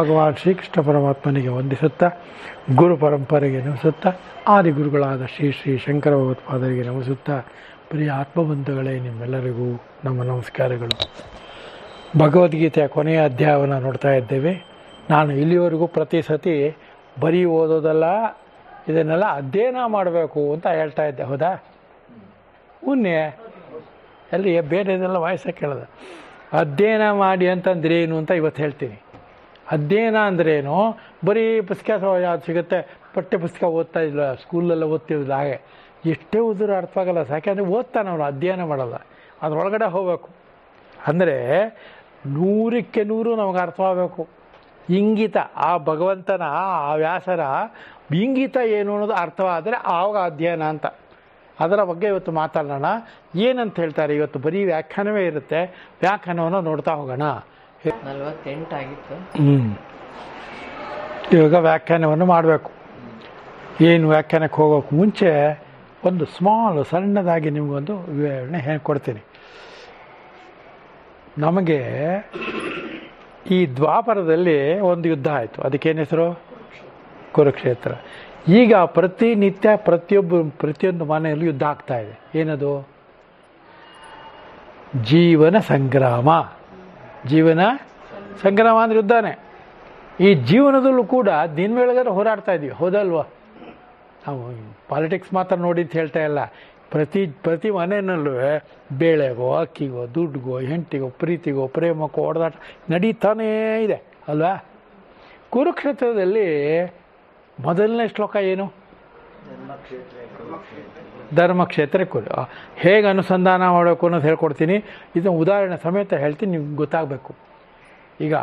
ಭಗವಾನ್ ಶ್ರೀಕೃಷ್ಣ ಪರಮಾತ್ಮನಿಗೆ ವಂದಿಸುತ್ತಾ, ಗುರು ಪರಂಪರೆಗೆ ನಮಿಸುತ್ತಾ, ಆದಿಗುರುಗಳಾದ ಶ್ರೀ ಶ್ರೀ ಶಂಕರ ಭಗವತ್ಪಾದರಿಗೆ ನಮಿಸುತ್ತಾ, ಪ್ರಿಯ ಆತ್ಮಬಂಧುಗಳೇ, ನಿಮ್ಮೆಲ್ಲರಿಗೂ ನಮ್ಮ ನಮಸ್ಕಾರಗಳು. ಭಗವದ್ಗೀತೆಯ ಕೊನೆಯ ಅಧ್ಯಾಯವನ್ನು ನೋಡ್ತಾ ಇದ್ದೇವೆ. ನಾನು ಇಲ್ಲಿವರೆಗೂ ಪ್ರತಿ ಸತಿ ಬರೀ ಓದೋದಲ್ಲ, ಇದನ್ನೆಲ್ಲ ಅಧ್ಯಯನ ಮಾಡಬೇಕು ಅಂತ ಹೇಳ್ತಾ ಇದ್ದೆ. ಹೌದಾ? ಉನ್ನೆ ಎಲ್ಲಿ ಬೇರೆದೆಲ್ಲ ವಾಯ್ಸ ಕೇಳೋದು. ಅಧ್ಯಯನ ಮಾಡಿ ಅಂತಂದ್ರೆ ಏನು ಅಂತ ಇವತ್ತು ಹೇಳ್ತೀನಿ. ಅಧ್ಯಯನ ಅಂದ್ರೇನು? ಬರೀ ಪುಸ್ತಕ ಯಾವ್ದು ಸಿಗುತ್ತೆ, ಪಠ್ಯ ಪುಸ್ತಕ ಓದ್ತಾ ಇಲ್ಲ, ಸ್ಕೂಲೆಲ್ಲ ಓದ್ತಿಲ್ಲ, ಹಾಗೆ ಎಷ್ಟೇ ಓದಿದ್ರು ಅರ್ಥವಾಗಲ್ಲ. ಯಾಕೆಂದರೆ ಓದ್ತಾನೆ ಅವನು, ಅಧ್ಯಯನ ಮಾಡಲ್ಲ. ಅದರೊಳಗಡೆ ಹೋಗಬೇಕು. ಅಂದರೆ 100ಕ್ಕೆ 100 ನಮಗೆ ಅರ್ಥವಾಗಬೇಕು. ಇಂಗಿತ, ಆ ಭಗವಂತನ, ಆ ವ್ಯಾಸರ ಇಂಗಿತ ಏನು ಅನ್ನೋದು ಅರ್ಥವಾದರೆ ಆವಾಗ ಅಧ್ಯಯನ ಅಂತ. ಅದರ ಬಗ್ಗೆ ಇವತ್ತು ಮಾತಾಡೋಣ. ಏನಂತ ಹೇಳ್ತಾರೆ ಇವತ್ತು? ಬರೀ ವ್ಯಾಖ್ಯಾನವೇ ಇರುತ್ತೆ. ವ್ಯಾಖ್ಯಾನವನ್ನು ನೋಡ್ತಾ ಹೋಗೋಣ. 48 ಆಗಿತ್ತು. ಇವಾಗ ವ್ಯಾಖ್ಯಾನವನ್ನು ಮಾಡಬೇಕು. ಏನು ವ್ಯಾಖ್ಯಾನಕ್ಕೆ ಹೋಗೋಕ್ಕೆ ಮುಂಚೆ ಒಂದು ಸಣ್ಣದಾಗಿ ನಿಮಗೊಂದು ವಿವರಣೆ ಹೇಳ್ಕೊಡ್ತೀನಿ. ನಮಗೆ ಈ ದ್ವಾಪರದಲ್ಲಿ ಒಂದು ಯುದ್ಧ ಆಯಿತು. ಅದಕ್ಕೇನು ಹೆಸರು? ಕುರುಕ್ಷೇತ್ರ. ಈಗ ಪ್ರತಿನಿತ್ಯ ಪ್ರತಿಯೊಂದು ಮನೆಯಲ್ಲೂ ಯುದ್ಧ ಆಗ್ತಾ ಇದೆ. ಏನದು? ಜೀವನ ಸಂಗ್ರಾಮ. ಜೀವನ ಸಂಗ್ರಾಮ ಅಂದರೆ ಯುದ್ಧನೇ. ಈ ಜೀವನದಲ್ಲೂ ಕೂಡ ದಿನ ಬೆಳಗಾದ್ರೆ ಹೋರಾಡ್ತಾ ಇದ್ದೀವಿ. ಹೌದಲ್ವಾ? ನಾವು ಪಾಲಿಟಿಕ್ಸ್ ಮಾತ್ರ ನೋಡಿ ಅಂತ ಹೇಳ್ತಾ ಇಲ್ಲ. ಪ್ರತಿ ಮನೆಯಲ್ಲೂ ಬೇಳೆಗೋ, ಅಕ್ಕಿಗೋ, ದುಡ್ಡಿಗೋ, ಹೆಂಡತಿಗೋ, ಪ್ರೀತಿಗೋ, ಪ್ರೇಮಕ್ಕೋ ಹೊಡೆದಾಟ ನಡೀತಾನೇ ಇದೆ ಅಲ್ವಾ? ಕುರುಕ್ಷೇತ್ರದಲ್ಲಿ ಮೊದಲನೇ ಶ್ಲೋಕ ಏನು? ಧರ್ಮಕ್ಷೇತ್ರ ಕುರು. ಹೇಗೆ ಅನುಸಂಧಾನ ಮಾಡಬೇಕು ಅನ್ನೋದು ಹೇಳ್ಕೊಡ್ತೀನಿ. ಇದನ್ನು ಉದಾಹರಣೆ ಸಮೇತ ಹೇಳ್ತೀನಿ, ನಿಮ್ಗೆ ಗೊತ್ತಾಗಬೇಕು. ಈಗ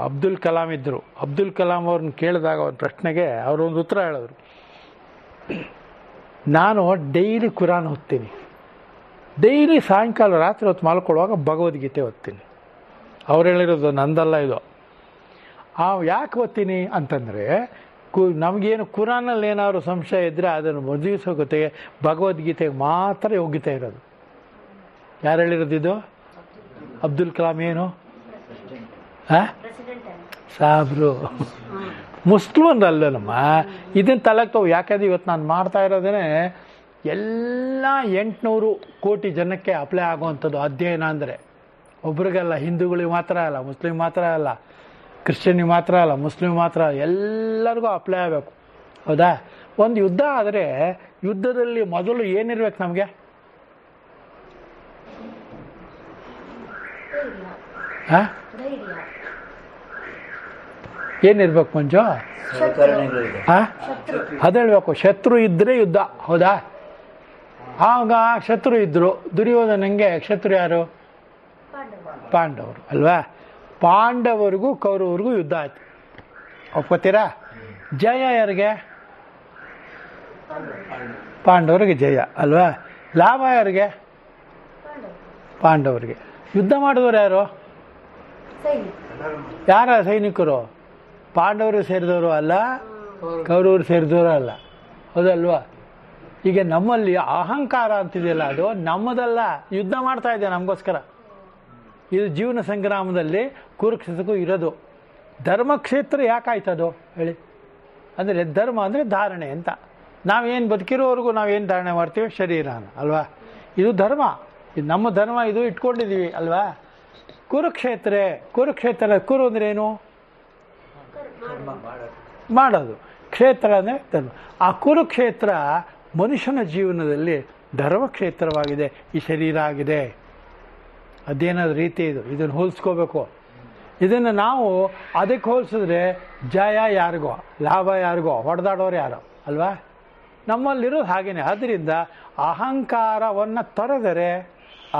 ಅಬ್ದುಲ್ ಕಲಾಂ ಇದ್ದರು. ಅಬ್ದುಲ್ ಕಲಾಂ ಅವ್ರನ್ನ ಕೇಳಿದಾಗ ಒಂದು ಪ್ರಶ್ನೆಗೆ ಅವರೊಂದು ಉತ್ತರ ಹೇಳಿದ್ರು. ನಾನು ಡೈಲಿ ಕುರಾನ್ ಓದ್ತೀನಿ, ಡೈಲಿ ಸಾಯಂಕಾಲ ರಾತ್ರಿ ಹೊತ್ತು ಮಲ್ಕೊಳ್ಳುವಾಗ ಭಗವದ್ಗೀತೆ ಓದ್ತೀನಿ. ಅವ್ರು ಹೇಳಿರೋದು ನಂದಲ್ಲ ಇದು. ಯಾಕೆ ಓದ್ತೀನಿ ಅಂತಂದರೆ, ನಮಗೇನು ಕುರಾನಲ್ಲಿ ಏನಾದ್ರು ಸಂಶಯ ಇದ್ದರೆ ಅದನ್ನು ಮದುವಿಸೋ ಜೊತೆಗೆ ಭಗವದ್ಗೀತೆಗೆ ಮಾತ್ರ ಯೋಗ್ಯತೆ ಇರೋದು. ಯಾರು ಹೇಳಿರೋದು ಇದು? ಅಬ್ದುಲ್ ಕಲಾಂ. ಏನು ಸಾಬ್ರು ಮುಸ್ಲಿಮರಲ್ಲ ನಮ್ಮ. ಇದನ್ನು ತಲೆಗೆ ತಗೋ. ಯಾಕೆಂದರೆ ಇವತ್ತು ನಾನು ಮಾಡ್ತಾ ಇರೋದೇ ಎಲ್ಲ 800 ಕೋಟಿ ಜನಕ್ಕೆ ಅಪ್ಲೈ ಆಗುವಂಥದ್ದು ಅಧ್ಯಯನ. ಅಂದರೆ ಒಬ್ರಿಗೆಲ್ಲ, ಹಿಂದೂಗಳಿಗೆ ಮಾತ್ರ ಅಲ್ಲ, ಮುಸ್ಲಿಮ್ ಮಾತ್ರ ಅಲ್ಲ, ಕ್ರಿಶ್ಚಿಯನ್ಗೆ ಮಾತ್ರ ಅಲ್ಲ, ಮುಸ್ಲಿಮ್ ಮಾತ್ರ ಅಲ್ಲ, ಎಲ್ಲರಿಗೂ ಅಪ್ಲೈ ಆಗಬೇಕು. ಹೌದಾ? ಒಂದು ಯುದ್ಧ ಆದರೆ ಯುದ್ಧದಲ್ಲಿ ಮೊದಲು ಏನಿರ್ಬೇಕು ನಮಗೆ? ಏನಿರ್ಬೇಕು ಮಂಜು? ಅದು ಹೇಳ್ಬೇಕು. ಶತ್ರು ಇದ್ದರೆ ಯುದ್ಧ. ಹೌದಾ? ಆಗ ಶತ್ರು ಇದ್ದರು. ದುರ್ಯೋಧನಂಗೆ ಶತ್ರು ಯಾರು? ಪಾಂಡವರು ಅಲ್ವಾ? ಪಾಂಡವರಿಗೂ ಕೌರವರಿಗೂ ಯುದ್ಧ ಆಯ್ತು. ಒಪ್ಕೋತೀರಾ? ಜಯ ಯಾರಿಗೆ? ಪಾಂಡವರಿಗೆ ಜಯ ಅಲ್ವಾ? ಲಾಭ ಯಾರಿಗೆ? ಪಾಂಡವರಿಗೆ. ಯುದ್ಧ ಮಾಡಿದವರು ಯಾರು? ಯಾರ ಸೈನಿಕರು? ಪಾಂಡವರು ಸೇರಿದವರು ಅಲ್ಲ, ಕೌರವರು ಸೇರಿದವರು ಅಲ್ಲ. ಹೌದಲ್ವಾ? ಈಗ ನಮ್ಮಲ್ಲಿ ಅಹಂಕಾರ ಅಂತಿದೆಯಲ್ಲ, ಅದು ನಮ್ಮದಲ್ಲ. ಯುದ್ಧ ಮಾಡ್ತಾ ಇದೆ ನಮಗೋಸ್ಕರ. ಇದು ಜೀವನ ಸಂಗ್ರಾಮದಲ್ಲಿ ಕುರುಕ್ಷೇತ್ರಕ್ಕೂ ಇರೋದು. ಧರ್ಮಕ್ಷೇತ್ರ ಯಾಕಾಯ್ತದು ಹೇಳಿ? ಅಂದರೆ ಧರ್ಮ ಅಂದರೆ ಧಾರಣೆ ಅಂತ. ನಾವೇನು ಬದುಕಿರೋವರೆಗೂ ನಾವೇನು ಧಾರಣೆ ಮಾಡ್ತೀವಿ? ಶರೀರನ ಅಲ್ವಾ? ಇದು ಧರ್ಮ. ಇದು ನಮ್ಮ ಧರ್ಮ. ಇದು ಇಟ್ಕೊಂಡಿದ್ದೀವಿ ಅಲ್ವಾ? ಕುರುಕ್ಷೇತ್ರ ಕುರು ಅಂದ್ರೆ ಏನು? ಮಾಡೋದು. ಕ್ಷೇತ್ರ ಅಂದರೆ ಧರ್ಮ. ಆ ಕುರುಕ್ಷೇತ್ರ ಮನುಷ್ಯನ ಜೀವನದಲ್ಲಿ ಧರ್ಮಕ್ಷೇತ್ರವಾಗಿದೆ. ಈ ಶರೀರ ಆಗಿದೆ. ಅದೇನಾದ ರೀತಿ ಇದು. ಇದನ್ನು ಹೋಲಿಸ್ಕೋಬೇಕು. ಇದನ್ನು ನಾವು ಅದಕ್ಕೆ ಹೋಲಿಸಿದ್ರೆ ಜಯ ಯಾರಿಗೋ, ಲಾಭ ಯಾರಿಗೋ, ಹೊಡೆದಾಡೋರು ಯಾರೋ ಅಲ್ವಾ? ನಮ್ಮಲ್ಲಿರೋದು ಹಾಗೇನೆ. ಆದ್ದರಿಂದ ಅಹಂಕಾರವನ್ನು ತೊರೆದರೆ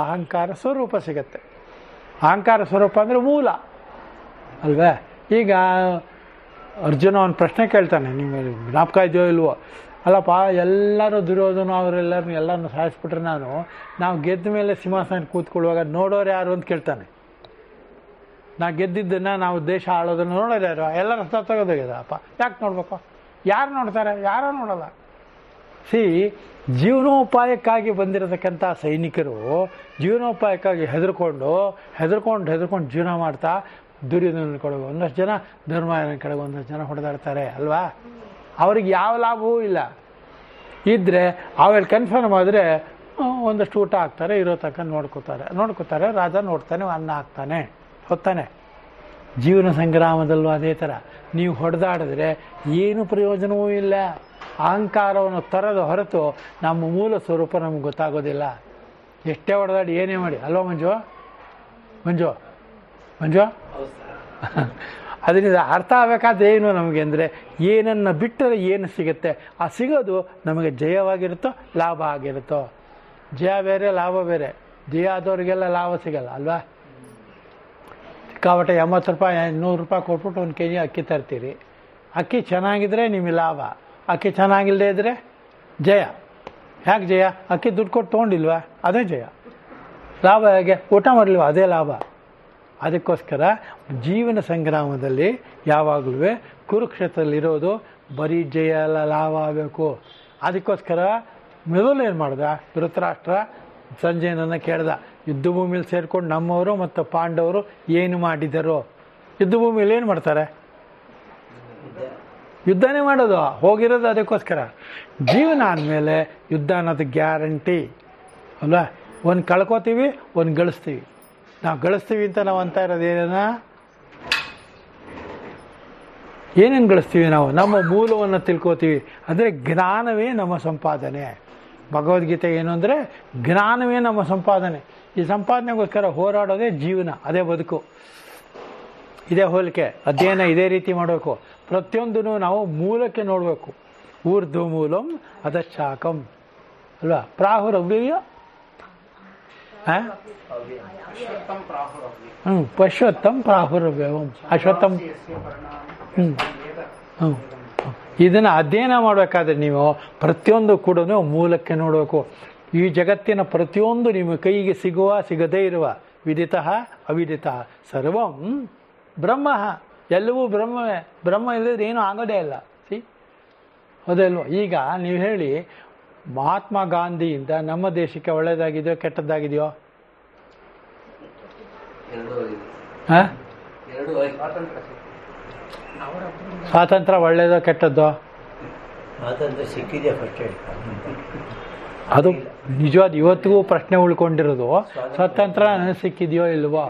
ಅಹಂಕಾರ ಸ್ವರೂಪ ಸಿಗತ್ತೆ. ಅಹಂಕಾರ ಸ್ವರೂಪ ಅಂದರೆ ಮೂಲ ಅಲ್ವೇ? ಈಗ ಅರ್ಜುನ ಒಂದು ಪ್ರಶ್ನೆ ಕೇಳ್ತಾನೆ, ನೀವು ಜ್ಞಾಪಕ ಇದೆಯೋ ಇಲ್ವೋ? ಅಲ್ಲಪ್ಪ, ಎಲ್ಲರೂ ದುರ್ಯೋಧನ ಎಲ್ಲರನ್ನೂ ಸಾಯಿಸ್ಬಿಟ್ರೆ ನಾವು ಗೆದ್ದ ಮೇಲೆ ಸಿಂಹಾಸನ ಕೂತ್ಕೊಳ್ಳುವಾಗ ನೋಡೋರು ಯಾರು ಅಂತ ಕೇಳ್ತಾನೆ. ನಾವು ಗೆದ್ದಿದ್ದನ್ನು, ನಾವು ದೇಶ ಆಳೋದನ್ನು ನೋಡೋರು ಯಾರು? ಎಲ್ಲರೂ ಸತ್ತೋಗೋದಾಗ್ಯದಪ್ಪ. ಯಾಕೆ ನೋಡ್ಬೇಕು? ಯಾರು ನೋಡ್ತಾರೆ? ಯಾರೂ ನೋಡಲ್ಲ. ಜೀವನೋಪಾಯಕ್ಕಾಗಿ ಬಂದಿರತಕ್ಕಂಥ ಸೈನಿಕರು ಜೀವನೋಪಾಯಕ್ಕಾಗಿ ಹೆದರ್ಕೊಂಡು ಜೀವನ ಮಾಡ್ತಾ ದುರ್ಯೋಧನ ಕಡೆಗೆ ಒಂದಷ್ಟು ಜನ, ಧರ್ಮರಾಯನ ಕಡೆಗೆ ಒಂದಷ್ಟು ಜನ ಹೊಡೆದಾಡ್ತಾರೆ ಅಲ್ವಾ. ಅವ್ರಿಗೆ ಯಾವ ಲಾಭವೂ ಇಲ್ಲ. ಇದ್ದರೆ ಆಮೇಲೆ ಕನ್ಫರ್ಮ್ ಆದರೆ ಒಂದಷ್ಟು ಊಟ ಹಾಕ್ತಾರೆ, ಇರೋ ತಕ್ಕ ನೋಡ್ಕೋತಾರೆ. ರಾಜ ನೋಡ್ತಾನೆ, ಅನ್ನ ಹಾಕ್ತಾನೆ, ಹೊತ್ತಾನೆ. ಜೀವನ ಸಂಗ್ರಾಮದಲ್ಲೂ ಅದೇ ಥರ. ನೀವು ಹೊಡೆದಾಡಿದ್ರೆ ಏನು ಪ್ರಯೋಜನವೂ ಇಲ್ಲ. ಅಹಂಕಾರವನ್ನು ತರದ ಹೊರತು ನಮ್ಮ ಮೂಲ ಸ್ವರೂಪ ನಮ್ಗೆ ಗೊತ್ತಾಗೋದಿಲ್ಲ. ಎಷ್ಟೇ ಹೊಡೆದಾಡಿ ಏನೇ ಮಾಡಿ ಅಲ್ವಾ ಮಂಜು? ಅದರಿಂದ ಅರ್ಥ ಆಗಬೇಕಾದ ಏನು ನಮಗೆ ಅಂದರೆ, ಏನನ್ನು ಬಿಟ್ಟರೆ ಏನು ಸಿಗುತ್ತೆ, ಆ ಸಿಗೋದು ನಮಗೆ ಜಯವಾಗಿರುತ್ತೋ ಲಾಭ ಆಗಿರುತ್ತೋ. ಜಯ ಬೇರೆ, ಲಾಭ ಬೇರೆ. ಜಯ ಆದವ್ರಿಗೆಲ್ಲ ಲಾಭ ಸಿಗಲ್ಲ ಅಲ್ವಾ. ಸಿಕ್ಕಾಪಟ್ಟೆ 80 ರೂಪಾಯಿ 100 ರೂಪಾಯಿ ಕೊಟ್ಬಿಟ್ಟು 1 kg ಅಕ್ಕಿ ತರ್ತೀರಿ. ಅಕ್ಕಿ ಚೆನ್ನಾಗಿದ್ದರೆ ನಿಮಗೆ ಲಾಭ, ಅಕ್ಕಿ ಚೆನ್ನಾಗಿಲ್ಲದೆ ಇದ್ದರೆ ಜಯ. ಯಾಕೆ ಜಯ? ಅಕ್ಕಿ ದುಡ್ಡು ಕೊಟ್ಟು ತೊಗೊಂಡಿಲ್ವಾ, ಅದೇ ಜಯ. ಲಾಭ ಹೇಗೆ? ಊಟ ಮಾಡಲಿಲ್ವ, ಅದೇ ಲಾಭ. ಅದಕ್ಕೋಸ್ಕರ ಜೀವನ ಸಂಗ್ರಾಮದಲ್ಲಿ ಯಾವಾಗಲೂ ಕುರುಕ್ಷೇತ್ರದಲ್ಲಿರೋದು ಬರೀ ಜಯ ಅಲ್ಲ, ಲಾಭ ಆಗಬೇಕು. ಅದಕ್ಕೋಸ್ಕರ ಮೊದಲು ಏನು ಮಾಡ್ದ ಧೃತರಾಷ್ಟ್ರ? ಸಂಜಯನನ್ನು ಕೇಳ್ದ, ಯುದ್ಧ ಭೂಮಿಯಲ್ಲಿ ಸೇರ್ಕೊಂಡು ನಮ್ಮವರು ಮತ್ತು ಪಾಂಡವರು ಏನು ಮಾಡಿದರು? ಯುದ್ಧ ಭೂಮಿಯಲ್ಲಿ ಏನು ಮಾಡ್ತಾರೆ? ಯುದ್ಧನೇ ಮಾಡೋದು, ಹೋಗಿರೋದು ಅದಕ್ಕೋಸ್ಕರ. ಜೀವನ ಆದಮೇಲೆ ಯುದ್ಧ ಅನ್ನೋದು ಗ್ಯಾರಂಟಿ ಅಲ್ವಾ. ಒಂದು ಕಳ್ಕೊತೀವಿ, ಒಂದು ಗಳಿಸ್ತೀವಿ. ನಾವು ಗಳಿಸ್ತೀವಿ ಅಂತ ನಾವು ಅಂತ ಇರೋದು ಏನೇನು ಗಳಿಸ್ತೀವಿ? ನಾವು ನಮ್ಮ ಮೂಲವನ್ನು ತಿಳ್ಕೋತೀವಿ. ಅಂದರೆ ಜ್ಞಾನವೇ ನಮ್ಮ ಸಂಪಾದನೆ. ಭಗವದ್ಗೀತೆ ಏನು ಅಂದರೆ ಜ್ಞಾನವೇ ನಮ್ಮ ಸಂಪಾದನೆ. ಈ ಸಂಪಾದನೆಗೋಸ್ಕರ ಹೋರಾಡೋದೇ ಜೀವನ, ಅದೇ ಬದುಕು. ಇದೇ ಹೋಲಿಕೆ, ಅಧ್ಯಯನ ಇದೇ ರೀತಿ ಮಾಡಬೇಕು. ಪ್ರತಿಯೊಂದೂ ನಾವು ಮೂಲಕ್ಕೆ ನೋಡಬೇಕು. ಊರ್ಧ್ವ ಮೂಲಂ ಅಧಃಶಾಖಂ ಅಲ್ವಾ. ಪ್ರಾಹುರವ್ಯ ಪಶ್ವತ್ತಂ ಪ್ರಾಹುರವ್ಯವಂ ಅಶ್ವತ್ಥಂ. ಇದನ್ನು ಅಧ್ಯಯನ ಮಾಡಬೇಕಾದ್ರೆ ನೀವು ಪ್ರತಿಯೊಂದು ಕೂಡ ಮೂಲಕ್ಕೆ ನೋಡಬೇಕು. ಈ ಜಗತ್ತಿನ ಪ್ರತಿಯೊಂದು ನಿಮ್ಮ ಕೈಗೆ ಸಿಗುವ ಸಿಗದೇ ಇರುವ ವಿದಿತಃ ಅವಿದಿತಃ ಸರ್ವಂ ಬ್ರಹ್ಮ. ಎಲ್ಲವೂ ಬ್ರಹ್ಮವೇ. ಬ್ರಹ್ಮ ಇಲ್ಲದ್ರೆ ಏನೂ ಆಗೋದೇ ಇಲ್ಲ. ಹೌದಲ್ವ? ಈಗ ನೀವು ಹೇಳಿ, ಮಹಾತ್ಮ ಗಾಂಧಿಯಿಂದ ನಮ್ಮ ದೇಶಕ್ಕೆ ಒಳ್ಳೆಯದಾಗಿದೆಯೋ ಕೆಟ್ಟದ್ದಾಗಿದೆಯೋ? ಸ್ವಾತಂತ್ರ್ಯ ಒಳ್ಳೆಯದೋ ಕೆಟ್ಟದ್ದೋ? ಅದು ನಿಜವಾದ ಇವತ್ತಿಗೂ ಪ್ರಶ್ನೆ ಉಳ್ಕೊಂಡಿರೋದು. ಸ್ವಾತಂತ್ರ್ಯ ನನಗೆ ಸಿಕ್ಕಿದೆಯೋ ಇಲ್ವೋ?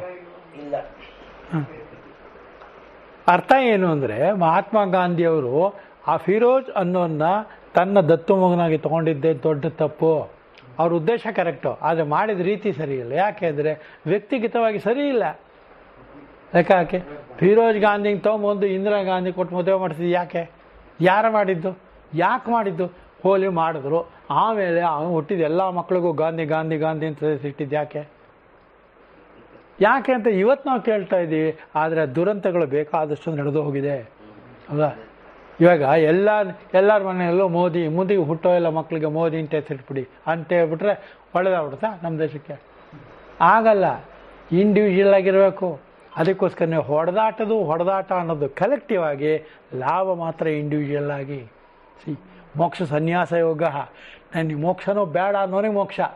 ಅರ್ಥ ಏನು ಅಂದರೆ, ಮಹಾತ್ಮ ಗಾಂಧಿಯವರು ಆ ಫಿರೋಜ್ ಅನ್ನೋನ್ನ ತನ್ನ ದತ್ತು ಮಗನಾಗಿ ತೊಗೊಂಡಿದ್ದೇ ದೊಡ್ಡ ತಪ್ಪು. ಅವ್ರ ಉದ್ದೇಶ ಕರೆಕ್ಟು, ಆದರೆ ಮಾಡಿದ ರೀತಿ ಸರಿ ಇಲ್ಲ. ಯಾಕೆ ಅಂದರೆ ವ್ಯಕ್ತಿಗತವಾಗಿ ಸರಿ ಇಲ್ಲ. ಯಾಕೆ ಫಿರೋಜ್ ಗಾಂಧಿಗೆ ತೊಗೊಂಬಂದು ಇಂದಿರಾ ಗಾಂಧಿ ಕೊಟ್ಟು ಮದುವೆ ಮಾಡಿಸಿದ್ದು ಯಾಕೆ? ಯಾರು ಮಾಡಿದ್ದು? ಯಾಕೆ ಮಾಡಿದ್ದು? ಹೋಲಿ ಮಾಡಿದ್ರು. ಆಮೇಲೆ ಅವನು ಹುಟ್ಟಿದ ಎಲ್ಲ ಮಕ್ಕಳಿಗೂ ಗಾಂಧಿ ಗಾಂಧಿ ಗಾಂಧಿ ಅಂತ ಸಿಟ್ಟಿದ್ದು ಯಾಕೆ? ಯಾಕೆ ಅಂತ ಇವತ್ತು ನಾವು ಕೇಳ್ತಾ ಇದ್ದೀವಿ. ಆದರೆ ದುರಂತಗಳು ಬೇಕಾದಷ್ಟು ನಡೆದು ಹೋಗಿದೆ ಹೌದಾ. ಇವಾಗ ಎಲ್ಲರ ಮನೆಯಲ್ಲೂ ಮುಂದಿಗೆ ಹುಟ್ಟೋ ಎಲ್ಲ ಮಕ್ಕಳಿಗೆ ಮೋದಿ ಅಂತ ಹೆಸರಿಟ್ಬಿಡಿ ಅಂತ ಹೇಳ್ಬಿಟ್ರೆ ಒಳ್ಳೆದಾಗ್ಬಿಡುತ್ತಾ ನಮ್ಮ ದೇಶಕ್ಕೆ? ಆಗಲ್ಲ. ಇಂಡಿವಿಜುವಲ್ ಆಗಿರಬೇಕು. ಅದಕ್ಕೋಸ್ಕರ ನೀವು ಹೊಡೆದಾಟ ಅನ್ನೋದು ಕಲೆಕ್ಟಿವ್ ಆಗಿ, ಲಾಭ ಮಾತ್ರ ಇಂಡಿವಿಜುವಲ್ ಆಗಿ. ಮೋಕ್ಷ ಸನ್ಯಾಸ ಯೋಗ. ನನಗೆ ಮೋಕ್ಷನೂ ಬೇಡ ಅನ್ನೋನಿಗೆ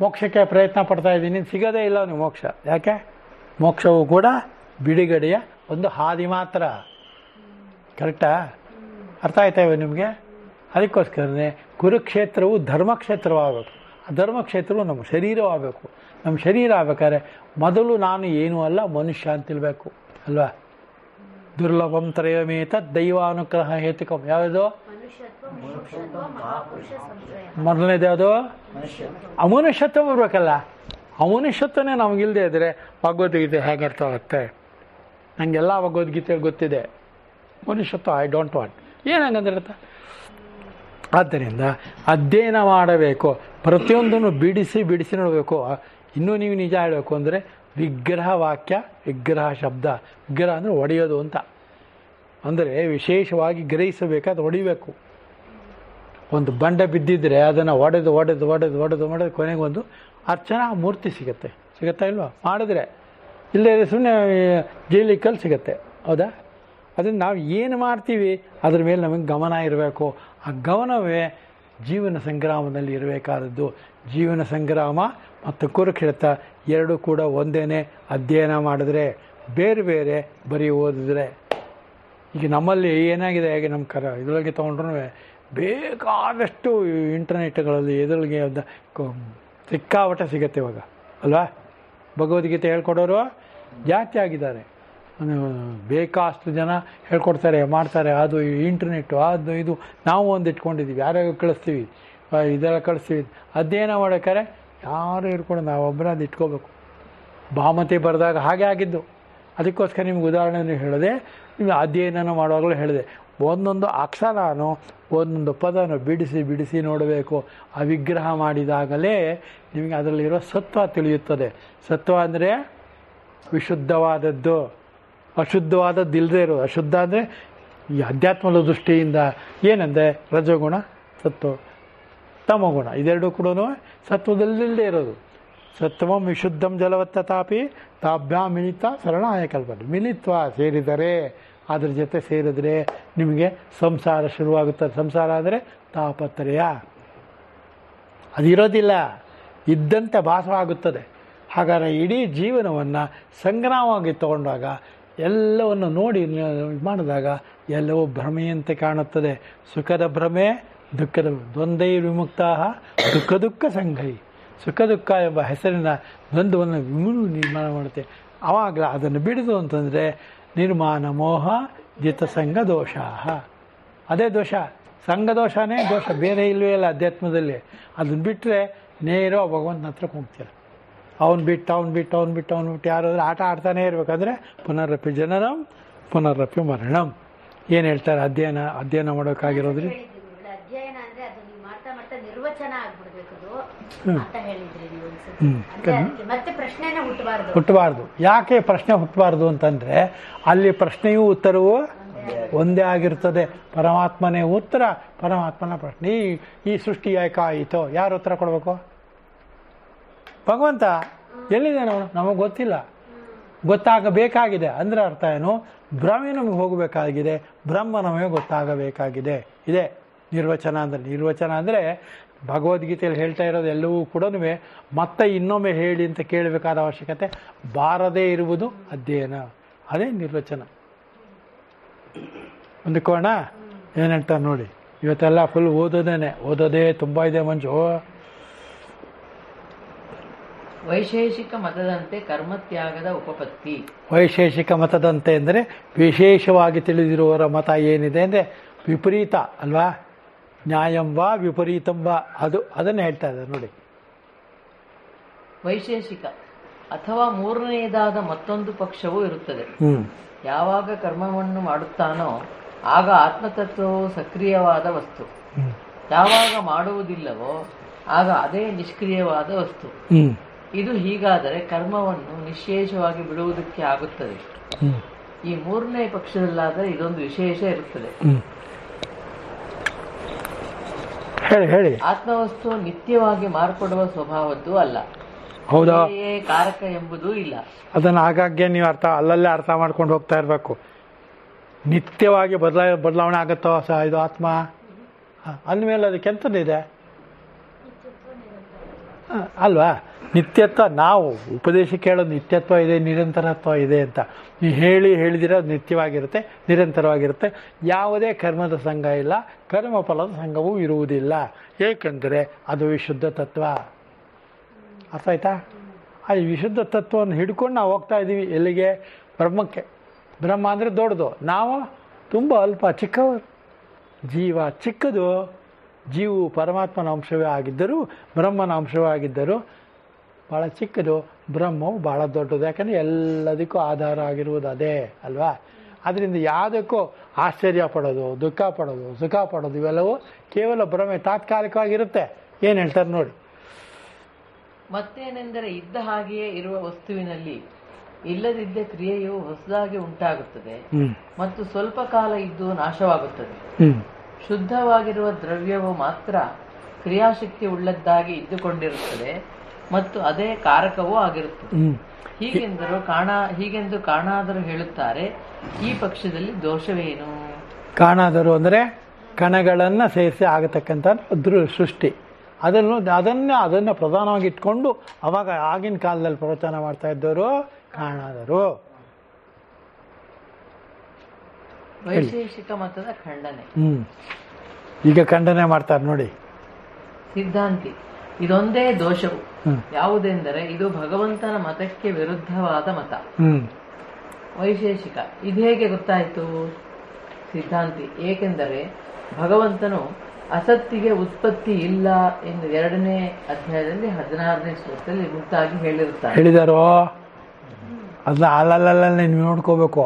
ಮೋಕ್ಷಕ್ಕೆ ಪ್ರಯತ್ನ ಪಡ್ತಾ ಇದ್ದೀನಿ, ಸಿಗೋದೇ ಇಲ್ಲ ಅವನಿಗೆ ಮೋಕ್ಷ. ಯಾಕೆ? ಮೋಕ್ಷವೂ ಕೂಡ ಬಿಡುಗಡೆಯ ಒಂದು ಹಾದಿ ಮಾತ್ರ. ಕರೆಕ್ಟಾ? ಅರ್ಥ ಆಯ್ತಾ ಇವ ನಿಮಗೆ? ಅದಕ್ಕೋಸ್ಕರನೇ ಕುರುಕ್ಷೇತ್ರವು ಧರ್ಮಕ್ಷೇತ್ರವಾಗಬೇಕು. ಆ ಧರ್ಮಕ್ಷೇತ್ರವು ನಮ್ಮ ಶರೀರವಾಗಬೇಕು. ನಮ್ಮ ಶರೀರ ಆಗ್ಬೇಕಾದ್ರೆ ಮೊದಲು ನಾನು ಏನೂ ಅಲ್ಲ, ಮನುಷ್ಯ ಅಂತಿಲ್ಬೇಕು ಅಲ್ವಾ. ದುರ್ಲಭಂ ತ್ರಯಮೇತ ದೈವಾನುಗ್ರಹ ಹೇತುಕಂ. ಯಾವುದು ಮೊದಲನೇದು? ಯಾವುದು? ಅಮನುಷ್ಯತ್ವ ಬರ್ಬೇಕಲ್ಲ. ಅಮನುಷ್ಯತ್ವನೇ ನಮಗಿಲ್ಲದೆ ಇದ್ರೆ ಭಗವದ್ಗೀತೆ ಹೇಗೆ ಅರ್ಥ ಆಗುತ್ತೆ? ನನಗೆಲ್ಲ ಭಗವದ್ಗೀತೆ ಗೊತ್ತಿದೆ. ಮನುಷ್ಯತ್ವ ಐ ಡೋಂಟ್ ವಾಂಟ್. ಏನಾಗಂದ್ರೆ ಅರ್ಥ? ಆದ್ದರಿಂದ ಅಧ್ಯಯನ ಮಾಡಬೇಕು. ಪ್ರತಿಯೊಂದನ್ನು ಬಿಡಿಸಿ ನೋಡಬೇಕು. ಇನ್ನೂ ನೀವು ನಿಜ ಹೇಳಬೇಕು ಅಂದರೆ ವಿಗ್ರಹ ವಾಕ್ಯ, ವಿಗ್ರಹ ಶಬ್ದ. ವಿಗ್ರಹ ಅಂದರೆ ಒಡೆಯೋದು ಅಂತ. ಅಂದರೆ ವಿಶೇಷವಾಗಿ ಗ್ರಹಿಸಬೇಕಾದ್ರೆ ಹೊಡಿಬೇಕು. ಒಂದು ಬಂಡೆ ಬಿದ್ದಿದ್ರೆ ಅದನ್ನು ಒಡೆದು ಕೊನೆಗೆ ಒಂದು ಅರ್ಚನಾ ಮೂರ್ತಿ ಸಿಗುತ್ತಾ ಇಲ್ವಾ? ಮಾಡಿದ್ರೆ ಇಲ್ಲೇ ಸುಮ್ಮನೆ ಜೈಲಿಕಲ್ಲಿ ಸಿಗುತ್ತೆ. ಹೌದಾ? ಅದನ್ನು ನಾವು ಏನು ಮಾಡ್ತೀವಿ ಅದ್ರ ಮೇಲೆ ನಮಗೆ ಗಮನ ಇರಬೇಕು. ಆ ಗಮನವೇ ಜೀವನ ಸಂಗ್ರಾಮದಲ್ಲಿ ಇರಬೇಕಾದದ್ದು. ಜೀವನ ಸಂಗ್ರಾಮ ಮತ್ತು ಕುರುಕ್ಷೇತ್ರ ಎರಡೂ ಕೂಡ ಒಂದೇನೆ. ಅಧ್ಯಯನ ಮಾಡಿದ್ರೆ ಬೇರೆ ಬೇರೆ ಬರೀ ಓದಿದ್ರೆ. ಈಗ ನಮ್ಮಲ್ಲಿ ಏನಾಗಿದೆ, ಹೇಗೆ ನಮ್ಮ ಇದರೊಳಗೆ ತೊಗೊಂಡ್ರೂ ಬೇಕಾದಷ್ಟು ಇಂಟರ್ನೆಟ್ಗಳಲ್ಲಿ ಎದುರಿಗೆ ಸಿಕ್ಕಾಪಟ್ಟೆ ಸಿಗತ್ತೆ ಇವಾಗ ಅಲ್ವಾ. ಭಗವದ್ಗೀತೆ ಹೇಳ್ಕೊಡೋರು ಜಾಸ್ತಿ ಆಗಿದ್ದಾರೆ, ಬೇಕಾಷ್ಟು ಜನ ಹೇಳ್ಕೊಡ್ತಾರೆ ಮಾಡ್ತಾರೆ. ಅದು ಇಂಟರ್ನೆಟ್ಟು ಅದು ಇದು ನಾವು ಒಂದು ಇಟ್ಕೊಂಡಿದ್ದೀವಿ, ಯಾರ್ಯಾರು ಕಳಿಸ್ತೀವಿ, ಇದೆಲ್ಲ ಕಳಿಸ್ತೀವಿ. ಅಧ್ಯಯನ ಮಾಡೋಕ್ಕಾರೆ ಯಾರು ಇಟ್ಕೊಂಡು ನಾವೊಬ್ಬರ ಅದು ಇಟ್ಕೋಬೇಕು. ಭಾಮತಿ ಬರೆದಾಗ ಹಾಗೆ ಆಗಿದ್ದು. ಅದಕ್ಕೋಸ್ಕರ ನಿಮ್ಗೆ ಉದಾಹರಣೆ ಹೇಳಿದೆ, ನಿಮಗೆ ಅಧ್ಯಯನ ಮಾಡುವಾಗಲೂ ಹೇಳಿದೆ, ಒಂದೊಂದು ಅಕ್ಷರನೂ ಒಂದೊಂದು ಪದನೂ ಬಿಡಿಸಿ ಬಿಡಿಸಿ ನೋಡಬೇಕು. ಆ ವಿಗ್ರಹ ಮಾಡಿದಾಗಲೇ ನಿಮಗೆ ಅದರಲ್ಲಿರೋ ಸತ್ವ ತಿಳಿಯುತ್ತದೆ. ಸತ್ವ ಅಂದರೆ ವಿಶುದ್ಧವಾದದ್ದು, ಅಶುದ್ಧವಾದದ್ದು ಇಲ್ಲದೆ ಇರೋದು. ಅಶುದ್ಧ ಅಂದರೆ ಈ ಅಧ್ಯಾತ್ಮದ ದೃಷ್ಟಿಯಿಂದ ಏನಂದರೆ ರಜಗುಣ, ಸತ್ವ, ತಮಗುಣ ಇದೆರಡೂ ಕೂಡ ಸತ್ವದಲ್ಲಿಲ್ಲದೆ ಇರೋದು. ಸತ್ವಂ ವಿಶುದ್ಧಂ ಜಲವತ್ತತಾಪಿ ತಾಭ್ಯಾಂ ಮಿಲಿತ ಶರಣಾಯ ಕಲ್ಪನೆ. ಮಿಲಿತ್ವ ಸೇರಿದರೆ, ಅದ್ರ ಜೊತೆ ಸೇರಿದ್ರೆ ನಿಮಗೆ ಸಂಸಾರ ಶುರುವಾಗುತ್ತದೆ. ಸಂಸಾರ ಅಂದರೆ ತಾಪತ್ರಯ, ಅದಿರೋದಿಲ್ಲ, ಇದ್ದಂತೆ ಭಾಸವಾಗುತ್ತದೆ. ಹಾಗಾದರೆ ಇಡೀ ಜೀವನವನ್ನು ಸಂಗ್ರಹವಾಗಿ ತಗೊಂಡಾಗ, ಎಲ್ಲವನ್ನು ನೋಡಿ ಮಾಡಿದಾಗ ಎಲ್ಲವೂ ಭ್ರಮೆಯಂತೆ ಕಾಣುತ್ತದೆ. ಸುಖದ ಭ್ರಮೆ, ದುಃಖದ ದ್ವಂದ್ವೈ ವಿಮುಕ್ತ ದುಃಖ ದುಃಖ ಸಂಘೈ. ಸುಖ ದುಃಖ ಎಂಬ ಹೆಸರಿನ ದ್ವಂದ್ವವನ್ನು ನಿರ್ಮಾಣ ಮಾಡುತ್ತೆ. ಆವಾಗ ಅದನ್ನು ಬಿಡಿದು ಅಂತಂದರೆ ನಿರ್ಮಾಣ ಮೋಹ ಜಿತ ಸಂಘ ದೋಷ. ಅದೇ ದೋಷ, ಸಂಘ ದೋಷನೇ ದೋಷ, ಬೇರೆ ಇಲ್ಲವೇ ಇಲ್ಲ ಅಧ್ಯಾತ್ಮದಲ್ಲಿ. ಅದನ್ನು ಬಿಟ್ಟರೆ ನೇರ ಭಗವಂತನ ಹತ್ರಕ್ಕೆ ಹೋಗ್ತೀರ. ಅವನು ಬಿಟ್ಟು ಯಾರಾದರೂ ಆಟ ಆಡ್ತಾನೇ ಇರಬೇಕಂದ್ರೆ ಪುನರಪಿ ಜನನಂ ಪುನರಪಿ ಮರಣಂ. ಏನು ಹೇಳ್ತಾರೆ ಅಧ್ಯಯನ ಮಾಡೋಕ್ಕಾಗಿರೋದ್ರಿ. ಅಧ್ಯಯನ ಅಂದ್ರೆ ಅದು ನೀವು ಮಾಡ್ತಾ ಮಾಡ್ತಾ ನಿರ್ವಚನ ಆಗ್ಬಿಡ್ಬೇಕು ಅಂತ ಹೇಳಿದ್ರಿ ನೀವು. ಮತ್ತೆ ಪ್ರಶ್ನೆನೇ ಹುಟ್ಟಬಾರ್ದು. ಯಾಕೆ ಪ್ರಶ್ನೆ ಹುಟ್ಟಬಾರ್ದು ಅಂತಂದ್ರೆ ಅಲ್ಲಿ ಪ್ರಶ್ನೆಯೂ ಉತ್ತರವೂ ಒಂದೇ ಆಗಿರ್ತದೆ. ಪರಮಾತ್ಮನೇ ಉತ್ತರ, ಪರಮಾತ್ಮನ ಪ್ರಶ್ನೆ. ಈ ಸೃಷ್ಟಿ ಯಾಕಾಯಿತೋ, ಯಾರು ಉತ್ತರ ಕೊಡಬೇಕು? ಭಗವಂತ. ಎಲ್ಲಿದೆ ನಮಗೆ ಗೊತ್ತಿಲ್ಲ, ಗೊತ್ತಾಗಬೇಕಾಗಿದೆ. ಅಂದ್ರೆ ಅರ್ಥ ಏನು? ಬ್ರಹ್ಮ ನಮಗೆ ಹೋಗಬೇಕಾಗಿದೆ, ಬ್ರಹ್ಮ ನಮಗೆ ಗೊತ್ತಾಗಬೇಕಾಗಿದೆ. ಇದೆ ನಿರ್ವಚನ ಅಂದರೆ. ನಿರ್ವಚನ ಅಂದರೆ ಭಗವದ್ಗೀತೆಯಲ್ಲಿ ಹೇಳ್ತಾ ಇರೋದು ಎಲ್ಲವೂ ಕೂಡ ಮತ್ತೆ ಇನ್ನೊಮ್ಮೆ ಹೇಳಿ ಅಂತ ಕೇಳಬೇಕಾದ ಅವಶ್ಯಕತೆ ಬಾರದೇ ಇರುವುದು ಅಧ್ಯಯನ. ಅದೇ ನಿರ್ವಚನ. ಹೊಂದಿಕೋಣ. ಏನಂತ ನೋಡಿ, ಇವತ್ತೆಲ್ಲ ಫುಲ್ ಓದೋದೇ ತುಂಬ ಇದೆ ಮಂಜು. ವೈಶೇಷಿಕ ಮತದಂತೆ ಕರ್ಮತ್ಯಾಗದ ಉಪಪತ್ತಿ. ವೈಶೇಷಿಕ ಮತದಂತೆ ಅಂದರೆ ವಿಶೇಷವಾಗಿ ತಿಳಿದಿರುವವರ ಮತ ಏನಿದೆ ಅಂದರೆ ವಿಪರೀತ ಅಲ್ವಾ. ನ್ಯಾಯಂವಾ ವಿಪರೀತಂವಾ, ಅದನ್ನು ಹೇಳ್ತಾ ಇದ್ದಾರೆ ನೋಡಿ. ವೈಶೇಷಿಕ ಅಥವಾ ಮೂರನೆಯದಾದ ಮತ್ತೊಂದು ಪಕ್ಷವೂ ಇರುತ್ತದೆ. ಯಾವಾಗ ಕರ್ಮವನ್ನು ಮಾಡುತ್ತಾನೋ ಆಗ ಆತ್ಮತತ್ವವು ಸಕ್ರಿಯವಾದ ವಸ್ತು, ಯಾವಾಗ ಮಾಡುವುದಿಲ್ಲವೋ ಆಗ ಅದೇ ನಿಷ್ಕ್ರಿಯವಾದ ವಸ್ತು. ಇದು ಹೀಗಾದರೆ ಕರ್ಮವನ್ನು ನಿಶ್ಶೇಷವಾಗಿ ಬಿಡುವುದಕ್ಕೆ ಆಗುತ್ತದೆ. ಈ ಮೂರನೇ ಪಕ್ಷದಲ್ಲಾದರೆ ಇದೊಂದು ವಿಶೇಷ ಇರುತ್ತದೆ. ಹೇಳಿ. ಆತ್ಮವಸ್ತು ನಿತ್ಯವಾಗಿ ಮಾರ್ಪಡುವ ಸ್ವಭಾವದ್ದು ಅಲ್ಲ. ಹೌದಾ? ಕಾರಕ ಎಂಬುದೂ ಇಲ್ಲ. ಅದನ್ನು ಆಗಾಗ್ಗೆ ನೀವು ಅಲ್ಲಲ್ಲೇ ಅರ್ಥ ಮಾಡ್ಕೊಂಡು ಹೋಗ್ತಾ ಇರಬೇಕು. ನಿತ್ಯವಾಗಿ ಬದಲಾವಣೆ ಆಗುತ್ತೋ ಇದು ಆತ್ಮ ಅಂದಮೇಲೆ ಅದಕ್ಕೆ ಎಂಥದ್ದಿದೆ ಅಲ್ವಾ? ನಿತ್ಯತ್ವ. ನಾವು ಉಪದೇಶ ಕೇಳೋದು ನಿತ್ಯತ್ವ ಇದೆ, ನಿರಂತರತ್ವ ಇದೆ ಅಂತ. ನೀವು ಹೇಳಿದಿರ ನಿತ್ಯವಾಗಿರುತ್ತೆ, ನಿರಂತರವಾಗಿರುತ್ತೆ. ಯಾವುದೇ ಕರ್ಮದ ಸಂಘ ಇಲ್ಲ, ಕರ್ಮಫಲದ ಸಂಘವೂ ಇರುವುದಿಲ್ಲ. ಏಕೆಂದರೆ ಅದು ವಿಶುದ್ಧ ತತ್ವ. ಅರ್ಥ ಆಯ್ತಾ? ಆ ವಿಶುದ್ಧ ತತ್ವವನ್ನು ಹಿಡ್ಕೊಂಡು ನಾವು ಹೋಗ್ತಾ ಇದ್ದೀವಿ ಎಲ್ಲಿಗೆ? ಬ್ರಹ್ಮಕ್ಕೆ. ಬ್ರಹ್ಮ ಅಂದರೆ ದೊಡ್ಡದು, ನಾವು ತುಂಬ ಅಲ್ಪ ಚಿಕ್ಕವರು. ಜೀವ ಚಿಕ್ಕದು. ಜೀವು ಪರಮಾತ್ಮನ ಅಂಶವೇ ಆಗಿದ್ದರೂ, ಬ್ರಹ್ಮನ ಅಂಶವೇ ಆಗಿದ್ದರೂ ಭಾಳ ಚಿಕ್ಕದು. ಬ್ರಹ್ಮವು ಭಾಳ ದೊಡ್ಡದು. ಯಾಕಂದರೆ ಎಲ್ಲದಕ್ಕೂ ಆಧಾರ ಆಗಿರುವುದು ಅದೇ ಅಲ್ವಾ? ಅದರಿಂದ ಯಾವುದಕ್ಕೂ ಆಶ್ಚರ್ಯ ಪಡೋದು, ದುಃಖ ಪಡೋದು, ಸುಖ ಪಡೋದು ಇವೆಲ್ಲವೂ ಕೇವಲ ಭ್ರಮೆ, ತಾತ್ಕಾಲಿಕವಾಗಿರುತ್ತೆ. ಏನು ಹೇಳ್ತಾರೆ ನೋಡಿ. ಮತ್ತೇನೆಂದರೆ ಇದ್ದ ಹಾಗೆಯೇ ಇರುವ ವಸ್ತುವಿನಲ್ಲಿ ಇಲ್ಲದಿದ್ದ ಕ್ರಿಯೆಯು ಹೊಸದಾಗಿ ಉಂಟಾಗುತ್ತದೆ ಮತ್ತು ಸ್ವಲ್ಪ ಕಾಲ ಇದ್ದು ನಾಶವಾಗುತ್ತದೆ. ಶುದ್ಧವಾಗಿರುವ ದ್ರವ್ಯವು ಮಾತ್ರ ಕ್ರಿಯಾಶಕ್ತಿ ಉಳ್ಳದ್ದಾಗಿ ಇದ್ದುಕೊಂಡಿರುತ್ತದೆ ಮತ್ತು ಅದೇ ಕಾರಕವೂ ಆಗಿರುತ್ತದೆ. ಹೀಗೆಂದು ಕಾಣಾದರು ಹೇಳುತ್ತಾರೆ. ಈ ಪಕ್ಷದಲ್ಲಿ ದೋಷವೇನು? ಕಾಣಾದರು ಅಂದರೆ ಕಣಗಳನ್ನು ಸೇರಿಸಿ ಆಗತಕ್ಕಂಥ ಸೃಷ್ಟಿ. ಅದನ್ನು ಪ್ರಧಾನವಾಗಿ ಇಟ್ಕೊಂಡು ಅವಾಗ ಆಗಿನ ಕಾಲದಲ್ಲಿ ಪ್ರವಚನ ಮಾಡ್ತಾ ಇದ್ದವರು ಕಾಣಾದರು. ವೈಶೇಷಿಕ ಮತದ ಖಂಡನೆ. ಈಗ ಖಂಡನೆ ಮಾಡ್ತಾರೆ ನೋಡಿ. ಸಿದ್ಧಾಂತಿ ಇದೊಂದೇ ದೋಷವು. ಯಾವುದೆಂದರೆ ಇದು ಭಗವಂತನ ಮತಕ್ಕೆ ವಿರುದ್ಧವಾದ ಮತ. ವೈಶೇಷಿಕ ಇದು ಹೇಗೆ ಗೊತ್ತಾಯಿತು? ಸಿದ್ಧಾಂತಿ ಏಕೆಂದರೆ ಭಗವಂತನು ಅಸತ್ತಿಗೆ ಉತ್ಪತ್ತಿ ಇಲ್ಲ ಎಂದು 2ನೇ ಅಧ್ಯಾಯದಲ್ಲಿ 16ನೇ ಶ್ಲೋಕದಲ್ಲಿ ಮುಕ್ತಾಗಿ ಹೇಳಿದಾರೋ. ಅದನ್ನ ಅಲ್ಲಲ್ಲ ನೀವು ನೋಡ್ಕೋಬೇಕು.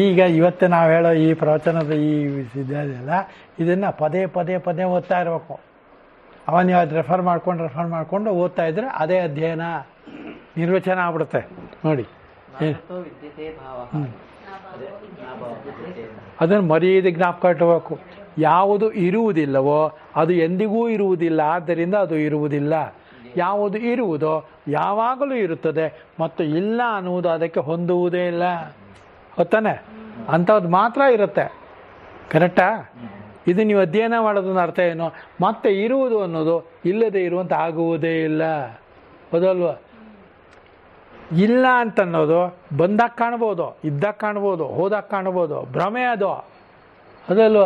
ಈಗ ಇವತ್ತು ನಾವು ಹೇಳೋ ಈ ಪ್ರವಚನದ ಈ ಸಿದ್ಧಾಂತ ಇದನ್ನ ಪದೇ ಪದೇ ಪದೇ ಓದ್ತಾ ಇರಬೇಕು. ಅವನು ಯಾವ್ದು ರೆಫರ್ ಮಾಡ್ಕೊಂಡು ಓದ್ತಾ ಇದ್ರೆ ಅದೇ ಅಧ್ಯಯನ ನಿರ್ವಚನ ಆಗ್ಬಿಡುತ್ತೆ ನೋಡಿ. ಅದನ್ನು ಮರ್ಯಾದೆ ಜ್ಞಾಪಕ ಇಟ್ಟಬೇಕು. ಯಾವುದು ಇರುವುದಿಲ್ಲವೋ ಅದು ಎಂದಿಗೂ ಇರುವುದಿಲ್ಲ, ಆದ್ದರಿಂದ ಅದು ಇರುವುದಿಲ್ಲ. ಯಾವುದು ಇರುವುದೋ ಯಾವಾಗಲೂ ಇರುತ್ತದೆ ಮತ್ತು ಇಲ್ಲ ಅನ್ನುವುದು ಅದಕ್ಕೆ ಹೊಂದುವುದೇ ಇಲ್ಲ. ಗೊತ್ತಾನೆ? ಅಂಥದ್ದು ಮಾತ್ರ ಇರುತ್ತೆ. ಕರೆಕ್ಟಾ? ಇದು ನೀವು ಅಧ್ಯಯನ ಮಾಡೋದನ್ನ ಅರ್ಥ ಏನು? ಮತ್ತೆ ಇರುವುದು ಅನ್ನೋದು ಇಲ್ಲದೆ ಇರುವಂತ ಆಗುವುದೇ ಇಲ್ಲ. ಹೌದಲ್ವ? ಇಲ್ಲ ಅಂತನ್ನೋದು ಬಂದಾಗ ಕಾಣ್ಬೋದು, ಇದ್ದಾಗ ಕಾಣ್ಬೋದು, ಹೋದಾಗ ಕಾಣ್ಬೋದು, ಭ್ರಮೆ ಅದು. ಅದಲ್ವ?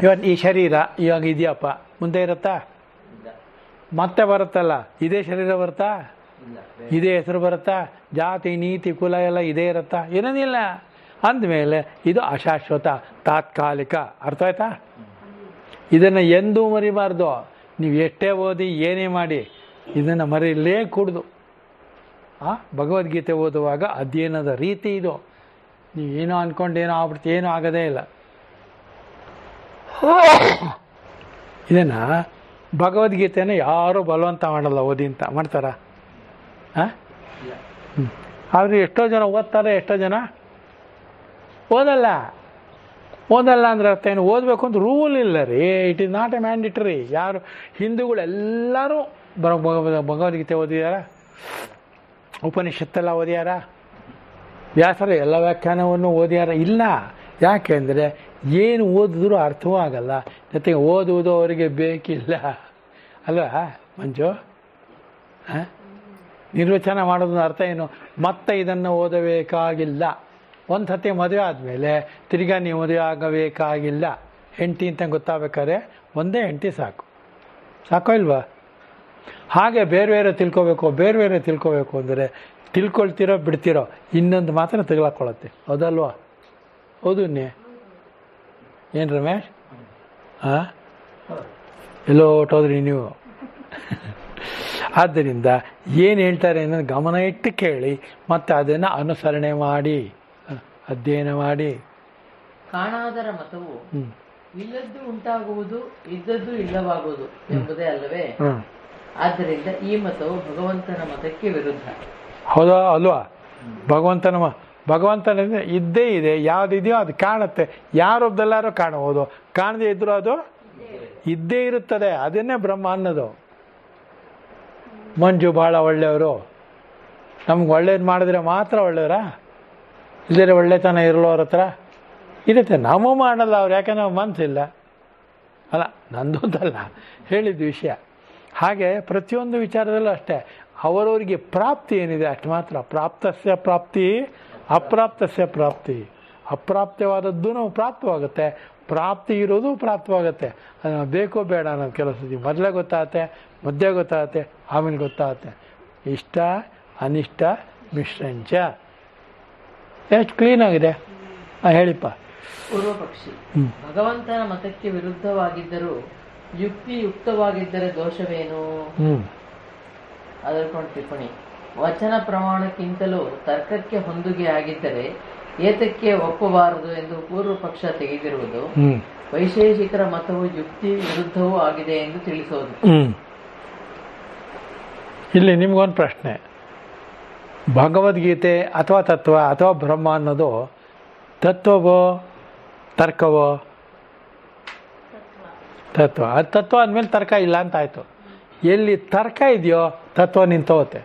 ಇವತ್ತು ಈ ಶರೀರ ಇವಾಗ ಇದೆಯಪ್ಪ, ಮುಂದೆ ಇರುತ್ತಾ? ಮತ್ತೆ ಬರುತ್ತಲ್ಲ, ಇದೇ ಶರೀರ ಬರುತ್ತಾ? ಇದೇ ಹೆಸರು ಬರುತ್ತಾ? ಜಾತಿ ನೀತಿ ಕುಲ ಎಲ್ಲ ಇದೇ ಇರುತ್ತಾ? ಏನೇನಿಲ್ಲ. ಅಂದಮೇಲೆ ಇದು ಅಶಾಶ್ವತ, ತಾತ್ಕಾಲಿಕ. ಅರ್ಥ ಆಯ್ತಾ? ಇದನ್ನು ಎಂದೂ ಮರಿಬಾರ್ದು. ನೀವು ಎಷ್ಟೇ ಓದಿ ಏನೇ ಮಾಡಿ ಇದನ್ನು ಮರೀಲೇ ಕೂಡ್ದು. ಭಗವದ್ಗೀತೆ ಓದುವಾಗ ಅಧ್ಯಯನದ ರೀತಿ ಇದು. ನೀವು ಏನೋ ಅಂದ್ಕೊಂಡು ಏನೋ ಆಗ್ಬಿಡ್ತು, ಏನೂ ಆಗೋದೇ ಇಲ್ಲ. ಇದನ್ನು ಭಗವದ್ಗೀತೆಯನ್ನು ಯಾರೂ ಬಲವಂತ ಮಾಡಲ್ಲ ಓದಿ ಅಂತ. ಮಾಡ್ತಾರ? ಆದರೆ ಎಷ್ಟೋ ಜನ ಓದ್ತಾರೆ, ಎಷ್ಟೋ ಜನ ಓದಲ್ಲ ಅಂದ್ರೆ ಅರ್ಥ ಏನು? ಓದಬೇಕು ಅಂತ ರೂಲ್ ಇಲ್ಲ ರೀ. It is not A mandatory. ಯಾರು ಹಿಂದೂಗಳೆಲ್ಲರೂ ಭಗವದ್ಗೀತೆ ಓದಿದಾರ? ಉಪನಿಷತ್ತೆಲ್ಲ ಓದ್ಯಾರ? ವ್ಯಾಸರ ಎಲ್ಲ ವ್ಯಾಖ್ಯಾನವನ್ನು ಓದ್ಯಾರ? ಇಲ್ಲ. ಯಾಕೆಂದರೆ ಏನು ಓದಿದ್ರೂ ಅರ್ಥವೂ ಆಗಲ್ಲ, ಜೊತೆಗೆ ಓದುವುದು ಅವರಿಗೆ ಬೇಕಿಲ್ಲ ಅಲ್ವಾ ಮಂಜು? ನಿರ್ವಚನ ಮಾಡೋದನ್ನ ಅರ್ಥ ಏನು? ಮತ್ತೆ ಇದನ್ನು ಓದಬೇಕಾಗಿಲ್ಲ. ಒಂದು ಸತಿ ಮದುವೆ ಆದಮೇಲೆ ತಿರ್ಗಾ ನೀವು ಮದುವೆ ಆಗಬೇಕಾಗಿಲ್ಲ. ಹೆಂಡತಿ ಅಂತ ಗೊತ್ತಾಗಬೇಕಾದ್ರೆ ಒಂದೇ ಹೆಂಡತಿ ಸಾಕೋ ಇಲ್ವಾ? ಹಾಗೆ ಬೇರೆ ತಿಳ್ಕೋಬೇಕು ಅಂದರೆ ತಿಳ್ಕೊಳ್ತಿರೋ ಬಿಡ್ತಿರೋ ಇನ್ನೊಂದು ಮಾತ್ರ ತಗಲಾಕೊಳ್ಳುತ್ತೆ. ಹೌದಲ್ವಾ? ಹೌದು. ಏನು ರಮೇಶ್? ಎಲ್ಲೋ ಹೊಟ್ಟೋದ್ರಿ ನೀವು. ಆದ್ದರಿಂದ ಏನು ಹೇಳ್ತಾರೆ ಅನ್ನೋದು ಗಮನ ಇಟ್ಟು ಕೇಳಿ, ಮತ್ತು ಅದನ್ನು ಅನುಸರಣೆ ಮಾಡಿ, ಅಧ್ಯಯನ ಮಾಡಿ. ಕಾಣಾದರ ಮತವು ಇಲ್ಲದ್ದು ಉಂಟಾಗುವುದು, ಇದ್ದದ್ದು ಇಲ್ಲವಾಗುವುದು ಎಂಬುದೇ ಅಲ್ಲವೇ? ಆದ್ದರಿಂದ ಈ ಮತವು ಭಗವಂತನ ಮತಕ್ಕೆ ವಿರುದ್ಧ. ಹೌದಾ ಅಲ್ವಾ? ಭಗವಂತನ ಇದ್ದೇ ಇದೆ. ಯಾವುದಿದೆಯೋ ಅದು ಕಾಣುತ್ತೆ. ಯಾರೊಬ್ಬದೆಲ್ಲರೂ ಕಾಣಬಹುದು, ಕಾಣದೇ ಇದ್ರೂ ಅದು ಇದ್ದೇ ಇರುತ್ತದೆ. ಅದನ್ನೇ ಬ್ರಹ್ಮ ಅನ್ನೋದು. ಮಂಜು ಭಾಳ ಒಳ್ಳೆಯವರು, ನಮ್ಗೆ ಒಳ್ಳೇದು ಮಾಡಿದ್ರೆ ಮಾತ್ರ ಒಳ್ಳೆಯವರಾ? ಇಲ್ಲದ್ರೆ ಒಳ್ಳೆತನ ಇರಲೋರ ಹತ್ರ ಇರುತ್ತೆ. ನಾವು ಮಾಡಲ್ಲ ಅವ್ರು, ಯಾಕೆ ನಾವು ಮನಸ್ಸಿಲ್ಲ ಅಲ್ಲ. ನಂದು ಅಂತಲ್ಲ, ಹೇಳಿದ ವಿಷಯ. ಹಾಗೆ ಪ್ರತಿಯೊಂದು ವಿಚಾರದಲ್ಲೂ ಅಷ್ಟೇ. ಅವರವರಿಗೆ ಪ್ರಾಪ್ತಿ ಏನಿದೆ ಅಷ್ಟು ಮಾತ್ರ. ಪ್ರಾಪ್ತಸ್ಯ ಪ್ರಾಪ್ತಿ, ಅಪ್ರಾಪ್ತಸ್ಯ ಪ್ರಾಪ್ತಿ. ಅಪ್ರಾಪ್ತವಾದದ್ದು ನಾವು ಪ್ರಾಪ್ತವಾಗುತ್ತೆ, ಪ್ರಾಪ್ತಿ ಇರೋದು ಪ್ರಾಪ್ತವಾಗುತ್ತೆ. ಅದು ಬೇಕೋ ಬೇಡ ಅನ್ನೋದು ಕೆಲವು ಸತಿ ಮೊದಲೇ ಗೊತ್ತಾಗುತ್ತೆ, ಮಧ್ಯೆ ಗೊತ್ತಾಗುತ್ತೆ, ಆಮೇಲೆ ಗೊತ್ತಾಗುತ್ತೆ. ಇಷ್ಟ ಅನಿಷ್ಟ ಮಿಶ್ರಂಚ. ಎಷ್ಟು ಕ್ಲೀನಾಗಿದೆ. ಹೇಳಿಪ್ಪ. ಪೂರ್ವ ಪಕ್ಷಿ ಭಗವಂತನ ಮತಕ್ಕೆ ವಿರುದ್ಧವಾಗಿದ್ದರೂ ಯುಕ್ತಿಯುಕ್ತವಾಗಿದ್ದರೆ ದೋಷವೇನು? ಅದಕ್ಕೊಂದು ಟಿಪ್ಪಣಿ. ವಚನ ಪ್ರಮಾಣಕ್ಕಿಂತಲೂ ತರ್ಕಕ್ಕೆ ಹೊಂದಿಗೆ ಆಗಿದ್ದರೆ ಏತಕ್ಕೆ ಒಪ್ಪಬಾರದು ಎಂದು ಪೂರ್ವ ಪಕ್ಷ ತೆಗೆದಿರುವುದು ವೈಶೇಷಿಕರ ಮತವು ಯುಕ್ತಿ ವಿರುದ್ಧವೂ ಆಗಿದೆ ಎಂದು ತಿಳಿಸೋದು. ಇಲ್ಲಿ ನಿಮ್ಗೊಂದು ಪ್ರಶ್ನೆ. ಭಗವದ್ಗೀತೆ ಅಥವಾ ತತ್ವ ಅಥವಾ ಬ್ರಹ್ಮ ಅನ್ನೋದು ತತ್ವವೋ ತರ್ಕವೋ? ತತ್ವ. ಅದು ತತ್ವ ಅಂದಮೇಲೆ ತರ್ಕ ಇಲ್ಲ ಅಂತ ಆಯಿತು. ಎಲ್ಲಿ ತರ್ಕ ಇದೆಯೋ ತತ್ವ ನಿಂತೋಗುತ್ತೆ.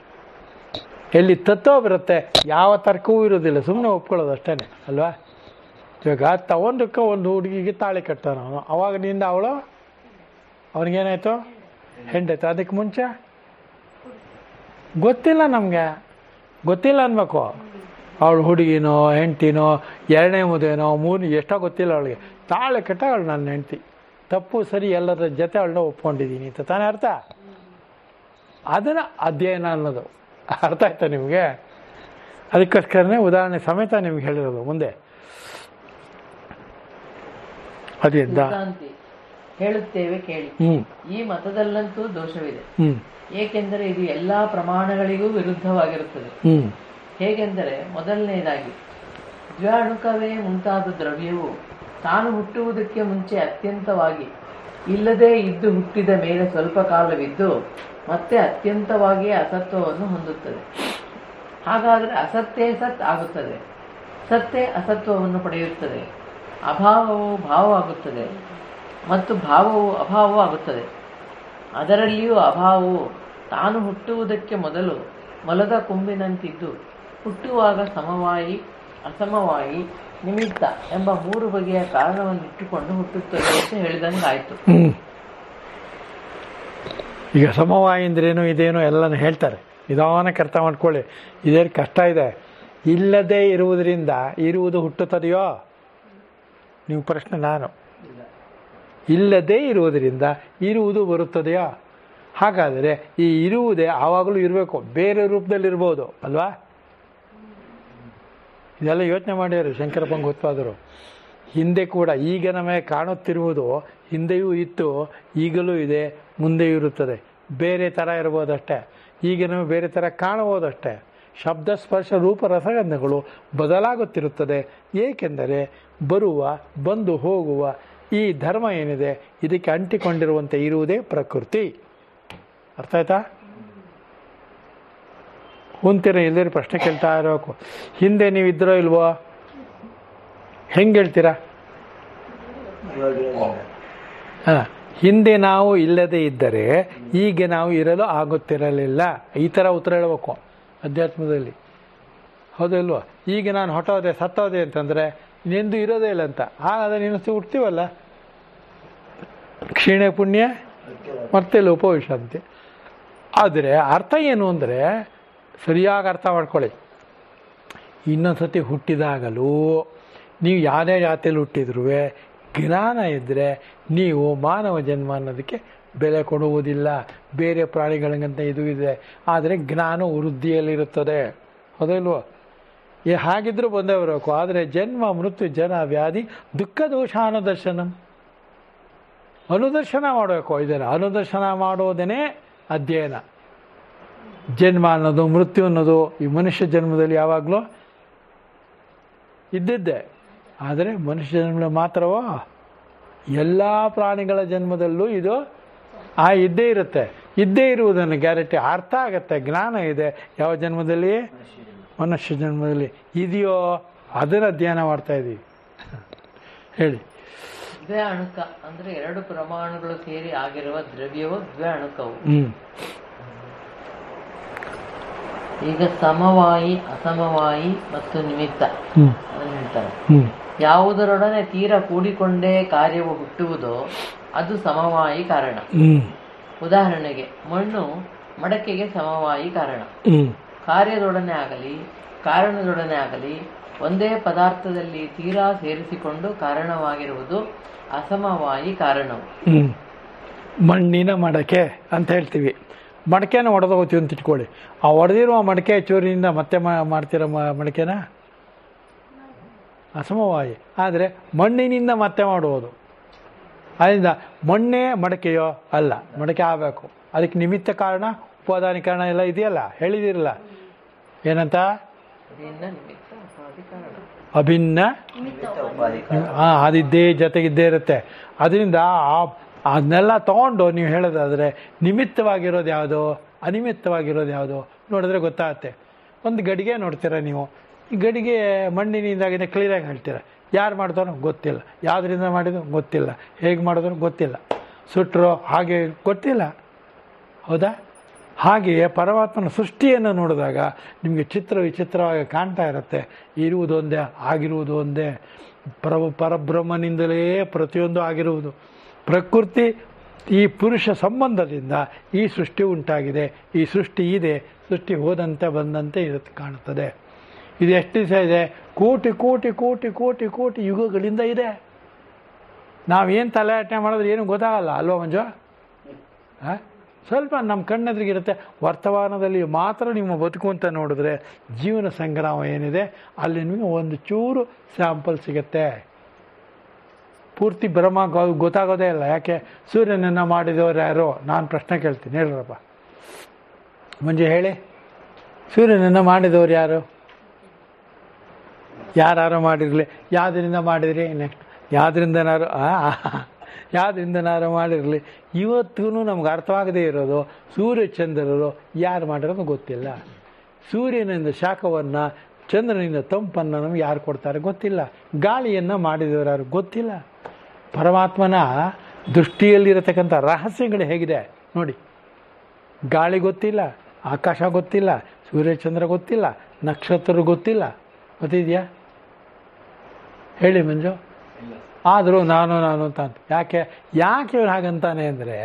ಎಲ್ಲಿ ತತ್ವ ಬರುತ್ತೆ ಯಾವ ತರ್ಕವೂ ಇರೋದಿಲ್ಲ, ಸುಮ್ಮನೆ ಒಪ್ಕೊಳ್ಳೋದು ಅಷ್ಟೇ ಅಲ್ವಾ? ಇವಾಗ ತಗೊಂಡಕ್ಕೆ ಒಂದು ಹುಡುಗಿಗೆ ತಾಳಿ ಕಟ್ತಾನ ಅವನು, ಅವಾಗಿನಿಂದ ಅವಳು ಅವ್ನಿಗೇನಾಯ್ತು? ಹೆಂಡಾಯ್ತು. ಅದಕ್ಕೆ ಮುಂಚೆ ಗೊತ್ತಿಲ್ಲ, ನಮಗೆ ಗೊತ್ತಿಲ್ಲ ಅನ್ಬೇಕು. ಅವಳು ಹುಡುಗಿನೋ ಹೆಂಡ್ತಿನೋ ಎರಡನೇ ಮದುವೆನೋ ಮೂರನೇ ಎಷ್ಟೋ ಗೊತ್ತಿಲ್ಲ ಅವಳಿಗೆ. ತಾಳೆ ಕೆಟ್ಟ ಅವಳು ನನ್ನ ಹೆಂಡ್ತಿ, ತಪ್ಪು ಸರಿ ಎಲ್ಲರ ಜೊತೆ ಅವಳನ್ನ ಒಪ್ಕೊಂಡಿದ್ದೀನಿ ಅಂತ ತಾನೇ ಅರ್ಥ. ಅದನ್ನು ಅಧ್ಯಯನ ಅನ್ನೋದು ಅರ್ಥ ಆಯ್ತಾ ನಿಮಗೆ? ಅದಕ್ಕೋಸ್ಕರನೇ ಉದಾಹರಣೆ ಸಮೇತ ನಿಮ್ಗೆ ಹೇಳಿರೋದು ಮುಂದೆ. ಅದರಿಂದ ಸಿದ್ಧಾಂತಿ ಹೇಳುತ್ತೇವೆ ಕೇಳಿ, ಈ ಮತದಲ್ಲಂತೂ ದೋಷವಿದೆ. ಏಕೆಂದರೆ ಇದು ಎಲ್ಲಾ ಪ್ರಮಾಣಗಳಿಗೂ ವಿರುದ್ಧವಾಗಿರುತ್ತದೆ. ಹೇಗೆಂದರೆ, ಮೊದಲನೆಯದಾಗಿ ದ್ವ್ಯಾಣುಕವೇ ಮುಂತಾದ ದ್ರವ್ಯವು ತಾನು ಹುಟ್ಟುವುದಕ್ಕೆ ಮುಂಚೆ ಅತ್ಯಂತವಾಗಿ ಇಲ್ಲದೇ ಇದ್ದು ಹುಟ್ಟಿದ ಮೇಲೆ ಸ್ವಲ್ಪ ಕಾಲವಿದ್ದು ಮತ್ತೆ ಅತ್ಯಂತವಾಗಿ ಅಸತ್ವವನ್ನು ಹೊಂದುತ್ತದೆ. ಹಾಗಾದರೆ ಅಸತ್ತೇ ಸತ್ ಆಗುತ್ತದೆ, ಸತ್ತೇ ಅಸತ್ವವನ್ನು ಪಡೆಯುತ್ತದೆ. ಅಭಾವವು ಭಾವವಾಗುತ್ತದೆ ಮತ್ತು ಭಾವವು ಅಭಾವವೂ ಆಗುತ್ತದೆ. ಅದರಲ್ಲಿಯೂ ಅಭಾವವು ತಾನು ಹುಟ್ಟುವುದಕ್ಕೆ ಮೊದಲು ಮೊಲದ ಕೊಂಬಿನಂತಿದ್ದು ಹುಟ್ಟುವಾಗ ಸಮವಾಯಿ, ಅಸಮವಾಯಿ, ನಿಮಿತ್ತ ಎಂಬ 3 ಬಗೆಯ ಕಾರಣವನ್ನು ಇಟ್ಟುಕೊಂಡು ಹುಟ್ಟುತ್ತದೆ ಅಂತ ಹೇಳಿದಂಗಾಯ್ತು. ಈಗ ಸಮವಾಯಿ ಅಂದ್ರೇನು ಇದೇನು ಎಲ್ಲನೂ ಹೇಳ್ತಾರೆ, ನಿಧಾನಕ್ಕೆ ಅರ್ಥ ಮಾಡ್ಕೊಳ್ಳಿ. ಇದೇನು ಕಷ್ಟ ಇದೆ. ಇಲ್ಲದೇ ಇರುವುದರಿಂದ ಇರುವುದು ಹುಟ್ಟುತ್ತದೆಯೋ? ನೀವು ಪ್ರಶ್ನೆ ನಾನು. ಇಲ್ಲದೇ ಇರುವುದರಿಂದ ಇರುವುದು ಬರುತ್ತದೆಯಾ? ಹಾಗಾದರೆ ಈ ಇರುವುದೇ ಆವಾಗಲೂ ಇರಬೇಕು, ಬೇರೆ ರೂಪದಲ್ಲಿರ್ಬೋದು ಅಲ್ವಾ? ಇದೆಲ್ಲ ಯೋಚನೆ ಮಾಡ್ಯಾರು ಶಂಕರ ಭಗವತ್ಪಾದರು. ಹಿಂದೆ ಕೂಡ ಈಗ ನಮಗೆ ಕಾಣುತ್ತಿರುವುದು ಹಿಂದೆಯೂ ಇತ್ತು, ಈಗಲೂ ಇದೆ, ಮುಂದೆಯೂ ಇರುತ್ತದೆ. ಬೇರೆ ಥರ ಇರ್ಬೋದಷ್ಟೇ, ಈಗ ನಮಗೆ ಬೇರೆ ಥರ ಕಾಣಬಹುದಷ್ಟೇ. ಶಬ್ದ ಸ್ಪರ್ಶ ರೂಪ ರಸಗಂಧಗಳು ಬದಲಾಗುತ್ತಿರುತ್ತದೆ. ಏಕೆಂದರೆ ಬರುವ ಬಂದು ಹೋಗುವ ಈ ಧರ್ಮ ಏನಿದೆ ಇದಕ್ಕೆ ಅಂಟಿಕೊಂಡಿರುವಂತೆ ಇರುವುದೇ ಪ್ರಕೃತಿ. ಅರ್ಥ ಆಯ್ತಾ? ಕುಂತಿರ ಇಲ್ಲದೇ ಪ್ರಶ್ನೆ ಕೇಳ್ತಾ ಇರಬೇಕು. ಹಿಂದೆ ನೀವು ಇದ್ರೋ ಇಲ್ವೋ? ಹೆಂಗೆ ಹೇಳ್ತೀರಾ? ಹಿಂದೆ ನಾವು ಇಲ್ಲದೆ ಇದ್ದರೆ ಈಗ ನಾವು ಇರಲು ಆಗುತ್ತಿರಲಿಲ್ಲ, ಈ ಥರ ಉತ್ತರ ಹೇಳಬೇಕು ಅಧ್ಯಾತ್ಮದಲ್ಲಿ. ಹೌದಲ್ವ? ಈಗ ನಾನು ಹೊಟ್ಟೋದೆ ಸತ್ತೋದೆ ಅಂತಂದರೆ ಇನ್ನೆಂದು ಇರೋದೇ ಇಲ್ಲ ಅಂತ. ಹಾಗಾದರೆ ಇನ್ನೊಂದು ಹುಡ್ತೀವಲ್ಲ, ಕ್ಷೀಣ ಪುಣ್ಯ ಮತ್ತೆ ಲೋಪವಿಶಾಂತಿ. ಆದರೆ ಅರ್ಥ ಏನು ಅಂದರೆ ಸರಿಯಾಗಿ ಅರ್ಥ ಮಾಡ್ಕೊಳ್ಳಿ. ಇನ್ನೊಂದು ಸತಿ ಹುಟ್ಟಿದಾಗಲೂ ನೀವು ಯಾವುದೇ ಜಾತಿಯಲ್ಲಿ ಹುಟ್ಟಿದ್ರೂ ಜ್ಞಾನ ಇದ್ದರೆ ನೀವು ಮಾನವ ಜನ್ಮ ಅನ್ನೋದಕ್ಕೆ ಬೆಲೆ ಕೊಡುವುದಿಲ್ಲ. ಬೇರೆ ಪ್ರಾಣಿಗಳಿಗಂತ ಇದು ಇದೆ, ಆದರೆ ಜ್ಞಾನ ವೃದ್ಧಿಯಲ್ಲಿರುತ್ತದೆ. ಹೌದಲ್ವ? ಹಾಗಿದ್ರೂ ಬಂದೇ ಬರಬೇಕು. ಆದರೆ ಜನ್ಮ ಮೃತ್ಯು ಜನ ವ್ಯಾಧಿ ದುಃಖ ದೋಷ ಅನುದರ್ಶನ ಮಾಡಬೇಕು. ಇದನ್ನು ಅನುದರ್ಶನ ಮಾಡೋದೇ ಅಧ್ಯಯನ. ಜನ್ಮ ಅನ್ನೋದು ಮೃತ್ಯು ಅನ್ನೋದು ಈ ಮನುಷ್ಯ ಜನ್ಮದಲ್ಲಿ ಯಾವಾಗಲೂ ಇದ್ದಿದ್ದೆ. ಆದರೆ ಮನುಷ್ಯ ಜನ್ಮ ಮಾತ್ರವೋ? ಎಲ್ಲ ಪ್ರಾಣಿಗಳ ಜನ್ಮದಲ್ಲೂ ಇದು ಇದ್ದೇ ಇರುತ್ತೆ. ಇದ್ದೇ ಇರುವುದನ್ನು ಗ್ಯಾರಂಟಿ ಅರ್ಥ ಆಗತ್ತೆ. ಜ್ಞಾನ ಇದೆ ಯಾವ ಜನ್ಮದಲ್ಲಿ? ಮನುಷ್ಯ ಜನ್ಮದಲ್ಲಿ ಇದೆಯೋ ಅದನ್ನು ಅಧ್ಯಯನ ಮಾಡ್ತಾ ಇದ್ದೀವಿ. ಹೇಳಿ. ದ್ವ್ಯಾಣುಕ ಅಂದ್ರೆ 2 ಪ್ರಮಾಣಗಳು ಸೇರಿ ಆಗಿರುವ ದ್ರವ್ಯವು ದ್ವ್ಯಾಣುಕವು. ಈಗ ಸಮವಾಯಿ, ಅಸಮವಾಯಿ ಮತ್ತು ನಿಮಿತ್ತ ಅದನ್ನು ಹೇಳ್ತಾರೆ. ಯಾವುದರೊಡನೆ ತೀರ ಕೂಡಿಕೊಂಡೇ ಕಾರ್ಯವು ಹುಟ್ಟುವುದೋ ಅದು ಸಮವಾಯಿ ಕಾರಣ. ಉದಾಹರಣೆಗೆ ಮಣ್ಣು ಮಡಕೆಗೆ ಸಮವಾಯಿ ಕಾರಣ. ಕಾರ್ಯದೊಡನೆ ಆಗಲಿ ಕಾರಣದೊಡನೆ ಆಗಲಿ ಒಂದೇ ಪದಾರ್ಥದಲ್ಲಿ ತೀರಾ ಸೇರಿಸಿಕೊಂಡು ಕಾರಣವಾಗಿರುವುದು ಅಸಮವಾಯಿ ಕಾರಣವು. ಮಣ್ಣಿನ ಮಡಕೆ ಅಂತ ಹೇಳ್ತೀವಿ. ಮಡಕೆನ ಒಡೆದು ಹೋಗ್ತೀವಿ ಅಂತ ಇಟ್ಕೊಳ್ಳಿ. ಆ ಒಡೆದಿರುವ ಮಡಕೆ ಚೂರಿನಿಂದ ಮತ್ತೆ ಮಾಡ್ತಿರೋ ಮಡಕೆನ ಅಸಮವಾಯಿ. ಆದರೆ ಮಣ್ಣಿನಿಂದ ಮತ್ತೆ ಮಾಡುವುದು. ಅದರಿಂದ ಮಣ್ಣೇ ಮಡಕೆಯೋ? ಅಲ್ಲ, ಮಡಕೆ ಆಗಬೇಕು. ಅದಕ್ಕೆ ನಿಮಿತ್ತ ಕಾರಣ, ಉಪಾದಾನಿ ಕಾರಣ ಎಲ್ಲ ಇದೆಯಲ್ಲ, ಹೇಳಿದಿರಲ್ಲ ಏನಂತ? ಅಭಿನ್ನ ಅದಿದ್ದೇ ಜೊತೆಗಿದ್ದೇ ಇರುತ್ತೆ. ಅದರಿಂದ ಅದನ್ನೆಲ್ಲ ತಗೊಂಡು ನೀವು ಹೇಳೋದಾದರೆ ನಿಮಿತ್ತವಾಗಿರೋದು ಯಾವುದು, ಅನಿಮಿತ್ತವಾಗಿರೋದು ಯಾವುದು ನೋಡಿದ್ರೆ ಗೊತ್ತಾಗುತ್ತೆ. ಒಂದು ಗಡಿಗೆ ನೋಡ್ತೀರ ನೀವು, ಈ ಗಡಿಗೆ ಮಣ್ಣಿನಿಂದಾಗಿದೆ ಕ್ಲೀನಾಗಿ ಹೇಳ್ತೀರ. ಯಾರು ಮಾಡ್ತಾರೋ ಗೊತ್ತಿಲ್ಲ, ಯಾವುದರಿಂದ ಮಾಡಿದ್ರು ಗೊತ್ತಿಲ್ಲ, ಹೇಗೆ ಮಾಡಿದ್ರು ಗೊತ್ತಿಲ್ಲ, ಸುಟ್ಟರು ಹಾಗೆ ಗೊತ್ತಿಲ್ಲ. ಹೌದಾ? ಹಾಗೆಯೇ ಪರಮಾತ್ಮನ ಸೃಷ್ಟಿಯನ್ನು ನೋಡಿದಾಗ ನಿಮಗೆ ಚಿತ್ರ ವಿಚಿತ್ರವಾಗಿ ಕಾಣ್ತಾ ಇರುತ್ತೆ. ಇರುವುದು ಒಂದೇ, ಆಗಿರುವುದು ಒಂದೇ, ಪರಬ್ರಹ್ಮನಿಂದಲೇ ಪ್ರತಿಯೊಂದು ಆಗಿರುವುದು. ಪ್ರಕೃತಿ ಈ ಪುರುಷ ಸಂಬಂಧದಿಂದ ಈ ಸೃಷ್ಟಿ ಉಂಟಾಗಿದೆ, ಈ ಸೃಷ್ಟಿ ಇದೆ, ಸೃಷ್ಟಿ ಹೋದಂತೆ ಬಂದಂತೆ ಇರುತ್ತೆ ಕಾಣುತ್ತದೆ. ಇದು ಎಷ್ಟು ದಿವಸ ಇದೆ? ಕೋಟಿ ಕೋಟಿ ಕೋಟಿ ಕೋಟಿ ಕೋಟಿ ಯುಗಗಳಿಂದ ಇದೆ. ನಾವೇನು ತಲೆಯಾಟನೆ ಮಾಡಿದ್ರೆ ಏನು ಗೊತ್ತಾಗಲ್ಲ ಅಲ್ವಾ ಮಂಜು? ಸ್ವಲ್ಪ ನಮ್ಮ ಕಣ್ಣೆದ್ರಿಗಿರುತ್ತೆ. ವರ್ತಮಾನದಲ್ಲಿ ಮಾತ್ರ ನಿಮ್ಮ ಬದುಕು ಅಂತ ನೋಡಿದ್ರೆ ಜೀವನ ಸಂಗ್ರಾಮ ಏನಿದೆ ಅಲ್ಲಿ ನಿಮಗೆ ಒಂದು ಚೂರು ಸ್ಯಾಂಪಲ್ ಸಿಗುತ್ತೆ. ಪೂರ್ತಿ ಬ್ರಹ್ಮ ಗೊತ್ತಾಗೋದೇ ಇಲ್ಲ. ಯಾಕೆ? ಸೂರ್ಯನನ್ನು ಮಾಡಿದವರು ಯಾರು? ನಾನು ಪ್ರಶ್ನೆ ಕೇಳ್ತೀನಿ, ಹೇಳ್ರಪ್ಪ ಮಂಜು ಹೇಳಿ. ಸೂರ್ಯನನ್ನು ಮಾಡಿದವರು ಯಾರು? ಯಾರು ಮಾಡಿರಲಿ? ಯಾವುದರಿಂದ ಮಾಡಿದ್ರಿ? ನೆಕ್ಸ್ಟ್ ಯಾವುದರಿಂದನಾರು ಮಾಡಿರಲಿ, ಇವತ್ತೂ ನಮ್ಗೆ ಅರ್ಥವಾಗದೇ ಇರೋದು ಸೂರ್ಯಚಂದ್ರರು ಯಾರು ಮಾಡಿರೋದು ಗೊತ್ತಿಲ್ಲ. ಸೂರ್ಯನಿಂದ ಶಾಖವನ್ನು, ಚಂದ್ರನಿಂದ ತಂಪನ್ನು ನಮ್ಗೆ ಯಾರು ಕೊಡ್ತಾರೆ ಗೊತ್ತಿಲ್ಲ. ಗಾಳಿಯನ್ನು ಮಾಡಿದವರು ಯಾರು ಗೊತ್ತಿಲ್ಲ. ಪರಮಾತ್ಮನ ದೃಷ್ಟಿಯಲ್ಲಿರತಕ್ಕಂಥ ರಹಸ್ಯಗಳು ಹೇಗಿದೆ ನೋಡಿ. ಗಾಳಿ ಗೊತ್ತಿಲ್ಲ, ಆಕಾಶ ಗೊತ್ತಿಲ್ಲ, ಸೂರ್ಯಚಂದ್ರ ಗೊತ್ತಿಲ್ಲ, ನಕ್ಷತ್ರ ಗೊತ್ತಿಲ್ಲ. ಗೊತ್ತಿದೆಯಾ? ಹೇಳಿ ಮಂಜು. ಆದರೂ ನಾನು ಅಂತ ಯಾಕೆ ಇವನು ಹಾಗಂತಾನೆ ಅಂದರೆ,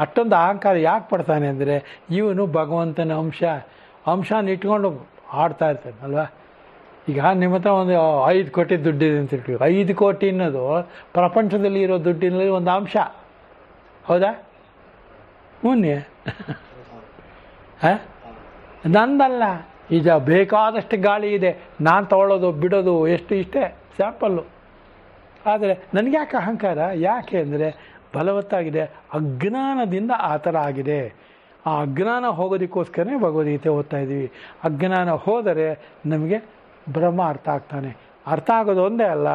ಅಷ್ಟೊಂದು ಅಹಂಕಾರ ಯಾಕೆ ಪಡ್ತಾನೆ ಅಂದರೆ, ಇವನು ಭಗವಂತನ ಅಂಶನ ಇಟ್ಕೊಂಡು ಆಡ್ತಾ ಇರ್ತಾನೆ ಅಲ್ವಾ. ಈಗ ನಿಮ್ಮ ಹತ್ರ ಒಂದು 5 ಕೋಟಿ ದುಡ್ಡಿದೆ ಅಂತ ಇಟ್ಕೊಳ್ಳಿ. 5 ಕೋಟಿ ಅನ್ನೋದು ಪ್ರಪಂಚದಲ್ಲಿ ಇರೋ ದುಡ್ಡಿನಲ್ಲಿ ಒಂದು ಅಂಶ, ಹೌದಾ? ಮುನ್ನೆ ನಂದಲ್ಲ. ಈಗ ಬೇಕಾದಷ್ಟು ಗಾಳಿ ಇದೆ, ನಾನು ತಗೊಳ್ಳೋದು ಬಿಡೋದು ಎಷ್ಟು ಇಷ್ಟೇ ಸ್ಯಾಂಪಲ್ಲು. ಆದರೆ ನನಗೆ ಯಾಕೆ ಅಹಂಕಾರ? ಯಾಕೆ ಅಂದರೆ ಬಲವತ್ತಾಗಿದೆ, ಅಜ್ಞಾನದಿಂದ ಆ ಥರ ಆಗಿದೆ. ಆ ಅಜ್ಞಾನ ಹೋಗೋದಕ್ಕೋಸ್ಕರನೇ ಭಗವದ್ಗೀತೆ ಓದ್ತಾ ಇದ್ದೀವಿ. ಅಜ್ಞಾನ ಹೋದರೆ ನಮಗೆ ಬ್ರಹ್ಮ ಅರ್ಥ ಆಗ್ತಾನೆ. ಅರ್ಥ ಆಗೋದು ಒಂದೇ ಅಲ್ಲ,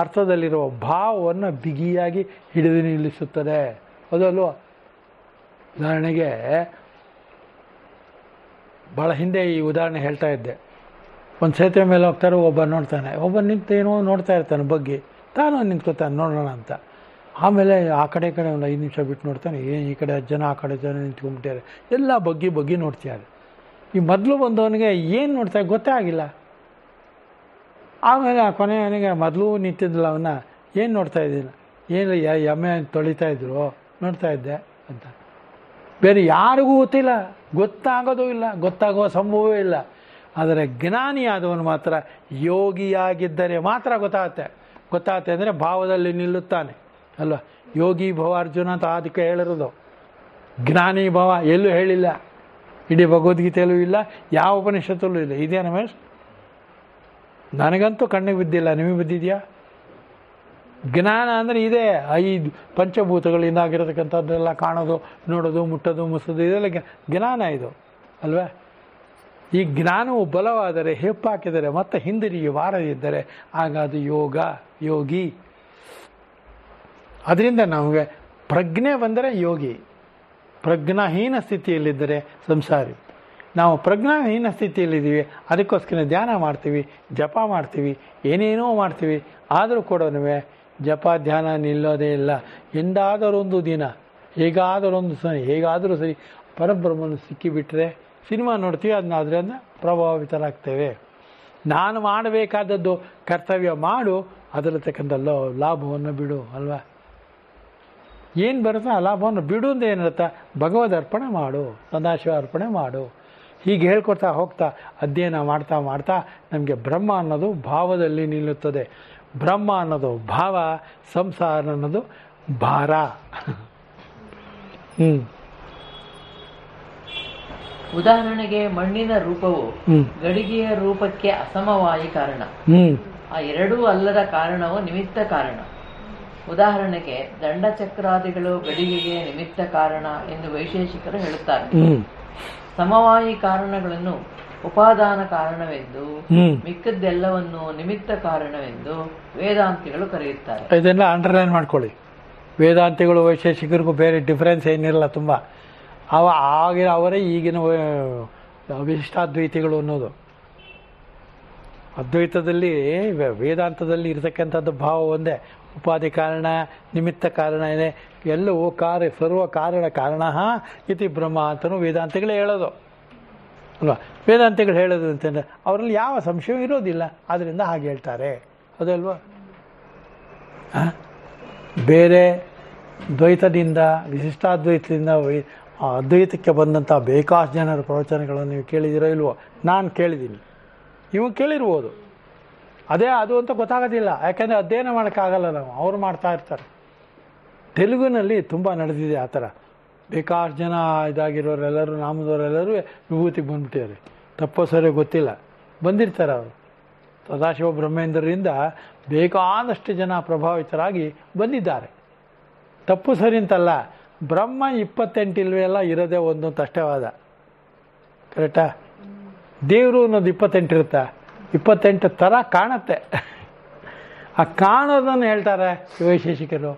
ಅರ್ಥದಲ್ಲಿರುವ ಭಾವವನ್ನು ಬಿಗಿಯಾಗಿ ಹಿಡಿದು ನಿಲ್ಲಿಸುತ್ತದೆ. ಅದಲ್ವ? ಉದಾಹರಣೆಗೆ ಭಾಳ ಹಿಂದೆ ಈ ಉದಾಹರಣೆ ಹೇಳ್ತಾ ಇದ್ದೆ. ಒಂದು ಸೇತುವೆ ಮೇಲೆ ಹೋಗ್ತಾರೆ, ಒಬ್ಬ ನೋಡ್ತಾನೆ, ಒಬ್ಬ ನಿಂತು ಏನೋ ನೋಡ್ತಾ ಇರ್ತಾನೆ ಬಗ್ಗೆ, ತಾನು ನಿಂತ್ಕೋತಾನೆ ನೋಡೋಣ ಅಂತ. ಆಮೇಲೆ ಆ ಕಡೆ ಒಂದು 5 ನಿಮಿಷ ಬಿಟ್ಟು ನೋಡ್ತಾನೆ, ಈ ಕಡೆ ಜನ ಆ ಕಡೆ ಜನ ನಿಂತ್ಕೊಂಡ್ಬಿಟ್ಟಾರೆ, ಎಲ್ಲ ಬಗ್ಗಿ ನೋಡ್ತಾರೆ. ಈ ಮೊದಲು ಬಂದವನಿಗೆ ಏನು ನೋಡ್ತಾರೆ ಗೊತ್ತೇ ಆಗಿಲ್ಲ. ಆಮೇಲೆ ಕೊನೆಯವನಿಗೆ ಮೊದಲು ನಿಂತಿದ್ದಿಲ್ಲ, ಅವನ್ನ ಏನು ನೋಡ್ತಾ ಇದ್ದಿಲ್ಲ, ಏನು ಎಮ್ಮೆ ತೊಳಿತಾ ಇದ್ರು ನೋಡ್ತಾ ಇದ್ದೆ ಅಂತ. ಬೇರೆ ಯಾರಿಗೂ ಗೊತ್ತಿಲ್ಲ, ಗೊತ್ತಾಗೋದೂ ಇಲ್ಲ, ಗೊತ್ತಾಗುವ ಸಂಭವವೇ ಇಲ್ಲ. ಆದರೆ ಜ್ಞಾನಿಯಾದವನು ಮಾತ್ರ, ಯೋಗಿಯಾಗಿದ್ದರೆ ಮಾತ್ರ ಗೊತ್ತಾಗುತ್ತೆ ಅಂದರೆ ಭಾವದಲ್ಲಿ ನಿಲ್ಲುತ್ತಾನೆ ಅಲ್ವ. ಯೋಗಿ ಭವ ಅರ್ಜುನ ಅಂತ ಅದಕ್ಕೆ ಹೇಳಿರೋದು. ಜ್ಞಾನಿ ಭವ ಎಲ್ಲೂ ಹೇಳಿಲ್ಲ, ಇಡೀ ಭಗವದ್ಗೀತೆಯಲ್ಲೂ ಇಲ್ಲ, ಯಾವ ಉಪನಿಷತ್ತಲ್ಲೂ ಇಲ್ಲ. ಇದೇ ರಮೇಶ್? ನನಗಂತೂ ಕಣ್ಣಿಗೆ ಬಿದ್ದಿಲ್ಲ, ನಿಮಗೆ ಬಿದ್ದಿದೆಯಾ? ಜ್ಞಾನ ಅಂದರೆ ಇದೇ 5 ಪಂಚಭೂತಗಳಿಂದ ಆಗಿರತಕ್ಕಂಥದ್ದೆಲ್ಲ ಕಾಣೋದು, ನೋಡೋದು, ಮುಟ್ಟೋದು, ಮುಸೋದು, ಇದೆಲ್ಲ ಜ್ಞಾನ ಇದು ಅಲ್ವಾ. ಈ ಜ್ಞಾನವು ಬಲವಾದರೆ, ಹೆಪ್ಪಾಕಿದರೆ, ಮತ್ತೆ ಹಿಂದಿರುಗಿ ಬಾರದಿದ್ದರೆ ಆಗ ಅದು ಯೋಗಿ. ಅದರಿಂದ ನಮಗೆ ಪ್ರಜ್ಞೆ ಬಂದರೆ ಯೋಗಿ, ಪ್ರಜ್ಞಾಹೀನ ಸ್ಥಿತಿಯಲ್ಲಿದ್ದರೆ ಸಂಸಾರಿ. ನಾವು ಪ್ರಜ್ಞಾಹೀನ ಸ್ಥಿತಿಯಲ್ಲಿದ್ದೀವಿ, ಅದಕ್ಕೋಸ್ಕರ ಧ್ಯಾನ ಮಾಡ್ತೀವಿ, ಜಪ ಮಾಡ್ತೀವಿ, ಏನೇನೋ ಮಾಡ್ತೀವಿ. ಆದರೂ ಕೂಡ ಜಪ ಧ್ಯಾನ ನಿಲ್ಲೋದೇ ಇಲ್ಲ. ಎಂದಾದರೊಂದು ದಿನ, ಹೇಗಾದರೂ ಸರಿ ಪರಬ್ರಹ್ಮನ ಸಿಕ್ಕಿಬಿಟ್ರೆ ಸಿನಿಮಾ ನೋಡ್ತೀವಿ, ಅದರಿಂದ ಪ್ರಭಾವಿತರಾಗ್ತೇವೆ. ನಾನು ಮಾಡಬೇಕಾದದ್ದು ಕರ್ತವ್ಯ ಮಾಡು, ಅದರತಕ್ಕಂಥ ಲಾಭವನ್ನು ಬಿಡು ಅಲ್ವಾ. ಏನು ಬರುತ್ತೋ ಆ ಲಾಭವನ್ನು ಬಿಡು ಅಂತ ಏನರ್ಥ? ಭಗವದ್ ಅರ್ಪಣೆ ಮಾಡು, ಸದಾಶಿವ ಅರ್ಪಣೆ ಮಾಡು. ಹೀಗೆ ಹೇಳ್ಕೊಡ್ತಾ ಹೋಗ್ತಾ ಅಧ್ಯಯನ ಮಾಡ್ತಾ ನಮಗೆ ಬ್ರಹ್ಮ ಅನ್ನೋದು ಭಾವದಲ್ಲಿ ನಿಲ್ಲುತ್ತದೆ. ಬ್ರಹ್ಮ ಅನ್ನೋದು ಭಾವ, ಸಂಸಾರ ಅನ್ನೋದು ಭಾರ. ಉದಾಹರಣೆಗೆ ಮಣ್ಣಿನ ರೂಪವು ಗಡಿಗೆಯ ರೂಪಕ್ಕೆ ಅಸಮವಾಯಿ ಕಾರಣ. ಆ ಎರಡೂ ಅಲ್ಲದ ಕಾರಣವು ನಿಮಿತ್ತ ಕಾರಣ. ಉದಾಹರಣೆಗೆ ದಂಡಚಕ್ರಾದಿಗಳು ಗಡಿಗೆಗೆ ನಿಮಿತ್ತ ಕಾರಣ ಎಂದು ವೈಶೇಷಿಕರು ಹೇಳುತ್ತಾರೆ. ಸಮವಾಯಿ ಕಾರಣಗಳನ್ನು ಉಪಾದಾನ ಕಾರಣವೆಂದು, ಮಿಕ್ಕದ್ದೆಲ್ಲವನ್ನು ನಿಮಿತ್ತ ಕಾರಣವೆಂದು ವೇದಾಂತಿಗಳು ಕರೆಯುತ್ತಾರೆ. ಇದೆಲ್ಲ ಅಂಡರ್ಲೈನ್ ಮಾಡ್ಕೊಳ್ಳಿ. ವೇದಾಂತಿಗಳು ವೈಶೇಷಿಕರಿಗೂ ಬೇರೆ ಡಿಫರೆನ್ಸ್ ಏನಿರಲ್ಲ ತುಂಬ. ಅವರೇ ಈಗಿನ ವಿಶಿಷ್ಟಾದ್ವೈತಿಗಳು ಅನ್ನೋದು. ಅದ್ವೈತದಲ್ಲಿ, ವೇದಾಂತದಲ್ಲಿ ಇರತಕ್ಕಂಥದ್ದು ಭಾವ ಒಂದೇ. ಉಪಾಧಿ ಕಾರಣ, ನಿಮಿತ್ತ ಕಾರಣ ಇದೆ, ಎಲ್ಲವೂ ಸರ್ವ ಕಾರಣ ಇತಿ ಬ್ರಹ್ಮ ಅಂತಲೂ ವೇದಾಂತಿಗಳೇ ಹೇಳೋದು ಅಲ್ವಾ. ವೇದಾಂತಿಗಳು ಹೇಳೋದು ಅಂತಂದರೆ ಅವರಲ್ಲಿ ಯಾವ ಸಂಶಯವೂ ಇರೋದಿಲ್ಲ, ಆದ್ದರಿಂದ ಹಾಗೆ ಹೇಳ್ತಾರೆ, ಅದಲ್ವಾ. ಬೇರೆ ದ್ವೈತದಿಂದ, ವಿಶಿಷ್ಟಾದ್ವೈತದಿಂದ ಅದ್ವೈತಕ್ಕೆ ಬಂದಂಥ ಬೇಕಾಷ್ಟು ಜನರ ಪ್ರವಚನಗಳನ್ನು ನೀವು ಕೇಳಿದಿರೋ ಇಲ್ವೋ? ನಾನು ಕೇಳಿದ್ದೀನಿ. ನೀವು ಕೇಳಿರ್ಬೋದು. ಅದೇ ಅದು ಅಂತ ಗೊತ್ತಾಗೋದಿಲ್ಲ, ಯಾಕೆಂದರೆ ಅಧ್ಯಯನ ಮಾಡೋಕ್ಕಾಗಲ್ಲ ನಾವು, ಅವ್ರು ಮಾಡ್ತಾ ಇರ್ತಾರೆ. ತೆಲುಗಿನಲ್ಲಿ ತುಂಬ ನಡೆದಿದೆ ಆ ಥರ. ಬೇಕಾಷ್ಟು ಜನ ಇದಾಗಿರೋರೆಲ್ಲರೂ, ನಾಮದವರೆಲ್ಲರೂ ವಿಭೂತಿಗೆ ಬಂದ್ಬಿಟ್ಟಿದ್ದಾರೆ. ತಪ್ಪೋ ಸರಿ ಗೊತ್ತಿಲ್ಲ, ಬಂದಿರ್ತಾರೆ ಅವರು. ಸದಾಶಿವ ಬ್ರಹ್ಮೇಂದ್ರರಿಂದ ಬೇಕಾದಷ್ಟು ಜನ ಪ್ರಭಾವಿತರಾಗಿ ಬಂದಿದ್ದಾರೆ. ತಪ್ಪು ಸರಿ ಅಂತಲ್ಲ, ಬ್ರಹ್ಮ 28 ಇಲ್ವೇ ಎಲ್ಲ, ಇರೋದೇ ಒಂದೊಂದು ಅಷ್ಟೇ ವಾದ. ಕರೆಕ್ಟಾ? ದೇವರು ಅನ್ನೋದು 28 ಇರುತ್ತಾ? 28 ಥರ ಕಾಣುತ್ತೆ. ಆ ಕಾಣೋದನ್ನು ಹೇಳ್ತಾರೆ ವೈಶೇಷಿಕರು.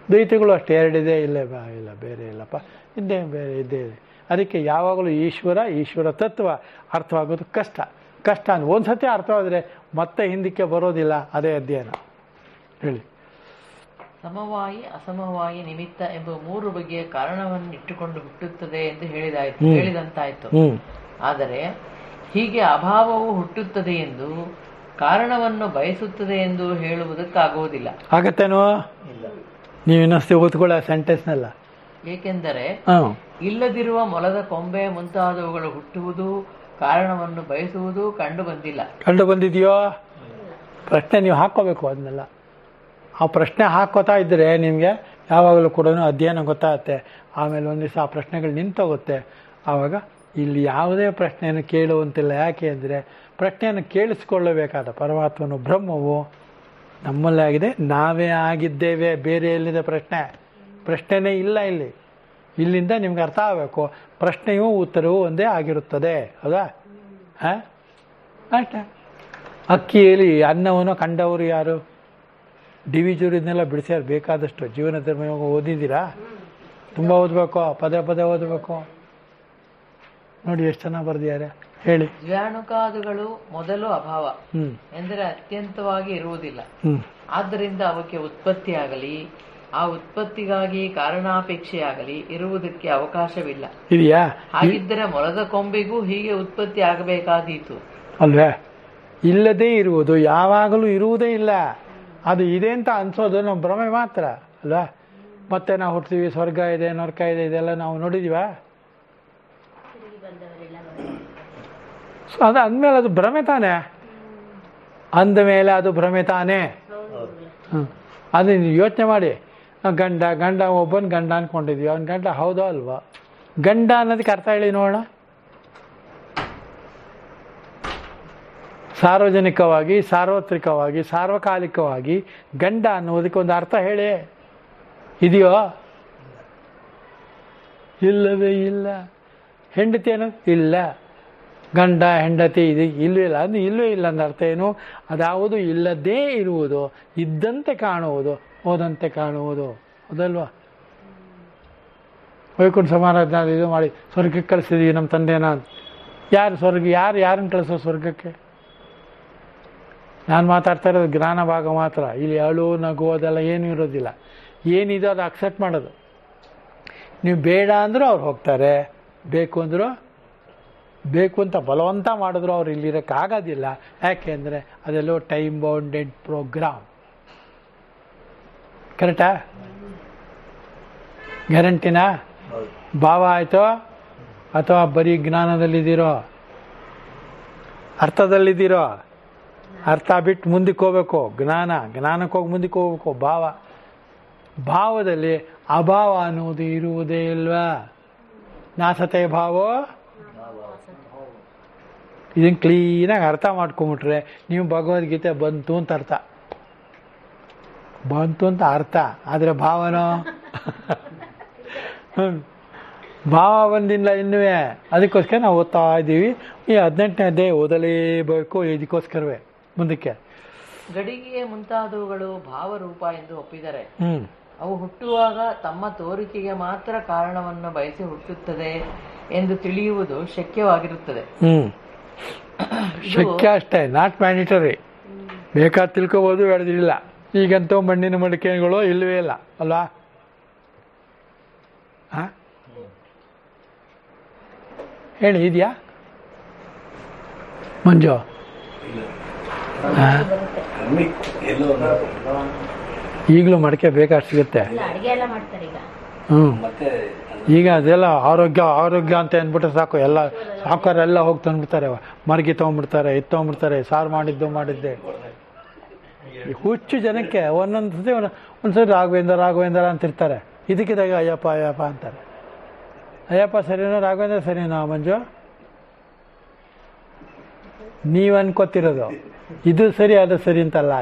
ದ್ವೈತಿಗಳು ಅಷ್ಟೇ, 2 ಇದೆ, ಇಲ್ಲ ಇಲ್ಲ ಬೇರೆ ಇಲ್ಲಪ್ಪ, ಇದ್ದೇ ಬೇರೆ ಇದ್ದೇ ಇದೆ. ಅದಕ್ಕೆ ಯಾವಾಗಲೂ ಈಶ್ವರ ತತ್ವ ಅರ್ಥವಾಗೋದು ಕಷ್ಟ. ಒಂದು ಸತಿ ಅರ್ಥವಾದರೆ ಮತ್ತೆ ಹಿಂದಕ್ಕೆ ಬರೋದಿಲ್ಲ. ಅದೇ ಅಧ್ಯಯನ. ಹೇಳಿ. ಸಮವಾಯಿ ಅಸಮವಾಯಿ ನಿಮಿತ್ತ ಎಂಬ 3 ಬಗೆಯ ಕಾರಣವನ್ನು ಇಟ್ಟುಕೊಂಡು ಹುಟ್ಟುತ್ತದೆ ಎಂದು ಹೇಳಿದಂತಾಯ್ತು. ಆದರೆ ಹೀಗೆ ಅಭಾವವು ಹುಟ್ಟುತ್ತದೆ ಎಂದು ಕಾರಣವನ್ನು ಬಯಸುತ್ತದೆ ಎಂದು ಹೇಳುವುದಕ್ಕಾಗುವುದಿಲ್ಲ. ಆಗತ್ತೇನೋ? ನೀವು ಇನ್ನಷ್ಟು ಓದ್ಕೊಳ್ಳೋ ಸೆಂಟೆನ್ಸ್ನೆಲ್ಲ. ಏಕೆಂದರೆ ಇಲ್ಲದಿರುವ ಮೊಲದ ಕೊಂಬೆ ಮುಂತಾದವುಗಳು ಹುಟ್ಟುವುದು, ಕಾರಣವನ್ನು ಬಯಸುವುದು ಕಂಡು ಬಂದಿದೆಯೋ? ಪ್ರಶ್ನೆ ನೀವು ಹಾಕ್ಕೋಬೇಕು. ಅದನ್ನೆಲ್ಲ ಆ ಪ್ರಶ್ನೆ ಹಾಕ್ಕೋತಾ ಇದ್ದರೆ ನಿಮಗೆ ಯಾವಾಗಲೂ ಕೂಡ ಅಧ್ಯಯನ ಗೊತ್ತಾಗುತ್ತೆ. ಆಮೇಲೆ ಒಂದು ದಿವಸ ಆ ಪ್ರಶ್ನೆಗಳು ನಿಂತೋಗುತ್ತೆ. ಆವಾಗ ಇಲ್ಲಿ ಯಾವುದೇ ಪ್ರಶ್ನೆಯನ್ನು ಕೇಳುವಂತಿಲ್ಲ. ಯಾಕೆ ಅಂದರೆ ಪ್ರಶ್ನೆಯನ್ನು ಕೇಳಿಸ್ಕೊಳ್ಳಬೇಕಾದ ಪರಮಾತ್ಮನು ಬ್ರಹ್ಮವು ನಮ್ಮಲ್ಲೇ ಆಗಿದೆ, ನಾವೇ ಆಗಿದ್ದೇವೆ. ಬೇರೆ ಎಲ್ಲಿದೆ ಪ್ರಶ್ನೆನೇ ಇಲ್ಲ ಇಲ್ಲಿ. ಇಲ್ಲಿಂದ ನಿಮ್ಗೆ ಅರ್ಥ ಆಗಬೇಕು, ಪ್ರಶ್ನೆಯೂ ಉತ್ತರವೂ ಒಂದೇ ಆಗಿರುತ್ತದೆ. ಹೌದಾ? ಅಷ್ಟೇ. ಅಕ್ಕಿಯಲ್ಲಿ ಅನ್ನವನ್ನು ಕಂಡವರು ಯಾರು? ಡಿವಿಜೂರ್ ಇದನ್ನೆಲ್ಲ ಬಿಡಿಸ್ಯಾರ ಬೇಕಾದಷ್ಟು. ಜೀವನ ಧರ್ಮ ಓದಿದ್ದೀರಾ? ತುಂಬ ಓದಬೇಕು, ಪದೇ ಓದಬೇಕು. ನೋಡಿ ಎಷ್ಟು ಚೆನ್ನಾಗಿ ಬರೆದಿದ್ದಾರೆ. ಹೇಳಿ. ಜ್ಞಾನುಕಾದುಗಳು ಮೊದಲು ಅಭಾವ ಎಂದರೆ ಅತ್ಯಂತವಾಗಿ ಇರುವುದಿಲ್ಲ. ಆದ್ದರಿಂದ ಅವಕ್ಕೆ ಉತ್ಪತ್ತಿಯಾಗಲಿ, ಆ ಉತ್ಪತ್ತಿಗಾಗಿ ಕಾರಣಾಪೇಕ್ಷೆಯಾಗಲಿ ಇರುವುದಕ್ಕೆ ಅವಕಾಶವಿಲ್ಲ. ಇದೆಯಾ? ಹಾಗಿದ್ದರೆ ಮೊಲದ ಕೊಂಬೆಗೂ ಹೀಗೆ ಉತ್ಪತ್ತಿ ಆಗಬೇಕಾದೀತು ಅಲ್ವೇ? ಇಲ್ಲದೇ ಇರುವುದು ಯಾವಾಗಲೂ ಇರುವುದೇ ಇಲ್ಲ. ಅದು ಇದೆ ಅಂತ ಅನ್ಸೋದು ನಮ್ಮ ಭ್ರಮೆ ಮಾತ್ರ ಅಲ್ವಾ? ಮತ್ತೆ ನಾವು ಹುಡ್ತೀವಿ, ಸ್ವರ್ಗ ಇದೆ, ನರಕ ಇದೆ, ಇದೆಲ್ಲ ನಾವು ನೋಡಿದೀವ? ಅದು ಅಂದಮೇಲೆ ಅದು ಭ್ರಮೆ ತಾನೆ. ಅಂದಮೇಲೆ ಅದು ಭ್ರಮೆ ತಾನೆ. ಅದು ನೀವು ಯೋಚನೆ ಮಾಡಿ. ಗಂಡ ಒಬ್ಬನ ಗಂಡ ಅನ್ಕೊಂಡಿದ್ವಿ, ಅವನ ಗಂಡ ಹೌದೋ ಅಲ್ವಾ? ಗಂಡ ಅನ್ನೋದಕ್ಕೆ ಅರ್ಥ ಹೇಳಿ ನೋಡೋಣ. ಸಾರ್ವಜನಿಕವಾಗಿ, ಸಾರ್ವತ್ರಿಕವಾಗಿ, ಸಾರ್ವಕಾಲಿಕವಾಗಿ ಗಂಡ ಅನ್ನೋದಕ್ಕೆ ಒಂದು ಅರ್ಥ ಹೇಳಿ. ಇದೆಯೋ? ಇಲ್ಲವೇ ಇಲ್ಲ. ಹೆಂಡತಿ ಅನ್ನೋದು ಇಲ್ಲ. ಗಂಡ ಹೆಂಡತಿ ಇದು ಇಲ್ಲವೇ ಇಲ್ಲ ಅಂದ್ರೆ ಇಲ್ಲವೇ ಇಲ್ಲ ಅಂದ್ರೆ ಅರ್ಥ ಏನು? ಅದ್ಯಾವುದು ಇಲ್ಲದೇ ಇರುವುದು, ಇದ್ದಂತೆ ಕಾಣುವುದು, ಹೋದಂತೆ ಕಾಣುವುದು. ಅದಲ್ವಾ? ವೈಕುಂಠ ಸಮಾರಾಧನೆ ಇದು ಮಾಡಿ ಸ್ವರ್ಗಕ್ಕೆ ಕಳಿಸಿದೀವಿ ನಮ್ಮ ತಂದೆನ. ಯಾರನ್ನು ಕಳಿಸೋ ಸ್ವರ್ಗಕ್ಕೆ? ನಾನು ಮಾತಾಡ್ತಾ ಇರೋದು ಜ್ಞಾನ ಭಾಗ ಮಾತ್ರ. ಇಲ್ಲಿ ಅಳು ನಗು ಅದೆಲ್ಲ ಏನೂ ಇರೋದಿಲ್ಲ. ಏನಿದೆ ಅದು ಅಕ್ಸೆಪ್ಟ್ ಮಾಡೋದು. ನೀವು ಬೇಡ ಅಂದರೂ ಅವ್ರು ಹೋಗ್ತಾರೆ, ಬೇಕು ಅಂದರೂ, ಬೇಕು ಅಂತ ಬಲವಂತ ಮಾಡಿದ್ರು ಅವ್ರು ಇಲ್ಲಿರೋಕ್ಕಾಗೋದಿಲ್ಲ. ಯಾಕೆ ಅಂದರೆ ಅದೆಲ್ಲೋ ಟೈಮ್ ಬೌಂಡೆಡ್ ಪ್ರೋಗ್ರಾಮ್. ಕರೆಕ್ಟಾ? ಗ್ಯಾರಂಟಿನಾ? ಭಾವ ಆಯಿತೋ ಅಥವಾ ಬರೀ ಜ್ಞಾನದಲ್ಲಿದ್ದೀರೋ? ಅರ್ಥದಲ್ಲಿದ್ದೀರೋ? ಅರ್ಥ ಬಿಟ್ಟು ಮುಂದಕ್ಕೆ ಹೋಗ್ಬೇಕು. ಜ್ಞಾನಕ್ಕೆ ಹೋಗಿ ಮುಂದಕ್ಕೆ ಹೋಗ್ಬೇಕು. ಭಾವದಲ್ಲಿ ಅಭಾವ ಅನ್ನುವುದು ಇರುವುದೇ ಇಲ್ವಾ? ನಾಸತೆ ಭಾವೋ. ಇದನ್ನು ಕ್ಲೀನಾಗಿ ಅರ್ಥ ಮಾಡ್ಕೊಂಬಿಟ್ರೆ ನೀವು ಭಗವದ್ಗೀತೆ ಬಂತು ಅಂತ ಅರ್ಥ. ಆದರೆ ಭಾವನೋ? ಭಾವ ಬಂದಿಲ್ಲ ಇನ್ನೂ. ಅದಕ್ಕೋಸ್ಕರ ನಾವು ಓದ್ತಾ ಇದ್ದೀವಿ. ಈ 18ನೇ ಅಧ್ಯಾಯ ಓದಲೇಬೇಕು. ಇದಕ್ಕೋಸ್ಕರವೇ ಮುಂದಕ್ಕೆ. ಗಡಿಗೆ ಮುಂತಾದವುಗಳು ಭಾವರೂಪ ಎಂದು ಒಪ್ಪಿದರೆ ಅವು ಹುಟ್ಟುವಾಗ ತಮ್ಮ ತೋರಿಕೆಗೆ ಮಾತ್ರ ಕಾರಣವನ್ನು ಬಯಸಿ ಹುಟ್ಟುತ್ತದೆ ಎಂದು ತಿಳಿಯುವುದು ಶಕ್ಯವಾಗಿರುತ್ತದೆ. ಶಕ್ಯ ಅಷ್ಟೇ, ನಾಟ್ ಮ್ಯಾಂಡೇಟರಿ. ಬೇಕಾದ ತಿಳ್ಕೋಬಹುದು, ಬೆಳೆದಿಲ್ಲ. ಈಗಂತೂ ಮಣ್ಣಿನ ಮಡಿಕೆಗಳು ಇಲ್ಲವೇ ಇಲ್ಲ ಅಲ್ವಾ? ಹೇಳಿ, ಇದೆಯಾ ಮಂಜು? ಈಗಲೂ ಮಡಿಕೆ ಬೇಕಾಷ್ಟು ಸಿಗುತ್ತೆ. ಈಗ ಅದೆಲ್ಲ ಆರೋಗ್ಯ ಆರೋಗ್ಯ ಅಂತ ಅಂದ್ಬಿಟ್ರೆ ಸಾಕು, ಎಲ್ಲ ಸಾವುಕಾರೆಲ್ಲ ಹೋಗಿ ತಂದ್ಬಿಡ್ತಾರೆ, ಮರ್ಗಿ ತೊಗೊಂಡ್ಬಿಡ್ತಾರೆ, ಇದು ತೊಗೊಂಡ್ಬಿಡ್ತಾರೆ, ಸಾರು ಮಾಡಿದ್ದೆ. ಈ ಹುಚ್ಚು ಜನಕ್ಕೆ ಒಂದೊಂದು ಸತಿ ಒಂದ್ಸರಿ ರಾಘವೇಂದ್ರ ಅಂತಿರ್ತಾರೆ, ಇದಕ್ಕಿದಾಗ ಅಯ್ಯಪ್ಪ ಅಂತಾರೆ. ಅಯ್ಯಪ್ಪ ಸರಿನೋ ರಾಘವೇಂದ್ರ ಸರಿನೋ ಮಂಜು? ನೀವು ಅನ್ಕೋತಿರೋದು ಇದು ಸರಿ ಅದು ಸರಿ ಅಂತಲ್ಲ,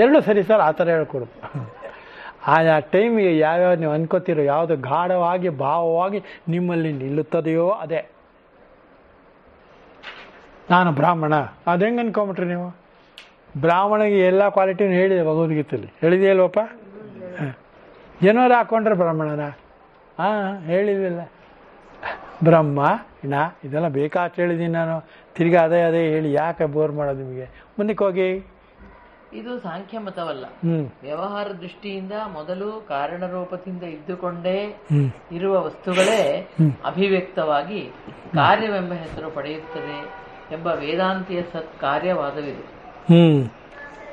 ಎರಡು ಸರಿ ಸರ್ ಆ ಥರ ಹೇಳ್ಕೊಡು. ಆಯಾ ಟೈಮಿಗೆ ಯಾವ್ಯಾವ ನೀವು ಅನ್ಕೋತಿರೋ ಯಾವುದು ಗಾಢವಾಗಿ ಭಾವವಾಗಿ ನಿಮ್ಮಲ್ಲಿ ನಿಲ್ಲುತ್ತದೆಯೋ ಅದೇ. ನಾನು ಬ್ರಾಹ್ಮಣ, ಅದು ಹೆಂಗೆ ಅನ್ಕೊಂಬಿಟ್ರಿ ನೀವು? ಬ್ರಾಹ್ಮಣಿಗೆ ಎಲ್ಲ ಕ್ವಾಲಿಟಿನೂ ಹೇಳಿದೆ ಭಗವದ್ಗೀತೆಯಲ್ಲಿ, ಹೇಳಿದೆಯಲ್ವಪ್ಪ? ಜನರು ಹಾಕೊಂಡ್ರೆ ಬ್ರಾಹ್ಮಣನ? ಹೇಳಿದಿಲ್ಲ. ಬ್ರಹ್ಮ ಇಣ ಇದೆಲ್ಲ ಬೇಕಾಷ್ಟು ಹೇಳಿದ್ದೀನಿ ನಾನು, ತಿರ್ಗಿ ಅದೇ ಹೇಳಿ ಯಾಕೆ ಬೋರ್ ಮಾಡೋದು ನಿಮಗೆ? ಮುಂದಕ್ಕೆ ಹೋಗಿ. ಇದು ಸಾಂಖ್ಯ ಮತವಲ್ಲ. ವ್ಯವಹಾರ ದೃಷ್ಟಿಯಿಂದ ಮೊದಲು ಕಾರಣರೂಪದಿಂದ ಇದ್ದುಕೊಂಡೇ ಇರುವ ವಸ್ತುಗಳೇ ಅಭಿವ್ಯಕ್ತವಾಗಿ ಕಾರ್ಯವೆಂಬ ಹೆಸರು ಪಡೆಯುತ್ತದೆ ಎಂಬ ವೇದಾಂತಿಯ ಸತ್ಕಾರ್ಯವಾದವಿದು.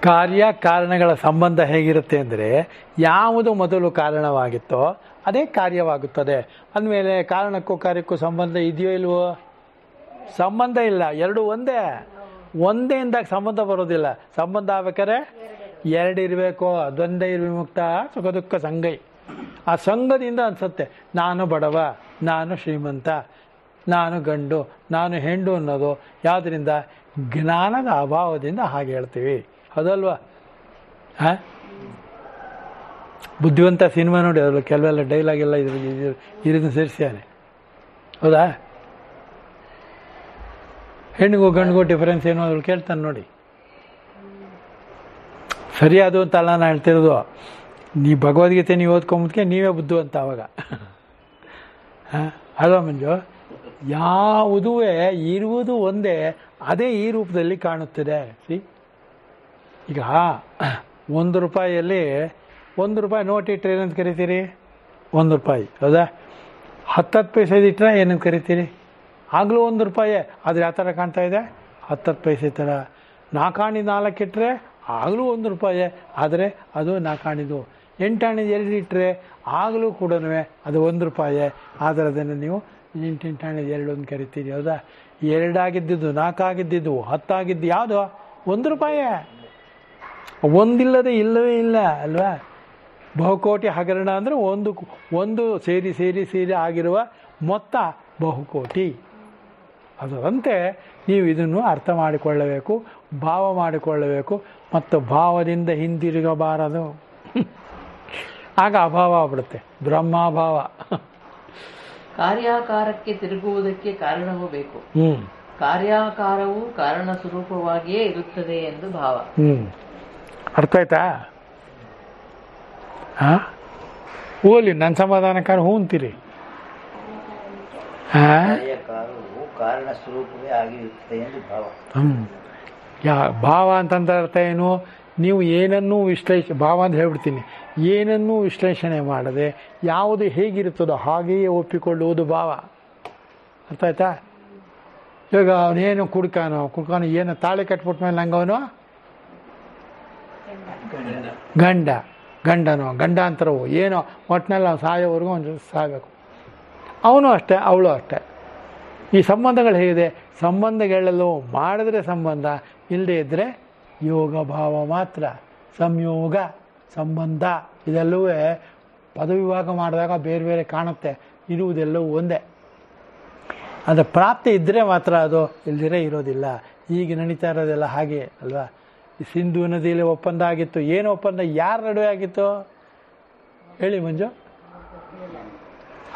ಕಾರ್ಯ ಕಾರಣಗಳ ಸಂಬಂಧ ಹೇಗಿರುತ್ತೆ ಅಂದರೆ, ಯಾವುದು ಮೊದಲು ಕಾರಣವಾಗಿತ್ತೋ ಅದೇ ಕಾರ್ಯವಾಗುತ್ತದೆ. ಅಂದಮೇಲೆ ಕಾರಣಕ್ಕೂ ಕಾರ್ಯಕ್ಕೂ ಸಂಬಂಧ ಇದೆಯೋ ಇಲ್ವೋ? ಸಂಬಂಧ ಇಲ್ಲ, ಎರಡು ಒಂದೇ ಇಂದಾಗ ಸಂಬಂಧ ಬರೋದಿಲ್ಲ. ಸಂಬಂಧ ಆಗ್ಬೇಕಾದ್ರೆ ಎರಡು ಇರಬೇಕು. ದ್ವಂದ್ವ ವಿಮುಕ್ತ ಸುಖ ದುಃಖ ಸಂಗೈ. ಆ ಸಂಘದಿಂದ ಅನ್ಸುತ್ತೆ ನಾನು ಬಡವ, ನಾನು ಶ್ರೀಮಂತ, ನಾನು ಗಂಡು, ನಾನು ಹೆಣ್ಣು ಅನ್ನೋದು ಯಾವುದರಿಂದ? ಜ್ಞಾನದ ಅಭಾವದಿಂದ ಹಾಗೆ ಹೇಳ್ತೀವಿ, ಹೌದಲ್ವಾ? ಬುದ್ಧಿವಂತ ಸಿನಿಮಾ ನೋಡಿ, ಅದ್ರಲ್ಲಿ ಕೆಲವೆಲ್ಲ ಡೈಲಾಗ್ ಎಲ್ಲ ಇದನ್ನು ಸೇರಿಸ್ಯಾನೆ, ಹೌದಾ? ಹೆಣ್ಣಿಗೂ ಗಂಡಿಗೂ ಡಿಫರೆನ್ಸ್ ಏನು ಅದ್ರಲ್ಲಿ ಕೇಳ್ತಾನೆ ನೋಡಿ. ಸರಿ ಅದು ಅಂತ ಅಲ್ಲ ನಾನು ಹೇಳ್ತಿರೋದು. ನೀವು ಭಗವದ್ಗೀತೆ ನೀವು ಓದ್ಕೊಂಬದಕ್ಕೆ ನೀವೇ ಬುದ್ಧಿವಂತ ಅವಾಗ, ಅಲ್ವಾ ಮಂಜು? ಯಾವುದೂ ಇರುವುದು ಒಂದೇ, ಅದೇ ಈ ರೂಪದಲ್ಲಿ ಕಾಣುತ್ತದೆ. ಈಗ 1 ರೂಪಾಯಿಯಲ್ಲಿ 1 ರೂಪಾಯಿ ನೋಟ್ ಇಟ್ಟರೆ ಏನಂತ ಕರಿತೀರಿ? 1 ರೂಪಾಯಿ, ಹೌದಾ? 10 ಪೈಸೆ ಇಟ್ಟರೆ ಏನಂತ ಕರಿತೀರಿ? ಆಗಲೂ 1 ರೂಪಾಯಿ, ಆದರೆ ಯಾವ ಥರ ಕಾಣ್ತಾ ಇದೆ? 10 ಪೈಸೆ ಥರ. 4 ಆಣೆ 4 ಇಟ್ಟರೆ ಆಗಲೂ 1 ರೂಪಾಯಿ, ಆದರೆ ಅದು 4 ಆಣಿದು. 8 ಆಣೆ 2 ಇಟ್ಟರೆ ಆಗಲೂ ಕೂಡ ಅದು 1 ರೂಪಾಯಿ, ಆದರೆ ಅದನ್ನು ನೀವು 8 ಆಣೆ 2 ಅಂತ ಕರಿತೀರಿ, ಹೌದಾ? 2 ಆಗಿದ್ದು 4 ಆಗಿದ್ದು 10 ಆಗಿದ್ದು ಯಾವುದು? 1 ರೂಪಾಯಿ. ಒಂದಿಲ್ಲದೆ ಇಲ್ಲವೇ ಇಲ್ಲ ಅಲ್ವಾ? ಬಹುಕೋಟಿ ಹಗರಣ ಅಂದರೆ ಒಂದು ಸೇರಿ ಆಗಿರುವ ಮೊತ್ತ ಬಹುಕೋಟಿ. ಅದರಂತೆ ನೀವು ಇದನ್ನು ಅರ್ಥ ಮಾಡಿಕೊಳ್ಳಬೇಕು, ಭಾವ ಮಾಡಿಕೊಳ್ಳಬೇಕು, ಮತ್ತು ಭಾವದಿಂದ ಹಿಂದಿರುಗಬಾರದು. ಆಗ ಅಭಾವ ಆಗ್ಬಿಡುತ್ತೆ, ಬ್ರಹ್ಮಾಭಾವ. ಕಾರ್ಯಾಕಾರಕ್ಕೆ ತಿರುಗುವುದಕ್ಕೆ ಕಾರಣವೂ ಬೇಕು. ಕಾರ್ಯಾಕಾರವು ಕಾರಣ ಸ್ವರೂಪವಾಗಿಯೇ ಇರುತ್ತದೆ ಎಂದು ಭಾವ. ಅರ್ಥ ಆಯ್ತಾ? ಓಲಿ ನನ್ನ ಸಮಾಧಾನಕಾರ ಹೂ ಅಂತೀರಿ. ಕಾರಣ ಸ್ವರೂಪವೇ ಆಗಿರುತ್ತದೆ ಎಂದು ಭಾವ. ಭಾವ ಅಂತಂದ್ರೆ ಅರ್ಥ ಏನು? ನೀವು ಏನನ್ನೂ ಭಾವ ಅಂತ ಹೇಳ್ಬಿಡ್ತೀನಿ, ಏನನ್ನೂ ವಿಶ್ಲೇಷಣೆ ಮಾಡದೆ ಯಾವುದು ಹೇಗಿರುತ್ತದೋ ಹಾಗೆಯೇ ಒಪ್ಪಿಕೊಳ್ಳುವುದು ಭಾವ. ಅರ್ಥ ಆಯ್ತಾ? ಇವಾಗ ಅವನೇನು ಕುಡ್ಕಾನೋ ಏನು ತಾಳಿ ಕಟ್ಬಿಟ್ಮೇಲೆ ನಂಗೆ ಅವನು ಗಂಡನೋ ಗಂಡಾಂತರವೋ ಏನೋ ಒಟ್ಟಿನಲ್ಲಿ ಅವ್ನು ಸಾಯೋವರೆಗೂ ಒಂದು ಸಾಯಬೇಕು. ಅವನು ಅಷ್ಟೇ, ಅವಳು ಅಷ್ಟೇ. ಈ ಸಂಬಂಧಗಳು ಹೇಗಿದೆ? ಸಂಬಂಧಗಳೆಲ್ಲವೂ ಮಾಡಿದ್ರೆ ಸಂಬಂಧ, ಇಲ್ಲದೆ ಇದ್ದರೆ ಯೋಗ ಭಾವ ಮಾತ್ರ. ಸಂಯೋಗ ಸಂಬಂಧ ಇದೆಲ್ಲವೂ ಪದವಿಭಾಗ ಮಾಡಿದಾಗ ಬೇರೆ ಬೇರೆ ಕಾಣುತ್ತೆ, ಇರುವುದೆಲ್ಲವೂ ಒಂದೇ. ಅದರ ಪ್ರಾಪ್ತಿ ಇದ್ದರೆ ಮಾತ್ರ ಅದು, ಇಲ್ದಿರೇ ಇರೋದಿಲ್ಲ. ಈಗ ನಡೀತಾ ಇರೋದೆಲ್ಲ ಹಾಗೆ ಅಲ್ವಾ? ಸಿಂಧು ನದಿಯಲ್ಲಿ ಒಪ್ಪಂದ ಆಗಿತ್ತು. ಏನು ಒಪ್ಪಂದ? ಯಾರ ನಡುವೆ ಆಗಿತ್ತು ಹೇಳಿ ಮಂಜು?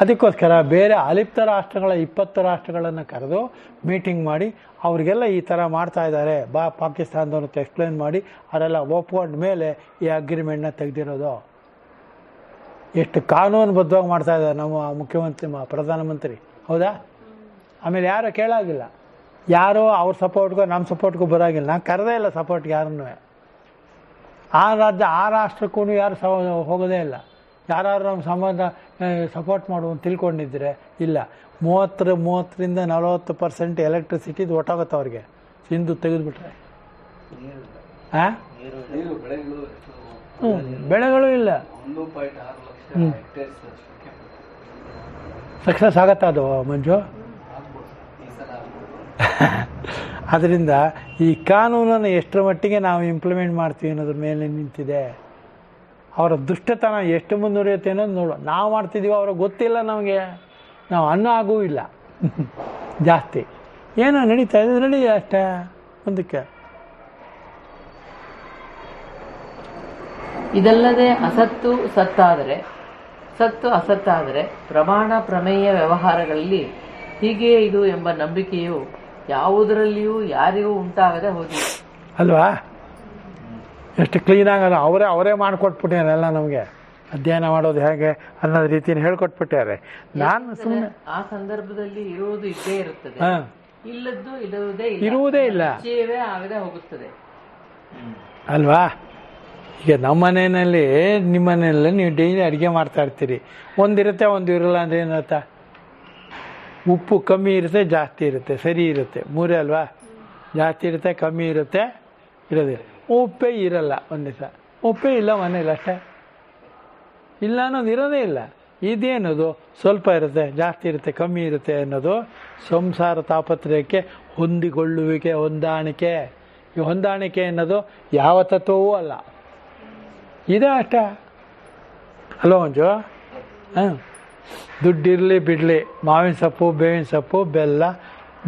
ಅದಕ್ಕೋಸ್ಕರ ಬೇರೆ ಅಲಿಪ್ತ ರಾಷ್ಟ್ರಗಳ 20 ರಾಷ್ಟ್ರಗಳನ್ನು ಕರೆದು ಮೀಟಿಂಗ್ ಮಾಡಿ ಅವರಿಗೆಲ್ಲ ಈ ಥರ ಮಾಡ್ತಾ ಇದ್ದಾರೆ ಪಾಕಿಸ್ತಾನದವ್ರನ್ನ ಎಕ್ಸ್ಪ್ಲೇನ್ ಮಾಡಿ ಅವರೆಲ್ಲ ಒಪ್ಕೊಂಡ ಮೇಲೆ ಈ ಅಗ್ರಿಮೆಂಟ್ನ ತೆಗೆದಿರೋದು. ಎಷ್ಟು ಕಾನೂನುಬದ್ಧವಾಗಿ ಮಾಡ್ತಾ ಇದ್ದಾರೆ ನಮ್ಮ ಮುಖ್ಯಮಂತ್ರಿ ಪ್ರಧಾನಮಂತ್ರಿ, ಹೌದಾ? ಆಮೇಲೆ ಯಾರೂ ಕೇಳಾಗಿಲ್ಲ, ಯಾರೋ ಅವ್ರ ಸಪೋರ್ಟ್ಗೂ ನಮ್ಮ ಸಪೋರ್ಟ್ಗೂ ಬರೋಗಿಲ್ಲ. ನಾನು ಕರೆದೇ ಇಲ್ಲ ಸಪೋರ್ಟ್ಗೆ ಯಾರನ್ನೂ. ಆ ರಾಷ್ಟ್ರಕ್ಕೂ ಯಾರು ಹೋಗೋದೇ ಇಲ್ಲ. ಯಾರು ನಮ್ಮ ಸಂಬಂಧ ಸಪೋರ್ಟ್ ಮಾಡುವಂತ ತಿಳ್ಕೊಂಡಿದ್ರೆ ಇಲ್ಲ. 30ರಿಂದ 40% ಎಲೆಕ್ಟ್ರಿಸಿಟಿದು ಒಟ್ಟಾಗುತ್ತೆ ಅವ್ರಿಗೆ, ಸಿಂಧು ತೆಗೆದುಬಿಟ್ರೆ. ಬೆಳೆಗಳು ಇಲ್ಲ. ಸಕ್ಸಸ್ ಆಗತ್ತಾ ಅದು ಮಂಜು? ಅದರಿಂದ ಈ ಕಾನೂನನ್ನು ಎಷ್ಟರ ಮಟ್ಟಿಗೆ ನಾವು ಇಂಪ್ಲಿಮೆಂಟ್ ಮಾಡ್ತೀವಿ ಅನ್ನೋದ್ರ ಮೇಲೆ ನಿಂತಿದೆ. ಅವರ ದುಷ್ಟತನ ಎಷ್ಟು ಮುಂದುವರಿಯುತ್ತೆ ಅನ್ನೋದು ನೋಡು. ನಾವು ಮಾಡ್ತಿದ್ದೀವೋ ಅವ್ರಿಗೆ ಗೊತ್ತಿಲ್ಲ, ನಮಗೆ ನಾವು ಅನ್ನೋ ಆಗೂ ಇಲ್ಲ ಜಾಸ್ತಿ. ಏನೋ ನಡೀತಾ ಇದೆ, ನಡೀ ಅಷ್ಟೇ ಮುಂದಕ್ಕೆ. ಇದಲ್ಲದೆ ಅಸತ್ತು ಸತ್ತಾದರೆ, ಸತ್ತು ಅಸತ್ತಾದರೆ ಪ್ರಮಾಣ ಪ್ರಮೇಯ ವ್ಯವಹಾರಗಳಲ್ಲಿ ಹೀಗೆ ಇದು ಎಂಬ ನಂಬಿಕೆಯು ಯಾವುದರಲ್ಲಿಯೂ ಯಾರಿಗೂ ಉಂಟಾಗದೆ ಹೋದಿಲ್ಲ ಅಲ್ವಾ? ಎಷ್ಟು ಕ್ಲೀನಾಗಲ್ಲ. ಅವರೇ ಮಾಡಿಕೊಟ್ಬಿಟ್ಟಾರೆ ಎಲ್ಲ ನಮಗೆ. ಅಧ್ಯಯನ ಮಾಡೋದು ಹೇಗೆ ಅನ್ನೋದು ರೀತಿಯನ್ನು ಹೇಳ್ಕೊಟ್ಬಿಟ್ಟಾರೆ. ನಾನು ಸುಮ್ಮನೆ ಆ ಸಂದರ್ಭದಲ್ಲಿ ಇರುವುದು ಇದ್ದೇ ಇರುತ್ತದೆ, ಇಲ್ಲದ್ದು ಇರುವುದೇ ಇಲ್ಲ, ಆಗದೆ ಹೋಗುತ್ತದೆ ಅಲ್ವಾ? ಈಗ ನಮ್ಮ ಮನೆಯಲ್ಲಿ, ನಿಮ್ಮ ಮನೆಯಲ್ಲಿ ನೀವು ಡೈಲಿ ಅಡುಗೆ ಮಾಡ್ತಾ ಇರ್ತೀರಿ. ಒಂದಿರುತ್ತೆ, ಒಂದು ಇರಲ್ಲ ಅಂದರೆ ಏನರ್ಥ? ಉಪ್ಪು ಕಮ್ಮಿ ಇರುತ್ತೆ, ಜಾಸ್ತಿ ಇರುತ್ತೆ, ಸರಿ ಇರುತ್ತೆ, ಮೂರೇ ಅಲ್ವಾ? ಜಾಸ್ತಿ ಇರುತ್ತೆ, ಕಮ್ಮಿ ಇರುತ್ತೆ, ಇರೋದಿಲ್ಲ. ಉಪ್ಪೇ ಇರಲ್ಲ ಒಂದು ದಿವಸ, ಉಪ್ಪೇ ಇಲ್ಲ ಮನೇಲಿ, ಅಷ್ಟೇ. ಇಲ್ಲ ಅನ್ನೋದು ಇರೋದೇ ಇಲ್ಲ. ಇದೇನದು? ಸ್ವಲ್ಪ ಇರುತ್ತೆ, ಜಾಸ್ತಿ ಇರುತ್ತೆ, ಕಮ್ಮಿ ಇರುತ್ತೆ ಅನ್ನೋದು ಸಂಸಾರ ತಾಪತ್ರಯಕ್ಕೆ ಹೊಂದಿಕೊಳ್ಳುವಿಕೆ, ಹೊಂದಾಣಿಕೆ. ಈ ಹೊಂದಾಣಿಕೆ ಅನ್ನೋದು ಯಾವ ತತ್ವವೂ ಅಲ್ಲ, ಇದೇ ಅಷ್ಟೇ ಅಲ್ವ ಮಂಜು? ದುಡ್ಡಿರಲಿ ಬಿಡಲಿ, ಮಾವಿನ ಸೊಪ್ಪು, ಬೇವಿನ ಸೊಪ್ಪು, ಬೆಲ್ಲ,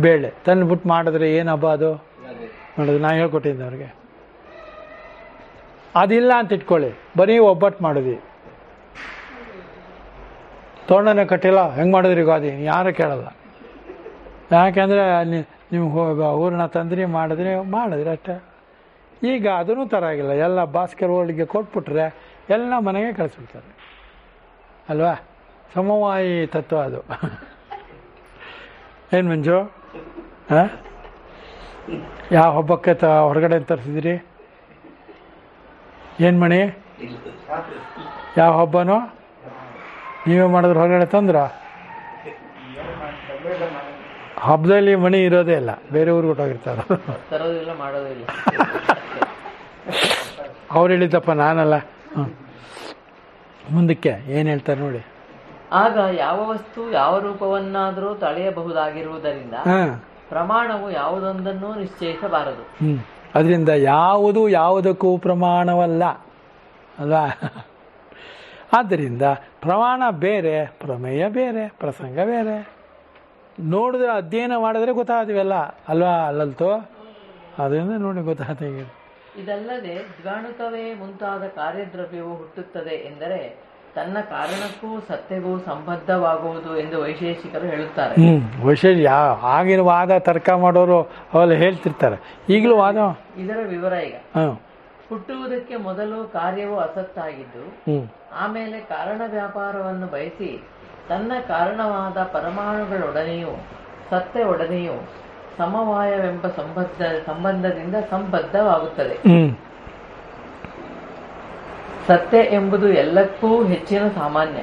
ಬೇಳೆ ತಂದುಬಿಟ್ಟು ಮಾಡಿದ್ರೆ ಏನು ಹಬ್ಬ ಅದು? ನೋಡಿದ್ರೆ ನಾನು ಹೇಳ್ಕೊಟ್ಟಿದ್ದೆ ಅವ್ರಿಗೆ. ಅದಿಲ್ಲ ಅಂತ ಇಟ್ಕೊಳ್ಳಿ, ಬರೀ ಒಬ್ಬಟ್ಟು ಮಾಡಿದ್ವಿ, ತೋರಣನೇ ಕಟ್ಟಿಲ್ಲ, ಹೆಂಗೆ ಮಾಡಿದ್ರಿ ಗಾದಿ? ಯಾರು ಕೇಳಲ್ಲ. ಯಾಕೆಂದರೆ ನೀವು ಹೂರಣ ತಂದ್ರಿ, ಮಾಡಿದ್ರಿ ಅಷ್ಟೇ. ಈಗ ಅದೂ ತರಾಗಿಲ್ಲ, ಎಲ್ಲ ಭಾಸ್ಕರ್ ಹೋಳಿಗೆ ಕೊಟ್ಬಿಟ್ರೆ ಎಲ್ಲ ಮನೆಗೆ ಕಳಿಸ್ಬಿಡ್ತಾರೆ ಅಲ್ವಾ? ಸಮವಾಯಿ ತತ್ವ ಅದು. ಏನು ಮಂಜು? ಯಾವ ಹಬ್ಬಕ್ಕೆ ಹೊರಗಡೆ ತರಿಸಿದ್ರಿ? ಏನು ಮಣಿ? ಯಾವ ಹಬ್ಬನೋ ನೀವೇ ಮಾಡಿದ್ರೆ ಹೊರಗಡೆ ತಂದ್ರ? ಹಬ್ಬದಲ್ಲಿ ಮಣಿ ಇರೋದೇ ಇಲ್ಲ, ಬೇರೆ ಊರಿಗೆ ಹೊಟ್ಟೋಗಿರ್ತಾರೆ. ತರೋದಿಲ್ಲ, ಮಾಡೋದಿಲ್ಲ. ಅವ್ರು ಹೇಳಿದ್ದಪ್ಪ, ನಾನಲ್ಲ. ಮುಂದಕ್ಕೆ ಏನು ಹೇಳ್ತಾರೆ ನೋಡಿ. ಆಗ ಯಾವ ವಸ್ತು ಯಾವ ರೂಪವನ್ನಾದರೂ ತಳೆಯಬಹುದಾಗಿರುವುದರಿಂದ ಪ್ರಮಾಣವು ಯಾವುದೊಂದನ್ನು ನಿಶ್ಚಯಿಸಬಾರದು. ಅದರಿಂದ ಯಾವುದು ಯಾವುದಕ್ಕೂ ಪ್ರಮಾಣವಲ್ಲ ಅಲ್ವಾ? ಆದ್ದರಿಂದ ಪ್ರಮಾಣ ಬೇರೆ, ಪ್ರಮೇಯ ಬೇರೆ, ಪ್ರಸಂಗ ಬೇರೆ. ನೋಡಿದ್ರೆ ಅಧ್ಯಯನ ಮಾಡಿದ್ರೆ ಗೊತ್ತಾಗ್ತೀವಲ್ಲ ಅಲ್ವಾ? ಅಲ್ಲಲ್ತೋ ಅದರಿಂದ ನೋಡಿ ಗೊತ್ತಾಗ್ತೀವಿ. ಇದಲ್ಲದೆ ದ್ವಾಣುಕವೇ ಮುಂತಾದ ಕಾರ್ಯದ್ರವ್ಯವು ಹುಟ್ಟುತ್ತದೆ ಎಂದರೆ ತನ್ನ ಕಾರಣಕ್ಕೂ ಸತ್ಯಗೂ ಸಂಬದ್ಧವಾಗುವುದು ಎಂದು ವೈಶೇಷಿಕರು ಹೇಳುತ್ತಾರೆ. ಆಗಿನ ವಾದ ತರ್ಕ ಮಾಡೋರು ಅವೆಲ್ಲ ಹೇಳ್ತಿರ್ತಾರೆ, ಈಗಲೂ ವಾದ. ಇದರ ವಿವರ ಈಗ. ಹುಟ್ಟುವುದಕ್ಕೆ ಮೊದಲು ಕಾರ್ಯವು ಅಸತ್ತಾಗಿದ್ದು, ಆಮೇಲೆ ಕಾರಣ ವ್ಯಾಪಾರವನ್ನು ಬಯಸಿ ತನ್ನ ಕಾರಣವಾದ ಪರಮಾಣುಗಳೊಡನೆಯೂ ಸತ್ಯ ಒಡನೆಯೂ ಸಮವಾಯವೆಂಬ ಸಂಬಂಧದಿಂದ ಸಂಬದ್ಧವಾಗುತ್ತದೆ. ಸತ್ಯ ಎಂಬುದು ಎಲ್ಲಕ್ಕೂ ಹೆಚ್ಚಿನ ಸಾಮಾನ್ಯ.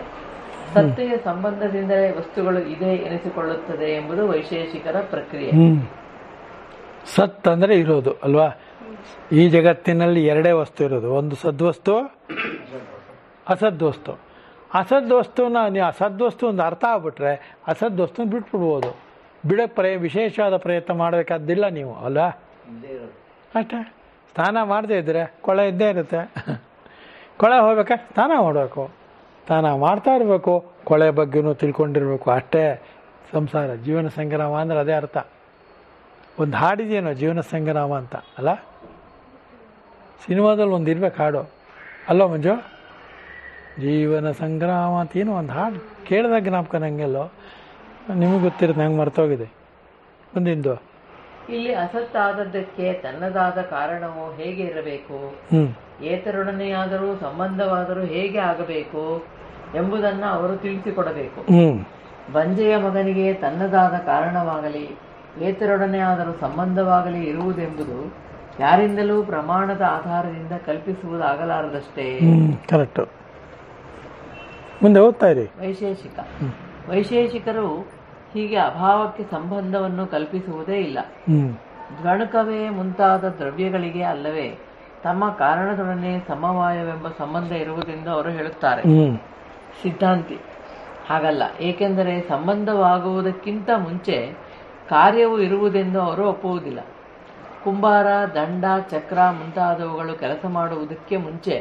ಸತ್ತೆಯ ಸಂಬಂಧದಿಂದಲೇ ವಸ್ತುಗಳು ಇದೆ ಎನಿಸಿಕೊಳ್ಳುತ್ತದೆ ಎಂಬುದು ವೈಶೇಷಿಕರ ಪ್ರಕ್ರಿಯೆ. ಸತ್ ಅಂದ್ರೆ ಇರೋದು ಅಲ್ವಾ? ಈ ಜಗತ್ತಿನಲ್ಲಿ ಎರಡೇ ವಸ್ತು ಇರೋದು, ಒಂದು ಸದ್ವಸ್ತು, ಅಸದ್ವಸ್ತು. ಅಸದ್ವಸ್ತುನ ನೀವು ಅಸದ್ವಸ್ತು ಒಂದು ಅರ್ಥ ಆಗ್ಬಿಟ್ರೆ ಅಸದ್ವಸ್ತುನ ಬಿಟ್ಬಿಡ್ಬೋದು. ಬಿಡಕ್ಕೆ ವಿಶೇಷವಾದ ಪ್ರಯತ್ನ ಮಾಡಬೇಕಾದ್ದಿಲ್ಲ ನೀವು ಅಲ್ವಾ? ಅಷ್ಟೇ. ಸ್ನಾನ ಮಾಡದೇ ಇದ್ದರೆ ಕೊಳೆ ಇದ್ದೇ ಇರುತ್ತೆ. ಕೊಳೆ ಹೋಗ್ಬೇಕಾ ಸ್ನಾನ ಮಾಡಬೇಕು, ಸ್ನಾನ ಮಾಡ್ತಾ ಇರಬೇಕು, ಕೊಳೆ ಬಗ್ಗೆನೂ ತಿಳ್ಕೊಂಡಿರ್ಬೇಕು. ಅಷ್ಟೇ ಸಂಸಾರ, ಜೀವನ ಸಂಗ್ರಾಮ ಅಂದ್ರೆ ಅದೇ ಅರ್ಥ. ಒಂದು ಹಾಡಿದೆಯೇನೋ ಜೀವನ ಸಂಗ್ರಾಮ ಅಂತ ಅಲ್ಲ? ಸಿನಿಮಾದಲ್ಲಿ ಒಂದು ಇರ್ಬೇಕು ಹಾಡು ಅಲ್ಲೋ ಮಂಜು? ಜೀವನ ಸಂಗ್ರಾಮ ಅಂತ ಏನೋ ಒಂದು ಹಾಡು ಕೇಳಿದಾಗ ಜ್ಞಾಪಕ ನಂಗೆಲ್ಲೋ, ನಿಮಗೆ ಗೊತ್ತಿರುತ್ತೆ, ನಂಗೆ ಮರ್ತೋಗಿದೆ ಒಂದಿಂದು. ಇಲ್ಲಿ ಅಸತ್ತಾದದ್ದಕ್ಕೆ ತನ್ನದಾದ ಕಾರಣವು ಹೇಗೆ ಇರಬೇಕು, ಏತರೊಡನೆಯಾದರೂ ಸಂಬಂಧವಾದರೂ ಹೇಗೆ ಆಗಬೇಕು ಎಂಬುದನ್ನು ಅವರು ತಿಳಿಸಿಕೊಡಬೇಕು. ಬಂಜೆಯ ಮಗನಿಗೆ ತನ್ನದಾದ ಕಾರಣವಾಗಲಿ ಏತರೊಡನೆ ಆದರೂ ಸಂಬಂಧವಾಗಲಿ ಇರುವುದೆಂಬುದು ಯಾರಿಂದಲೂ ಪ್ರಮಾಣದ ಆಧಾರದಿಂದ ಕಲ್ಪಿಸುವುದಾಗಲಾರದಷ್ಟೇ. ಕರೆಕ್ಟ್. ಮುಂದೆ ಓದ್ತಾ ಇರಿ. ವೈಶೇಷಿಕರು ಹೀಗೆ ಅಭಾವಕ್ಕೆ ಸಂಬಂಧವನ್ನು ಕಲ್ಪಿಸುವುದೇ ಇಲ್ಲ. ದ್ವಣುಕವೇ ಮುಂತಾದ ದ್ರವ್ಯಗಳಿಗೆ ಅಲ್ಲವೇ ತಮ್ಮ ಕಾರಣದೊಡನೆ ಸಮವಾಯವೆಂಬ ಸಂಬಂಧ ಇರುವುದೆಂದು ಅವರು ಹೇಳುತ್ತಾರೆ. ಸಿದ್ಧಾಂತಿ ಹಾಗಲ್ಲ. ಏಕೆಂದರೆ ಸಂಬಂಧವಾಗುವುದಕ್ಕಿಂತ ಮುಂಚೆ ಕಾರ್ಯವು ಇರುವುದೆಂದು ಅವರು ಒಪ್ಪುವುದಿಲ್ಲ. ಕುಂಬಾರ, ದಂಡ, ಚಕ್ರ ಮುಂತಾದವುಗಳು ಕೆಲಸ ಮಾಡುವುದಕ್ಕೆ ಮುಂಚೆ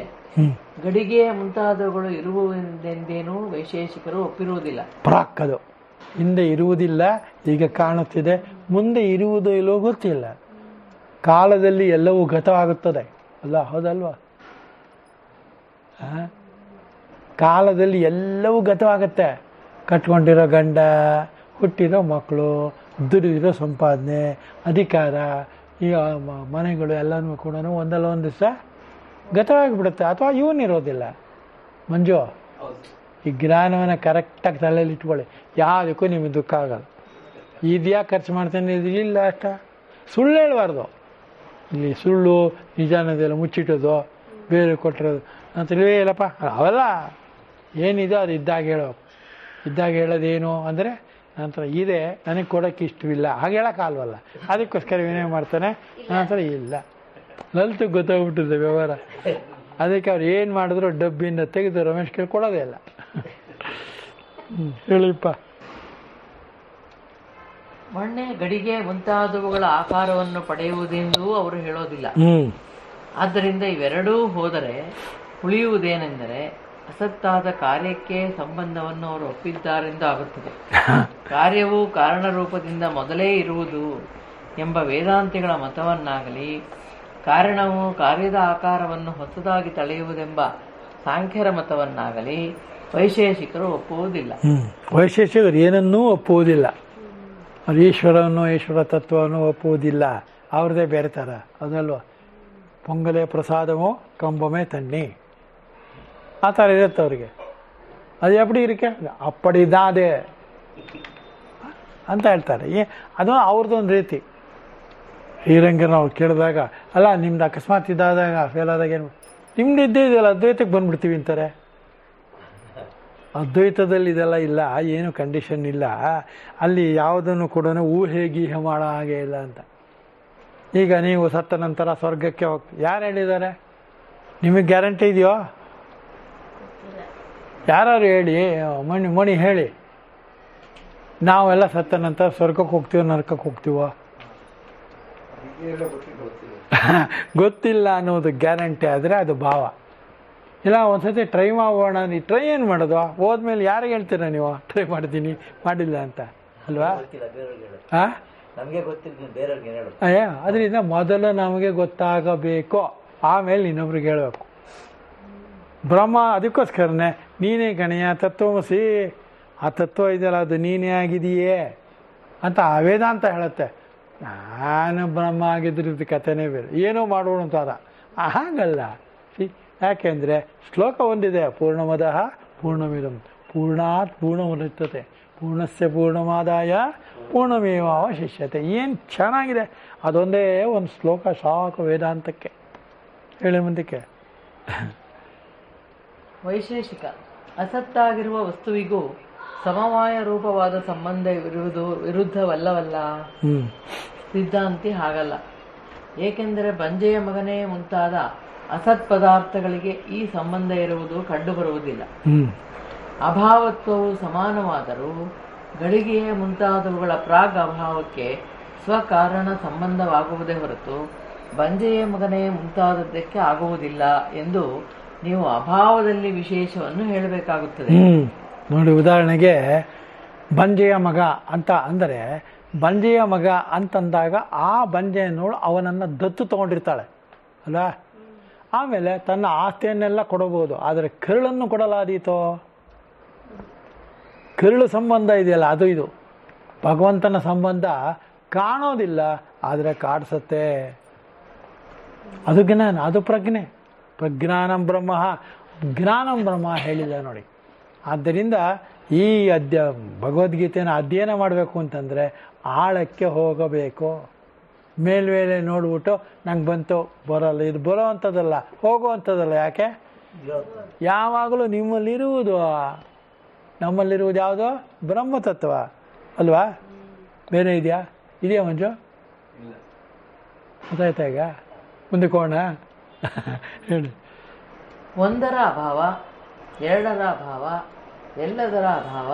ಗಡಿಗೆ ಮುಂತಾದವುಗಳು ಇರುವುದೆಂದೇನೂ ವೈಶೇಷಿಕರು ಒಪ್ಪಿರುವುದಿಲ್ಲ. ಪ್ರಾಕ್ ಅದು ಹಿಂದೆ ಇರುವುದಿಲ್ಲ, ಈಗ ಕಾಣುತ್ತಿದೆ, ಮುಂದೆ ಇರುವುದೋ ಇಲ್ಲೋ ಗೊತ್ತಿಲ್ಲ. ಕಾಲದಲ್ಲಿ ಎಲ್ಲವೂ ಗತವಾಗುತ್ತದೆ ಅಲ್ಲ, ಹೌದಲ್ವಾ? ಕಾಲದಲ್ಲಿ ಎಲ್ಲವೂ ಗತವಾಗುತ್ತೆ. ಕಟ್ಕೊಂಡಿರೋ ಗಂಡ, ಹುಟ್ಟಿರೋ ಮಕ್ಕಳು, ದುಡಿದಿರೋ ಸಂಪಾದನೆ, ಅಧಿಕಾರ, ಈಗ ಮನೆಗಳು ಎಲ್ಲನೂ ಕೂಡ ಒಂದಲ್ಲ ಒಂದು ದಿವಸ ಗತವಾಗಿಬಿಡುತ್ತೆ. ಅಥವಾ ಇವನಿರೋದಿಲ್ಲ. ಮಂಜು, ಈ ಜ್ಞಾನವನ್ನು ಕರೆಕ್ಟಾಗಿ ತಲೆಯಲ್ಲಿ ಇಟ್ಕೊಳ್ಳಿ. ಯಾವುದಕ್ಕೂ ನಿಮಗೆ ದುಃಖ ಆಗಲ್ಲ. ಇದೆಯಾ ಖರ್ಚು ಮಾಡ್ತಾನೆ, ಇಲ್ಲ ಅಷ್ಟ. ಸುಳ್ಳು ಹೇಳಬಾರ್ದು. ಇಲ್ಲಿ ಸುಳ್ಳು ನಿಜ ಅನ್ನೋದೆಲ್ಲ ಮುಚ್ಚಿಟ್ಟೋದು, ಬೇರೆ ಕೊಟ್ಟಿರೋದು ಅಂತ ಇಲ್ಲಪ್ಪ. ಅವೆಲ್ಲ ಏನಿದೆ ಅದು ಇದ್ದಾಗ ಹೇಳೋ. ಇದ್ದಾಗ ಹೇಳೋದೇನು ಅಂದರೆ ನಂತರ ಇದೆ, ನನಗೆ ಕೊಡೋಕ್ಕೆ ಇಷ್ಟವಿಲ್ಲ, ಹಾಗೆ ಹೇಳೋಕ್ಕಾಗಲ್ವಲ್ಲ. ಅದಕ್ಕೋಸ್ಕರ ಏನೇ ಮಾಡ್ತಾನೆ, ನಂತರ ಇಲ್ಲ. ಲಲಿತು ಗೊತ್ತಾಗ್ಬಿಟ್ಟಿದೆ ವ್ಯವಹಾರ. ಅದಕ್ಕೆ ಅವ್ರು ಏನು ಮಾಡಿದ್ರು ಡಬ್ಬಿಂದ ತೆಗೆದು ರಮೇಶ್ ಕೇಳಿ ಕೊಡೋದೇ ಇಲ್ಲ. ಹೇಳಿಪ್ಪ. ಮಣ್ಣೆ, ಗಡಿಗೆ ಮುಂತಾದವುಗಳ ಆಕಾರವನ್ನು ಪಡೆಯುವುದೆಂದೂ ಅವರು ಹೇಳೋದಿಲ್ಲ. ಆದ್ದರಿಂದ ಇವೆರಡೂ ಹೋದರೆ ಉಳಿಯುವುದೇನೆಂದರೆ ಅಸತ್ತಾದ ಕಾರ್ಯಕ್ಕೆ ಸಂಬಂಧವನ್ನು ಅವರು ಒಪ್ಪಿದ್ದಾರೆಂದು ಆಗುತ್ತದೆ. ಕಾರ್ಯವು ಕಾರಣರೂಪದಿಂದ ಮೊದಲೇ ಇರುವುದು ಎಂಬ ವೇದಾಂತಿಗಳ ಮತವನ್ನಾಗಲಿ, ಕಾರಣವು ಕಾರ್ಯದ ಆಕಾರವನ್ನು ಹೊಸದಾಗಿ ತಳೆಯುವುದೆಂಬ ಸಾಂಖ್ಯರ ಮತವನ್ನಾಗಲಿ ವೈಶೇಷಿಕರು ಒಪ್ಪುವುದಿಲ್ಲ. ವೈಶೇಷಿಕರು ಏನನ್ನೂ ಒಪ್ಪುವುದಿಲ್ಲ. ಅವ್ರು ಈಶ್ವರವನ್ನು, ಈಶ್ವರ ತತ್ವವನ್ನು ಒಪ್ಪುವುದಿಲ್ಲ. ಅವ್ರದ್ದೇ ಬೇರೆ ಥರ, ಅದಲ್ವ? ಪೊಂಗಲೆ ಪ್ರಸಾದಮೋ ಕಂಬಮೇ ತನ್ನಿ, ಆ ಥರ ಇರುತ್ತೆ ಅವ್ರಿಗೆ. ಅದು ಎಪ್ಪಡಿ ಇರಕ್ಕೆ ಅಪ್ಪಡಿದಾದೆ ಅಂತ ಹೇಳ್ತಾರೆ. ಅದು ಅವ್ರದ್ದೊಂದು ರೀತಿ. ಶ್ರೀರಂಗನ ಅವ್ರು ಕೇಳಿದಾಗ, ಅಲ್ಲ ನಿಮ್ದು ಅಕಸ್ಮಾತ್ ಇದಾದಾಗ ಫೇಲ್ ಆದಾಗ ಏನು, ನಿಮ್ದು ಇದ್ದೇ ಇದೆಯಲ್ಲ, ಅದ್ವೈತಕ್ಕೆ ಬಂದ್ಬಿಡ್ತೀವಿ ಅಂತಾರೆ. ಅದ್ವೈತದಲ್ಲಿ ಇದೆಲ್ಲ ಇಲ್ಲ, ಏನು ಕಂಡೀಷನ್ ಇಲ್ಲ. ಅಲ್ಲಿ ಯಾವುದನ್ನು ಕೂಡ ಊಹೆ ಗೀಹೆ ಮಾಡೋ ಹಾಗೆ ಇಲ್ಲ ಅಂತ. ಈಗ ನೀವು ಸತ್ತ ನಂತರ ಸ್ವರ್ಗಕ್ಕೆ ಹೋಗ್ತೀವಿ, ಯಾರು ಹೇಳಿದ್ದಾರೆ? ನಿಮಗೆ ಗ್ಯಾರಂಟಿ ಇದೆಯೋ? ಯಾರು ಹೇಳಿ, ಮಣಿ ಹೇಳಿ. ನಾವೆಲ್ಲ ಸತ್ತ ನಂತರ ಸ್ವರ್ಗಕ್ಕೆ ಹೋಗ್ತೀವೋ ನರಕಕ್ಕೆ ಹೋಗ್ತೀವೋ? ಗೊತ್ತಿಲ್ಲ ಅನ್ನೋದು ಗ್ಯಾರಂಟಿ ಆದರೆ ಅದು ಭಾವ. ಇಲ್ಲ ಒಂದ್ಸತಿ ಟ್ರೈ ಮಾಡೋಣ. ನೀವು ಟ್ರೈ ಏನು ಮಾಡೋದು? ಹೋದ್ಮೇಲೆ ಯಾರಿಗೆ ಹೇಳ್ತೀರಾ ನೀವು ಟ್ರೈ ಮಾಡ್ತೀನಿ ಮಾಡಿಲ್ಲ ಅಂತ, ಅಲ್ವಾ? ಅದರಿಂದ ಮೊದಲು ನಮಗೆ ಗೊತ್ತಾಗಬೇಕು, ಆಮೇಲೆ ಇನ್ನೊಬ್ರಿಗೆ ಹೇಳಬೇಕು. ಬ್ರಹ್ಮ ಅದಕ್ಕೋಸ್ಕರನೇ ನೀನೇ ಗಣೆಯ ತತ್ವಮಸಿ, ಆ ತತ್ವ ಇದೆಯಲ್ಲ ಅದು ನೀನೇ ಆಗಿದೆಯೇ ಅಂತ ವೇದಾಂತ ಹೇಳುತ್ತೆ. ನಾನು ಬ್ರಹ್ಮ ಆಗಿದ್ರದ್ದು ಕಥೆನೇ ಬೇರೆ, ಏನೋ ಮಾಡೋಣ ಅಂತಾರ. ಹಾಗಲ್ಲ. ಯಾಕೆಂದರೆ ಶ್ಲೋಕ ಒಂದಿದೆ, ಪೂರ್ಣಮದಃ ಪೂರ್ಣಮಿದಂ ಪೂರ್ಣಾತ್ ಪೂರ್ಣಮುದಚ್ಯತೆ ಪೂರ್ಣಸ್ಯ ಪೂರ್ಣಮಾದಾಯ ಪೂರ್ಣಮೇವಾವಶಿಷ್ಯತೆ. ಏನು ಚೆನ್ನಾಗಿದೆ. ಅದೊಂದೇ ಒಂದು ಶ್ಲೋಕ ಸಾಕು ವೇದಾಂತಕ್ಕೆ. ಹೇಳಿ ಮುಂದಕ್ಕೆ. ವೈಶೇಷಿಕ ಅಸತ್ತಾಗಿರುವ ವಸ್ತುವಿಗೂ ಸಮವಾಯ ರೂಪವಾದ ಸಂಬಂಧ ಇರುವುದು ವಿರುದ್ಧವಲ್ಲವಲ್ಲ. ಸಿದ್ಧಾಂತಿ ಹಾಗಲ್ಲ. ಏಕೆಂದರೆ ಬಂಜೆಯ ಮಗನೇ ಮುಂತಾದ ಅಸತ್ ಪದಾರ್ಥಗಳಿಗೆ ಈ ಸಂಬಂಧ ಇರುವುದು ಕಂಡುಬರುವುದಿಲ್ಲ. ಅಭಾವತ್ವವು ಸಮಾನವಾದರೂ ಗಳಿಗೆಯ ಮುಂತಾದವುಗಳ ಪ್ರಾಗ್ ಅಭಾವಕ್ಕೆ ಸ್ವಕಾರಣ ಸಂಬಂಧವಾಗುವುದೇ ಹೊರತು ಬಂಜೆಯ ಮಗನೇ ಮುಂತಾದದ್ದಕ್ಕೆ ಆಗುವುದಿಲ್ಲ ಎಂದು ನೀವು ಅಭಾವದಲ್ಲಿ ವಿಶೇಷವನ್ನು ಹೇಳಬೇಕಾಗುತ್ತದೆ. ನೋಡಿ, ಉದಾಹರಣೆಗೆ ಬಂಜೆಯ ಮಗ ಅಂತ ಅಂದರೆ, ಬಂಜೆಯ ಮಗ ಅಂತಂದಾಗ ಆ ಬಂಜೆಯನ್ನೋಳು ಅವನನ್ನು ದತ್ತು ತಗೊಂಡಿರ್ತಾಳೆ ಅಲ್ಲ. ಆಮೇಲೆ ತನ್ನ ಆಸ್ತಿಯನ್ನೆಲ್ಲ ಕೊಡಬಹುದು, ಆದರೆ ಕರುಳನ್ನು ಕೊಡಲಾದೀತೋ? ಕರುಳು ಸಂಬಂಧ ಇದೆಯಲ್ಲ, ಅದು ಇದು ಭಗವಂತನ ಸಂಬಂಧ ಕಾಣೋದಿಲ್ಲ, ಆದರೆ ಕಾಡಿಸತ್ತೆ. ಅದು ಜ್ಞಾನ, ಅದು ಪ್ರಜ್ಞೆ. ಪ್ರಜ್ಞಾನಂ ಬ್ರಹ್ಮ, ಜ್ಞಾನಂ ಬ್ರಹ್ಮ ಹೇಳಿಲ್ಲ ನೋಡಿ. ಆದ್ದರಿಂದ ಈ ಭಗವದ್ಗೀತೆಯನ್ನು ಅಧ್ಯಯನ ಮಾಡಬೇಕು ಅಂತಂದರೆ ಆಳಕ್ಕೆ ಹೋಗಬೇಕು. ಮೇಲ್ಮೇಲೆ ನೋಡ್ಬಿಟ್ಟು ನಂಗೆ ಬಂತು ಬರೋಲ್ಲ, ಇದು ಬರೋ ಅಂಥದ್ದಲ್ಲ, ಹೋಗುವಂಥದ್ದಲ್ಲ. ಯಾಕೆ? ಯಾವಾಗಲೂ ನಿಮ್ಮಲ್ಲಿರುವುದು, ನಮ್ಮಲ್ಲಿರುವುದು ಯಾವುದು? ಬ್ರಹ್ಮತತ್ವ ಅಲ್ವಾ? ಬೇರೆ ಇದೆಯಾ? ಮಂಜು? ಗೊತ್ತಾಯ್ತಾ? ಈಗ ಮುಂದಕ್ಕೆ ಹೋಗೋಣ. ಹೇಳಿ. ಒಂದರ ಅಭಾವ, ಎರಡರ ಅಭಾವ, ಎಲ್ಲದರ ಅಭಾವ,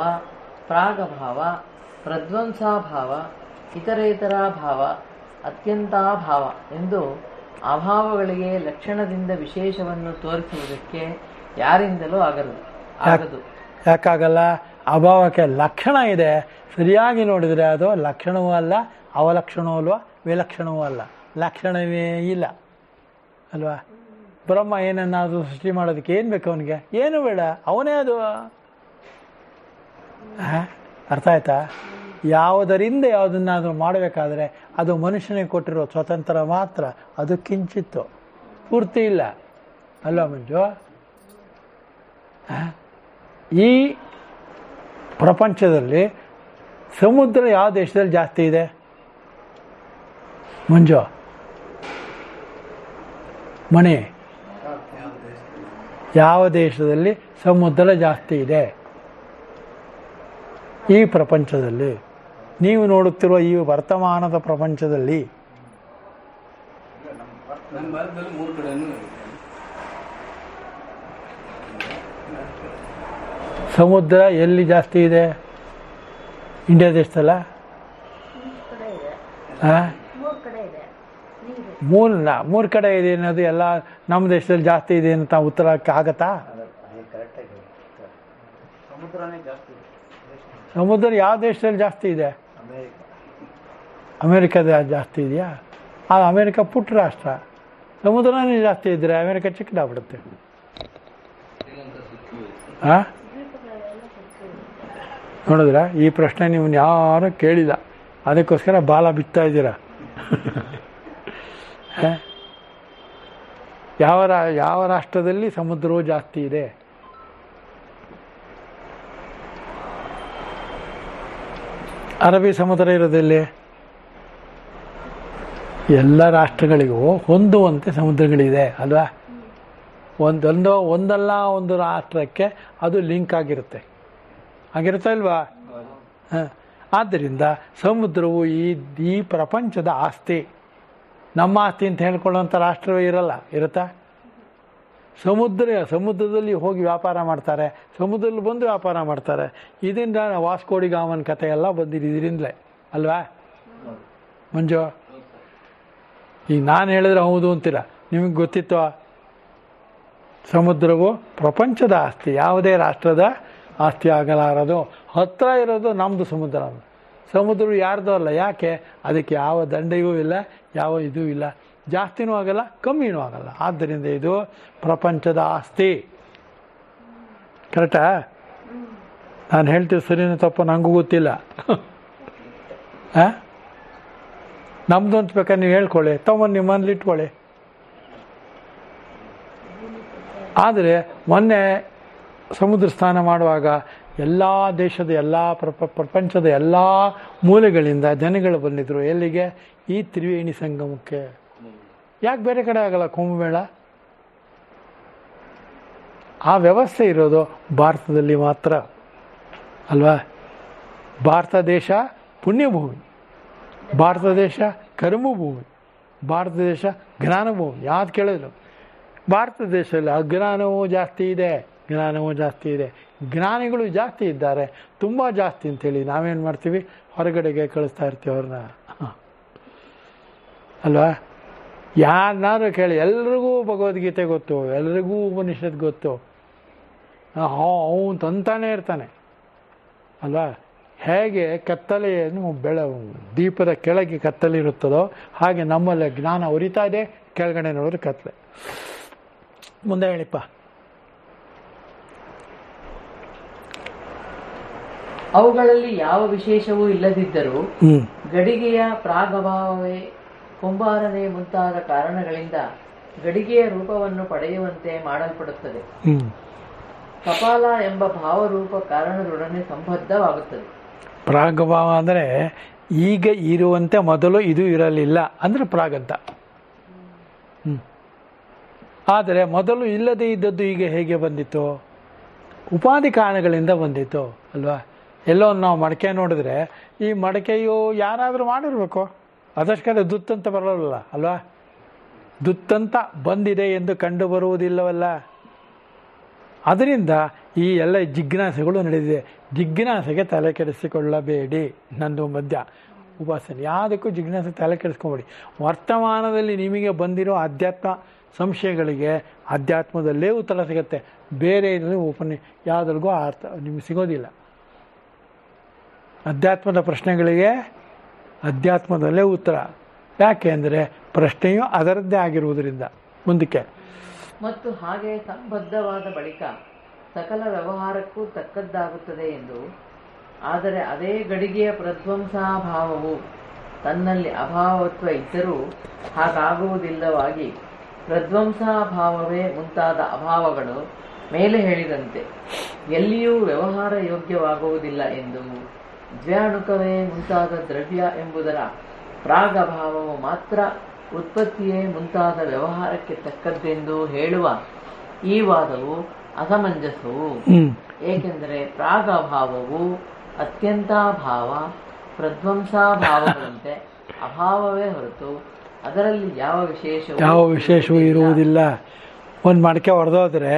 ಪ್ರಾಗಭಾವ, ಪ್ರಧ್ವಂಸಾಭಾವ, ಇತರೇತರಾಭಾವ, ಅತ್ಯಂತಾಭಾವ ಎಂದು ಅಭಾವಗಳಿಗೆ ಲಕ್ಷಣದಿಂದ ವಿಶೇಷವನ್ನು ತೋರಿಸುವುದಕ್ಕೆ ಯಾರಿಂದಲೂ ಆಗದು. ಯಾಕಾಗಲ್ಲ? ಅಭಾವಕ್ಕೆ ಲಕ್ಷಣ ಇದೆ. ಸರಿಯಾಗಿ ನೋಡಿದರೆ ಅದು ಲಕ್ಷಣವೂ ಅಲ್ಲ, ಅವಲಕ್ಷಣವೂ ಅಲ್ವಾ, ವಿಲಕ್ಷಣವೂ ಅಲ್ಲ, ಲಕ್ಷಣವೇ ಇಲ್ಲ ಅಲ್ವಾ? ಬ್ರಹ್ಮ ಏನನ್ನಾದರೂ ಸೃಷ್ಟಿ ಮಾಡೋದಕ್ಕೆ ಏನು ಬೇಕು ಅವನಿಗೆ? ಏನು ಬೇಡ, ಅವನೇ ಅದು. ಅರ್ಥ ಆಯ್ತಾ? ಯಾವುದರಿಂದ ಯಾವುದನ್ನಾದರೂ ಮಾಡಬೇಕಾದ್ರೆ ಅದು ಮನುಷ್ಯನಿಗೆ ಕೊಟ್ಟಿರೋ ಸ್ವತಂತ್ರ ಮಾತ್ರ, ಅದು ಕಿಂಚಿತ್ತು, ಪೂರ್ತಿ ಇಲ್ಲ ಅಲ್ವಾ ಮಂಜು? ಈ ಪ್ರಪಂಚದಲ್ಲಿ ಸಮುದ್ರ ಯಾವ ದೇಶದಲ್ಲಿ ಜಾಸ್ತಿ ಇದೆ ಮಂಜು? ಮಣಿ, ಯಾವ ದೇಶದಲ್ಲಿ ಸಮುದ್ರ ಜಾಸ್ತಿ ಇದೆ? ಈ ಪ್ರಪಂಚದಲ್ಲಿ, ನೀವು ನೋಡುತ್ತಿರುವ ಈ ವರ್ತಮಾನದ ಪ್ರಪಂಚದಲ್ಲಿ. ಸಮುದ್ರ ಎಲ್ಲಿ ಜಾಸ್ತಿ ಇದೆ? ಇಂಡಿಯಾ ದೇಶದಲ್ಲ? ಮೂರು ಕಡೆ ಇದೆ ಅನ್ನೋದು ಎಲ್ಲ ನಮ್ಮ ದೇಶದಲ್ಲಿ ಜಾಸ್ತಿ ಇದೆ ಅಂತ ಉತ್ತರಕ್ಕೆ ಆಗತ್ತಾ? ಸಮುದ್ರ ಯಾವ ದೇಶದಲ್ಲಿ ಜಾಸ್ತಿ ಇದೆ? ಅಮೇರಿಕಾದ ಜಾಸ್ತಿ ಇದೆಯಾ? ಆ ಅಮೇರಿಕ ಪುಟ್ಟ ರಾಷ್ಟ್ರ, ಸಮುದ್ರನೇ ಜಾಸ್ತಿ ಇದ್ದರೆ ಅಮೇರಿಕ ಚಿಕ್ಕದಾಗ್ಬಿಡುತ್ತೆ. ನೋಡಿದ್ರ? ಈ ಪ್ರಶ್ನೆ ನೀವು ಯಾರು ಕೇಳಿಲ್ಲ, ಅದಕ್ಕೋಸ್ಕರ ಬಾಲ ಬಿತ್ತಾ ಇದ್ದೀರಾ. ಯಾವ ರಾಷ್ಟ್ರದಲ್ಲಿ ಸಮುದ್ರವೂ ಜಾಸ್ತಿ ಇದೆ? ಅರಬ್ಬಿ ಸಮುದ್ರ ಇರೋದಿಲ್ಲಿ. ಎಲ್ಲ ರಾಷ್ಟ್ರಗಳಿಗೂ ಹೊಂದುವಂತೆ ಸಮುದ್ರಗಳಿದೆ ಅಲ್ವಾ? ಒಂದಲ್ಲ ಒಂದು ರಾಷ್ಟ್ರಕ್ಕೆ ಅದು ಲಿಂಕ್ ಆಗಿರುತ್ತೆ ಇಲ್ವಾ? ಆದ್ದರಿಂದ ಸಮುದ್ರವು ಈ ಪ್ರಪಂಚದ ಆಸ್ತಿ, ನಮ್ಮ ಆಸ್ತಿ ಅಂತ ಹೇಳ್ಕೊಳ್ಳುವಂಥ ರಾಷ್ಟ್ರವೇ ಇರುತ್ತಾ? ಸಮುದ್ರದಲ್ಲಿ ಹೋಗಿ ವ್ಯಾಪಾರ ಮಾಡ್ತಾರೆ, ಸಮುದ್ರದಲ್ಲಿ ಬಂದು ವ್ಯಾಪಾರ ಮಾಡ್ತಾರೆ. ಇದರಿಂದ ವಾಸ್ಕೋಡಿ ಗಾಮನ್ ಕಥೆ ಎಲ್ಲ ಬಂದಿದ್ದು ಇದರಿಂದಲೇ ಅಲ್ವಾ ಮಂಜು? ಈಗ ನಾನು ಹೇಳಿದ್ರೆ ಹೌದು ಅಂತೀರ, ನಿಮಗೆ ಗೊತ್ತಿತ್ತು? ಸಮುದ್ರವು ಪ್ರಪಂಚದ ಆಸ್ತಿ, ಯಾವುದೇ ರಾಷ್ಟ್ರದ ಆಸ್ತಿ ಆಗಲಾರದು. ಹತ್ತಿರ ಇರೋದು ನಮ್ಮದು ಸಮುದ್ರವು ಯಾರ್ದು ಅಲ್ಲ. ಯಾಕೆ? ಅದಕ್ಕೆ ಯಾವ ದಂಡೆಯೂ ಇಲ್ಲ, ಯಾವ ಇದೂ ಇಲ್ಲ, ಜಾಸ್ತಿನೂ ಆಗಲ್ಲ, ಕಮ್ಮಿನೂ ಆಗಲ್ಲ. ಆದ್ದರಿಂದ ಇದು ಪ್ರಪಂಚದ ಆಸ್ತಿ. ಕರೆಕ್ಟಾ? ನಾನು ಹೇಳ್ತೀವಿ ಸರಿನೂ ತಪ್ಪು ನನಗೂ ಗೊತ್ತಿಲ್ಲ. ನಮ್ಮದು ಅಂತ ಬೇಕಾದ್ರೆ ನೀವು ಹೇಳ್ಕೊಳ್ಳಿ, ತಗೊಂಡು ನಿಮ್ಮ ಮನೇಲಿ ಇಟ್ಕೊಳ್ಳಿ. ಆದರೆ ಮೊನ್ನೆ ಸಮುದ್ರ ಸ್ನಾನ ಮಾಡುವಾಗ ಎಲ್ಲ ದೇಶದ ಪ್ರಪಂಚದ ಎಲ್ಲ ಮೂಲೆಗಳಿಂದ ಜನಗಳು ಬಂದಿದ್ರು. ಎಲ್ಲಿಗೆ? ಈ ತ್ರಿವೇಣಿ ಸಂಗಮಕ್ಕೆ. ಯಾಕೆ ಬೇರೆ ಕಡೆ ಆಗಲ್ಲ ಕುಂಭಮೇಳ? ಆ ವ್ಯವಸ್ಥೆ ಇರೋದು ಭಾರತದಲ್ಲಿ ಮಾತ್ರ ಅಲ್ವಾ? ಭಾರತ ದೇಶ ಪುಣ್ಯಭೂಮಿ, ಭಾರತ ದೇಶ ಕರ್ಮಭೂಮಿ, ಭಾರತ ದೇಶ ಜ್ಞಾನಭೂಮಿ. ಯಾವ್ದು ಕೇಳಿದ್ರು? ಭಾರತ ದೇಶದಲ್ಲಿ ಅಜ್ಞಾನವೂ ಜಾಸ್ತಿ ಇದೆ, ಜ್ಞಾನಿಗಳು ಜಾಸ್ತಿ ಇದ್ದಾರೆ, ತುಂಬ ಜಾಸ್ತಿ ಅಂತೇಳಿ ನಾವೇನು ಮಾಡ್ತೀವಿ? ಹೊರಗಡೆಗೆ ಕಳಿಸ್ತಾ ಇರ್ತೀವಿ ಅವ್ರನ್ನ ಅಲ್ವಾ? ಯಾರನ್ನಾರು ಕೇಳಿ, ಎಲ್ರಿಗೂ ಭಗವದ್ಗೀತೆ ಗೊತ್ತು, ಎಲ್ರಿಗೂ ಉಪನಿಷತ್ ಗೊತ್ತು, ಅವನು ತಂತಾನೇ ಇರ್ತಾನೆ ಅಲ್ವಾ? ಹೇಗೆ ಕತ್ತಲೆಯನ್ನು ದೀಪದ ಕೆಳಗೆ ಕತ್ತಲೆ ಇರುತ್ತದೋ ಹಾಗೆ ನಮ್ಮಲ್ಲಿ ಜ್ಞಾನ ಉರಿತಾ ಇದೆ, ಕೆಳಗಡೆ ನೋಡಿದ್ರೆ ಕತ್ತಲೆ. ಮುಂದೆ ಹೇಳಿಪ್ಪ. ಅವುಗಳಲ್ಲಿ ಯಾವ ವಿಶೇಷವೂ ಇಲ್ಲದಿದ್ದರೂ ಗಡಿಗೆಯ ಪ್ರಾಗಭಾವವೇ ಕುಂಬಾರನೆ ಮುಂತಾದ ಕಾರಣಗಳಿಂದ ಗಡಿಗೆಯ ರೂಪವನ್ನು ಪಡೆಯುವಂತೆ ಮಾಡಲ್ಪಡುತ್ತದೆ. ಕಪಾಲ ಎಂಬ ಭಾವರೂಪ ಕಾರಣದೊಡನೆ ಸಂಬದ್ಧವಾಗುತ್ತದೆ. ಪ್ರಾಗಭಾವ ಅಂದರೆ ಈಗ ಇರುವಂತೆ ಮೊದಲು ಇದು ಇರಲಿಲ್ಲ ಅಂದರೆ ಪ್ರಾಗಂತ. ಆದರೆ ಮೊದಲು ಇಲ್ಲದೇ ಇದ್ದದ್ದು ಈಗ ಹೇಗೆ ಬಂದಿತ್ತು? ಉಪಾಧಿ ಕಾರಣಗಳಿಂದ ಬಂದಿತ್ತು ಅಲ್ವಾ? ಎಲ್ಲೋ ನಾವು ಮಡಕೆ ನೋಡಿದ್ರೆ ಈ ಮಡಕೆಯು ಯಾರಾದರೂ ಮಾಡಿರ್ಬೇಕು, ಅದಷ್ಟೇ ದುತ್ತಂತ ಬರೋಲ್ಲ ಅಲ್ವಾ? ದುತ್ತಂತ ಬಂದಿದೆ ಎಂದು ಕಂಡು ಬರುವುದಿಲ್ಲವಲ್ಲ. ಅದರಿಂದ ಈ ಎಲ್ಲ ಜಿಜ್ಞಾಸೆಗಳು ನಡೆದಿದೆ. ಜಿಜ್ಞಾಸೆಗೆ ತಲೆ ಕೆಡಿಸಿಕೊಳ್ಳಬೇಡಿ. ನಂದು ಮಧ್ಯ ಉಪಾಸನೆ ಯಾವುದಕ್ಕೂ ಜಿಜ್ಞಾಸೆ ತಲೆ ಕೆಡಿಸ್ಕೊಬೇಡಿ. ವರ್ತಮಾನದಲ್ಲಿ ನಿಮಗೆ ಬಂದಿರೋ ಅಧ್ಯಾತ್ಮ ಸಂಶಯಗಳಿಗೆ ಅಧ್ಯಾತ್ಮದಲ್ಲೇ ಉತ್ತರ ಸಿಗುತ್ತೆ. ಬೇರೆ ಯಾವುದ್ರಿಗೂ ಅರ್ಥ ನಿಮಗೆ ಸಿಗೋದಿಲ್ಲ. ಅಧ್ಯಾತ್ಮದ ಪ್ರಶ್ನೆಗಳಿಗೆ ಅಧ್ಯಾತ್ಮದಲ್ಲೇ ಉತ್ತರ. ಯಾಕೆ ಅಂದರೆ ಪ್ರಶ್ನೆಯು ಅದರದ್ದೇ ಆಗಿರುವುದರಿಂದ. ಮುಂದಕ್ಕೆ ಮತ್ತು ಹಾಗೆ ಸಂಬದ್ಧವಾದ ಬಳಿಕ ಸಕಲ ವ್ಯವಹಾರಕ್ಕೂ ತಕ್ಕದ್ದಾಗುತ್ತದೆ ಎಂದು. ಆದರೆ ಅದೇ ಗಡಿಗೆಯ ಪ್ರಧ್ವಂಸಾಭಾವವು ತನ್ನಲ್ಲಿ ಅಭಾವತ್ವ ಇದ್ದರೂ ಹಾಗಾಗುವುದಿಲ್ಲವಾಗಿ ಪ್ರಧ್ವಂಸಾಭಾವವೇ ಮುಂತಾದ ಅಭಾವಗಳು ಮೇಲೆ ಹೇಳಿದಂತೆ ಎಲ್ಲಿಯೂ ವ್ಯವಹಾರ ಯೋಗ್ಯವಾಗುವುದಿಲ್ಲ ಎಂದು. ದ್ವ್ಯಾಣುಕವೇ ಮುಂತಾದ ದ್ರವ್ಯ ಎಂಬುದರ ಪ್ರಾಗಭಾವವು ಮಾತ್ರ ಉತ್ಪತ್ತಿಯೇ ಮುಂತಾದ ವ್ಯವಹಾರಕ್ಕೆ ತಕ್ಕದ್ದೆಂದು ಹೇಳುವ ಈ ವಾದವು ಅಸಮಂಜಸವು. ಏಕೆಂದರೆ ಪ್ರಾಗಭಾವವು ಅತ್ಯಂತಾಭಾವ ಪ್ರಧ್ವಂಸಾಭಾವಗಳಂತೆ ಅಭಾವವೇ ಹೊರತು ಅದರಲ್ಲಿ ಯಾವ ವಿಶೇಷವೂ ಇರುವುದಿಲ್ಲ. ಒಂದು ಮಡಕೆ ಹೊಡೆದೋದ್ರೆ